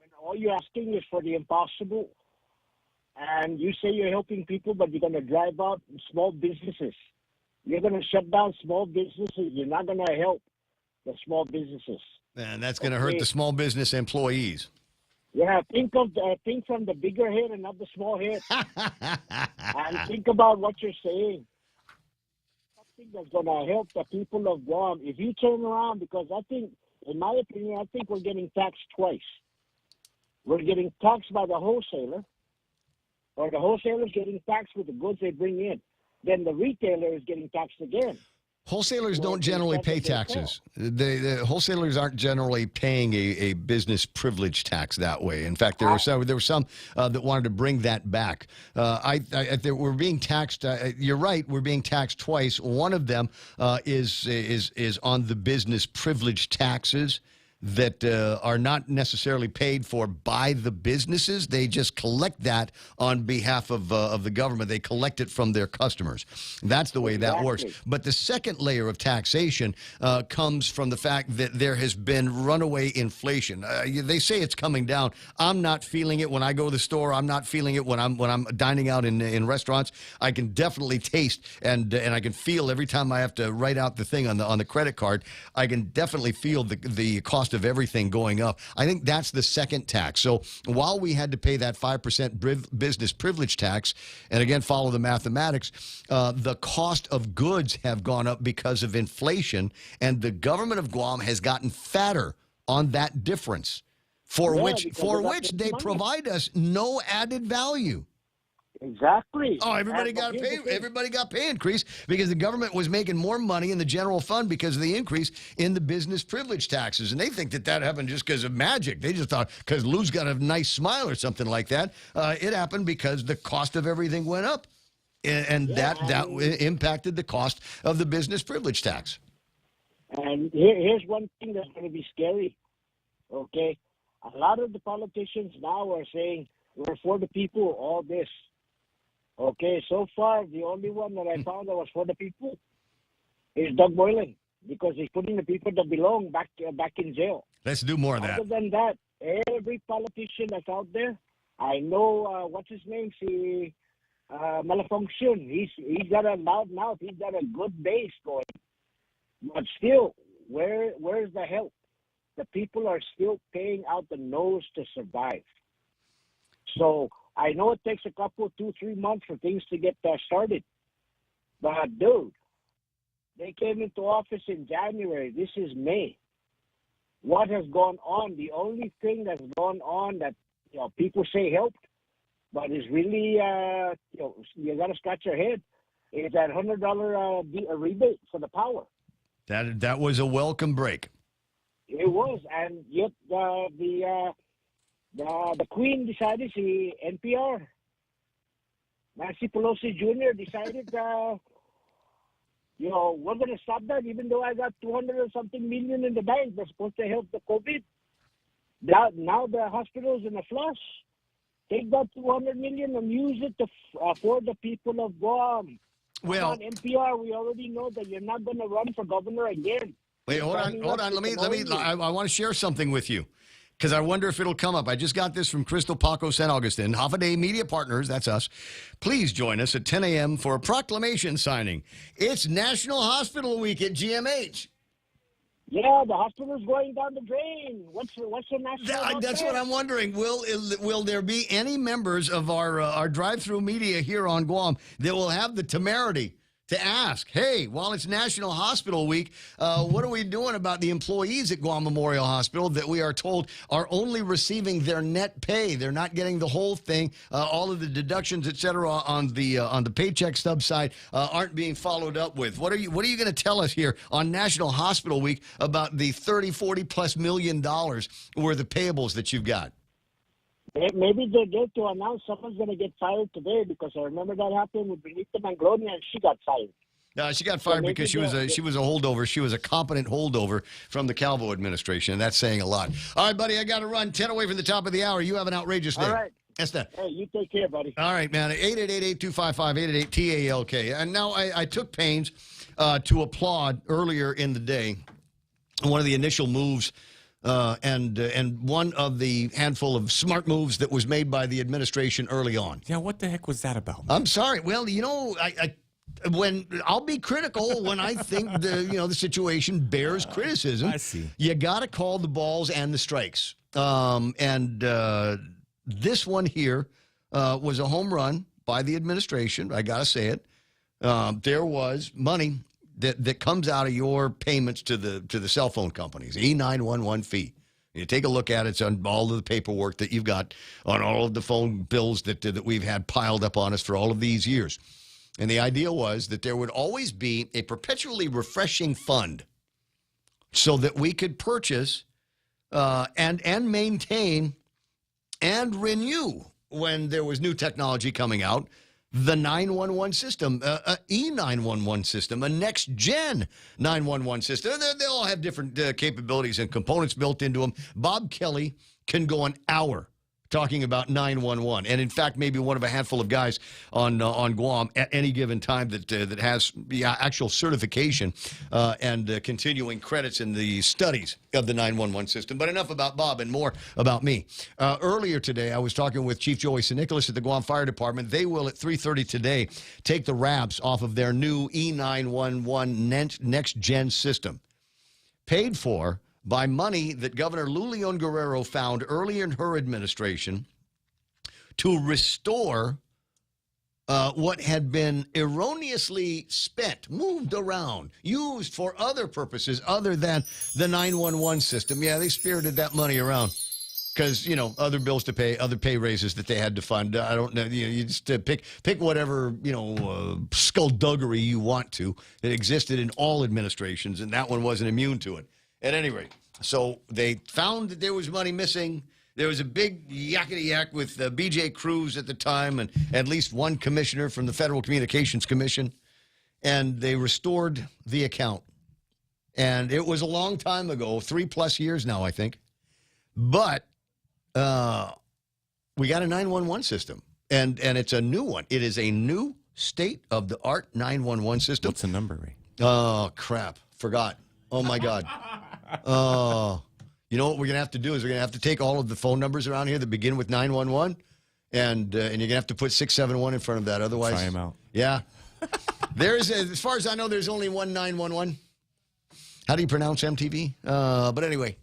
And all you're asking is for the impossible. And you say you're helping people, but you're going to drive out small businesses. You're going to shut down small businesses. You're not going to help the small businesses. And that's going to hurt the small business employees. Yeah, think from the bigger head and not the small head. And think about what you're saying. Something that's going to help the people of Guam. If you turn around, because I think, in my opinion, I think we're getting taxed twice. We're getting taxed by the wholesaler, or the wholesaler's getting taxed with the goods they bring in. Then the retailer is getting taxed again. Wholesalers don't generally pay taxes. The wholesalers aren't generally paying a business privilege tax that way. In fact, there were some that wanted to bring that back. We're being taxed. You're right. We're being taxed twice. One of them is on the business privilege taxes that are not necessarily paid for by the businesses. They just collect that on behalf of the government. They collect it from their customers. That's the way that works. But the second layer of taxation comes from the fact that there has been runaway inflation. They say it's coming down. I'm not feeling it when I go to the store. I'm not feeling it when I'm dining out in restaurants. I can definitely taste and I can feel every time I have to write out the thing on the credit card. I can definitely feel the cost of everything going up. I think that's the second tax. So while we had to pay that 5% business privilege tax, and again, follow the mathematics, the cost of goods have gone up because of inflation, and the government of Guam has gotten fatter on that difference, for which they provide us no added value. Exactly. Oh, everybody got pay increase because the government was making more money in the general fund because of the increase in the business privilege taxes. And they think that happened just because of magic. They just thought because Lou's got a nice smile or something like that. It happened because the cost of everything went up. And that impacted the cost of the business privilege tax. And here's one thing that's going to be scary. Okay? A lot of the politicians now are saying, we're for the people, all this. Okay, so far, the only one that I found that was for the people is Doug Moylan, because he's putting the people that belong back in jail. Let's do more of that. Other than that, every politician that's out there, I know, what's his name? malfunction. He's got a loud mouth. He's got a good base going. But still, where's the help? The people are still paying out the nose to survive. So I know it takes a couple, 2-3 months for things to get started. But dude, they came into office in January. This is May. What has gone on? The only thing that's gone on that people say helped, but is really you got to scratch your head, is that $100 rebate for the power. That was a welcome break. It was, and yet the Queen decided, NPR, Nancy Pelosi Jr. decided, we're going to stop that, even though I got 200 or something million in the bank that's supposed to help the COVID. Now the hospital's in a flush. Take that 200 million and use it for the people of Guam. Well, on NPR, we already know that you're not going to run for governor again. Wait, hold on. Let me. I want to share something with you because I wonder if it'll come up. I just got this from Crystal Paco San Augustin, Half a Day Media Partners. That's us. Please join us at 10 a.m. for a proclamation signing. It's National Hospital Week at GMH. Yeah, the hospital's going down the drain. What's the national? That's what I'm wondering. Will there be any members of our drive-through media here on Guam that will have the temerity to ask, hey, while it's National Hospital Week, what are we doing about the employees at Guam Memorial Hospital that we are told are only receiving their net pay? They're not getting the whole thing. All of the deductions, et cetera, on the paycheck stub side aren't being followed up with. What are you going to tell us here on National Hospital Week about the $30-40+ million worth of payables that you've got? Maybe they get to announce someone's going to get fired today, because I remember that happened with Benita Manglona, and she got fired. She got fired because she was a holdover. She was a competent holdover from the Calvo administration, and that's saying a lot. All right, buddy, I got to run. 10 away from the top of the hour. You have an outrageous day. All right. That's that. Hey, you take care, buddy. All right, man. 888-825-5888-TALK. And now I took pains to applaud earlier in the day one of the initial moves and one of the handful of smart moves that was made by the administration early on. Yeah, what the heck was that about? I'm sorry. Well, when I'll be critical when I think the situation bears criticism. I see. You got to call the balls and the strikes. This one here was a home run by the administration. I got to say it. There was money that comes out of your payments to the cell phone companies, E911 fee. You take a look at it. It's on all of the paperwork that you've got on all of the phone bills that we've had piled up on us for all of these years. And the idea was that there would always be a perpetually refreshing fund so that we could purchase and maintain and renew, when there was new technology coming out, the 911 system, E911 system, a next-gen 911 system. They all have different capabilities and components built into them. Bob Kelly can go an hour talking about 911, and in fact, maybe one of a handful of guys on Guam at any given time that has the actual certification and continuing credits in the studies of the 911 system. But enough about Bob and more about me. Earlier today, I was talking with Chief Joey St. Nicholas at the Guam Fire Department. They will, at 3:30 today, take the wraps off of their new E911 next-gen system, paid for by money that Governor Luleon Guerrero found early in her administration to restore what had been erroneously spent, moved around, used for other purposes other than the 911 system. Yeah, they spirited that money around because, other bills to pay, other pay raises that they had to fund. I don't know. You just pick whatever, skullduggery you want to. It existed in all administrations, and that one wasn't immune to it. At any rate, so they found that there was money missing. There was a big yakety-yak with B.J. Cruz at the time and at least one commissioner from the Federal Communications Commission, and they restored the account. And it was a long time ago, 3+ years now, I think. But we got a 911 system, and it's a new one. It is a new state-of-the-art 911 system. What's the number, Ray? Oh, crap. Forgot. Oh, my God. You know what we're going to have to do is we're going to have to take all of the phone numbers around here that begin with 911 and you're gonna have to put 671 in front of that. Otherwise, Try him out. Yeah, as far as I know, there's only one 911. How do you pronounce MTV? But anyway,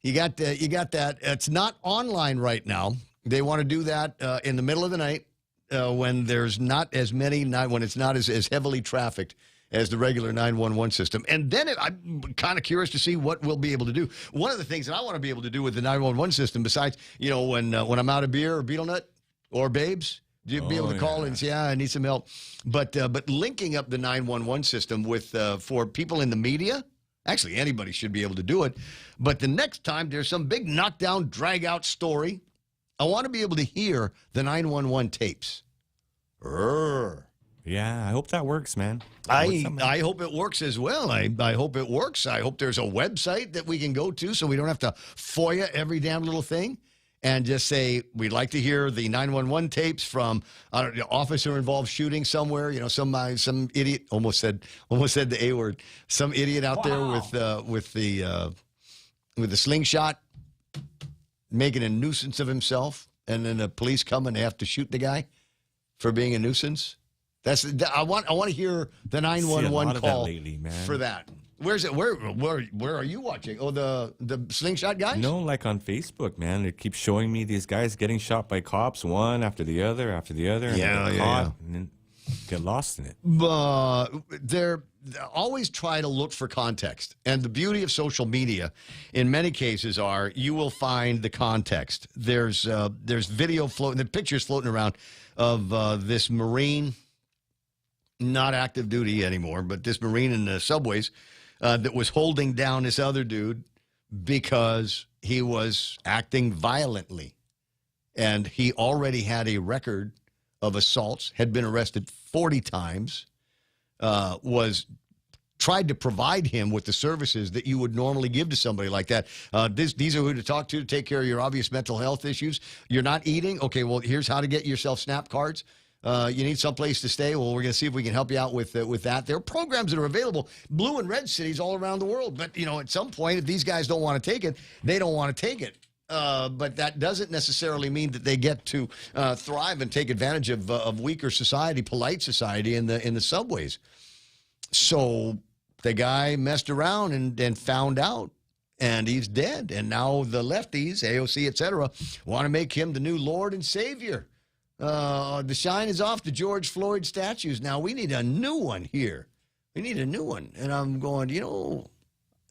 you got that. It's not online right now. They want to do that in the middle of the night when there's not as many, when it's not as heavily trafficked as the regular 911 system. And then I'm kind of curious to see what we'll be able to do. One of the things that I want to be able to do with the 911 system, besides, when I'm out of beer or Beetle Nut or Babes, you'd be able to call and say, I need some help. But linking up the 911 system with for people in the media, actually anybody should be able to do it. But the next time there's some big knockdown, drag-out story, I want to be able to hear the 911 tapes. Yeah, I hope that works, man. I hope it works as well. I hope it works. I hope there's a website that we can go to so we don't have to FOIA every damn little thing and just say, we'd like to hear the 911 tapes from officer-involved shooting somewhere. Some idiot almost said the A word. Some idiot out there with the slingshot making a nuisance of himself, and then the police come and they have to shoot the guy for being a nuisance. I want to hear the 911 call lately, man. for that. Where's it? Where are you watching? Oh, the slingshot guys? No, like on Facebook, man. They keep showing me these guys getting shot by cops, one after the other, and they get caught, and then get lost in it. They're always try to look for context. And the beauty of social media, in many cases, are you will find the context. There's video floating, the pictures floating around of this Marine, not active duty anymore, but this Marine in the subways that was holding down this other dude because he was acting violently. And he already had a record of assaults, had been arrested 40 times, was tried to provide him with the services that you would normally give to somebody like that. These are who to talk to take care of your obvious mental health issues. You're not eating? Okay, well, here's how to get yourself SNAP cards. You need someplace to stay? Well, we're going to see if we can help you out with that. There are programs that are available, blue and red cities all around the world. But, at some point, if these guys don't want to take it, they don't want to take it. But that doesn't necessarily mean that they get to thrive and take advantage of weaker society, polite society in the subways. So the guy messed around and found out, and he's dead. And now the lefties, AOC, et cetera, want to make him the new Lord and Savior. The shine is off the George Floyd statues. Now we need a new one here. We need a new one. And I'm going,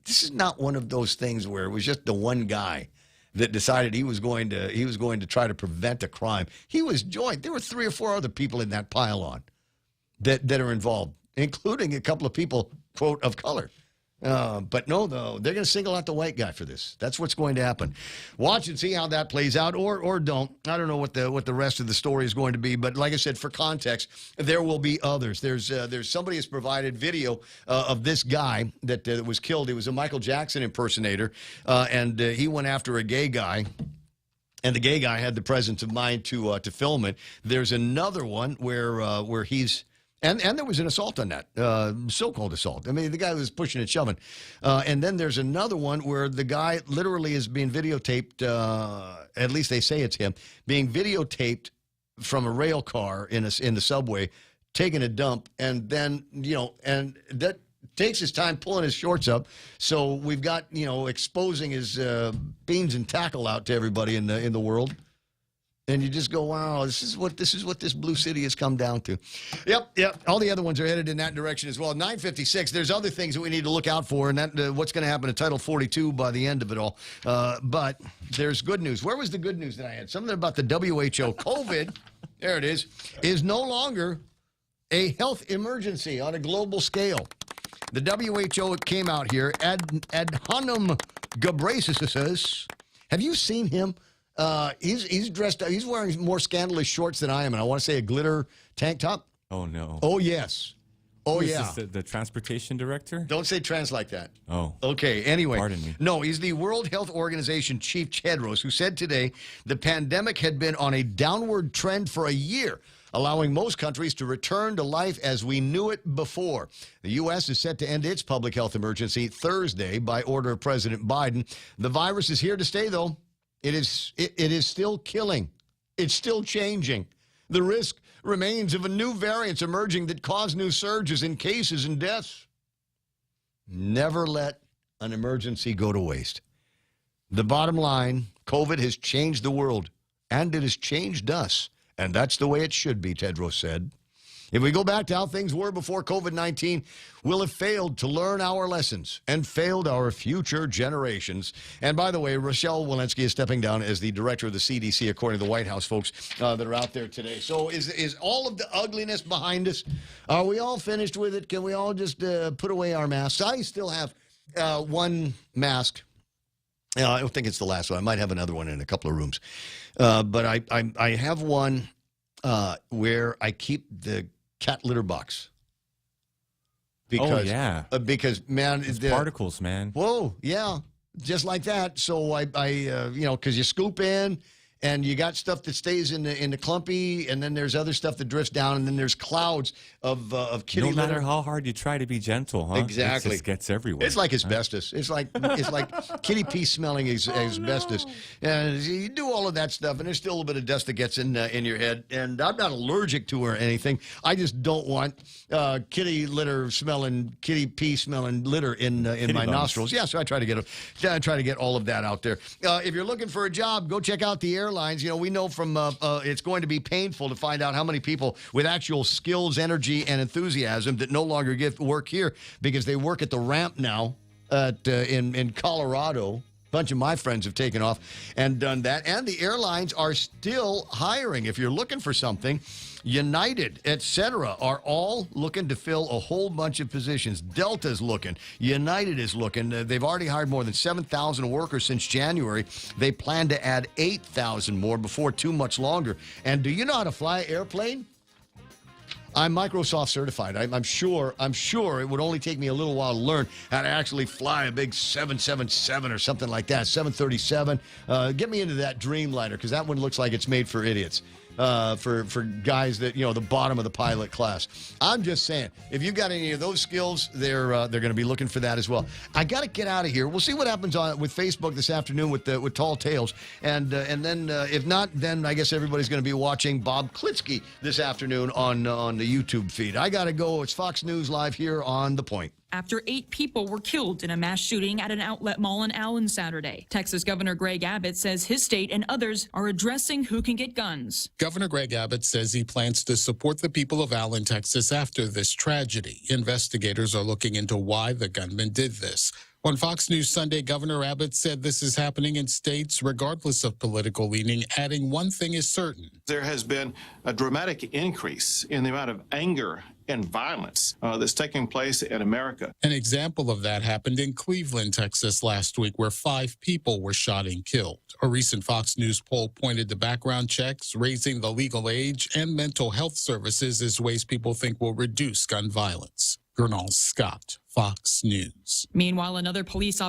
this is not one of those things where it was just the one guy that decided he was going to try to prevent a crime. He was joined. There were 3 or 4 other people in that pile-on that are involved, including a couple of people, quote, of color. But no, though, they're going to single out the white guy for this. That's what's going to happen. Watch and see how that plays out, or don't. I don't know what the rest of the story is going to be, but like I said, for context, there will be others. There's somebody has provided video of this guy that was killed. He was a Michael Jackson impersonator, and he went after a gay guy. And the gay guy had the presence of mind to film it. There's another one where he's. And there was an assault on that, so-called assault. I mean, the guy was pushing and shoving. And then there's another one where the guy literally is being videotaped, at least they say it's him, being videotaped from a rail car in the subway, taking a dump, and then, and that takes his time pulling his shorts up. So we've got, exposing his beans and tackle out to everybody in the world. And you just go, wow, this is what this blue city has come down to. Yep. All the other ones are headed in that direction as well. 9:56. There's other things that we need to look out for, and that what's going to happen to Title 42 by the end of it all. But there's good news. Where was the good news that I had? Something about the WHO. COVID, there it is no longer a health emergency on a global scale. The WHO came out here. Adhanom Ghebreyesus. Have you seen him? He's dressed up. He's wearing more scandalous shorts than I am, and I want to say a glitter tank top. Oh, no. Oh, yes. Oh, yeah. Is this the transportation director? Don't say trans like that. Oh. Okay, anyway. Pardon me. No, he's the World Health Organization chief Tedros, who said today the pandemic had been on a downward trend for a year, allowing most countries to return to life as we knew it before. The U.S. is set to end its public health emergency Thursday by order of President Biden. The virus is here to stay, though. It is still killing. It's still changing. The risk remains of a new variants emerging that cause new surges in cases and deaths. Never let an emergency go to waste. The bottom line, COVID has changed the world, and it has changed us. And that's the way it should be, Tedros said. If we go back to how things were before COVID-19, we'll have failed to learn our lessons and failed our future generations. And by the way, Rochelle Walensky is stepping down as the director of the CDC, according to the White House folks that are out there today. So is all of the ugliness behind us? Are we all finished with it? Can we all just put away our masks? I still have one mask. I don't think it's the last one. I might have another one in a couple of rooms. But I have one where I keep the cat litter box. Because, because, man. It's particles, man. Whoa, yeah. Just like that. So I because you scoop in, and you got stuff that stays in the clumpy, and then there's other stuff that drifts down, and then there's clouds of kitty litter. No matter how hard you try to be gentle, huh? Exactly. It just gets everywhere. It's like asbestos. It's like kitty pee smelling asbestos. And you do all of that stuff, and there's still a little bit of dust that gets in your head. And I'm not allergic to or anything. I just don't want kitty pee smelling litter in my nostrils. Yeah, so I try to get all of that out there. If you're looking for a job, go check out the airlines. We know from it's going to be painful to find out how many people with actual skills, energy, and enthusiasm that no longer get work here because they work at the ramp now in Colorado. A bunch of my friends have taken off and done that. And the airlines are still hiring. If you're looking for something, United, etc., are all looking to fill a whole bunch of positions. Delta's looking. United is looking. They've already hired more than 7,000 workers since January. They plan to add 8,000 more before too much longer. And do you know how to fly an airplane? I'm Microsoft certified. I'm sure it would only take me a little while to learn how to actually fly a big 777 or something like that, 737. Get me into that Dreamliner, because that one looks like it's made for idiots. For guys that, the bottom of the pilot class. I'm just saying, if you've got any of those skills, they're going to be looking for that as well. I got to get out of here. We'll see what happens with Facebook this afternoon with Tall Tales, and then if not, then I guess everybody's going to be watching Bob Klitsky this afternoon on the YouTube feed. I got to go. It's Fox News Live here on The Point. After 8 people were killed in a mass shooting at an outlet mall in Allen Saturday. Texas Governor Greg Abbott says his state and others are addressing who can get guns. Governor Greg Abbott says he plans to support the people of Allen, Texas after this tragedy. Investigators are looking into why the gunman did this. On Fox News Sunday, Governor Abbott said this is happening in states regardless of political leaning, adding one thing is certain. There has been a dramatic increase in the amount of anger and violence that's taking place in America. An example of that happened in Cleveland, Texas last week, where 5 people were shot and killed. A recent Fox News poll pointed to background checks, raising the legal age, and mental health services as ways people think will reduce gun violence. Gernal Scott, Fox News. Meanwhile, another police officer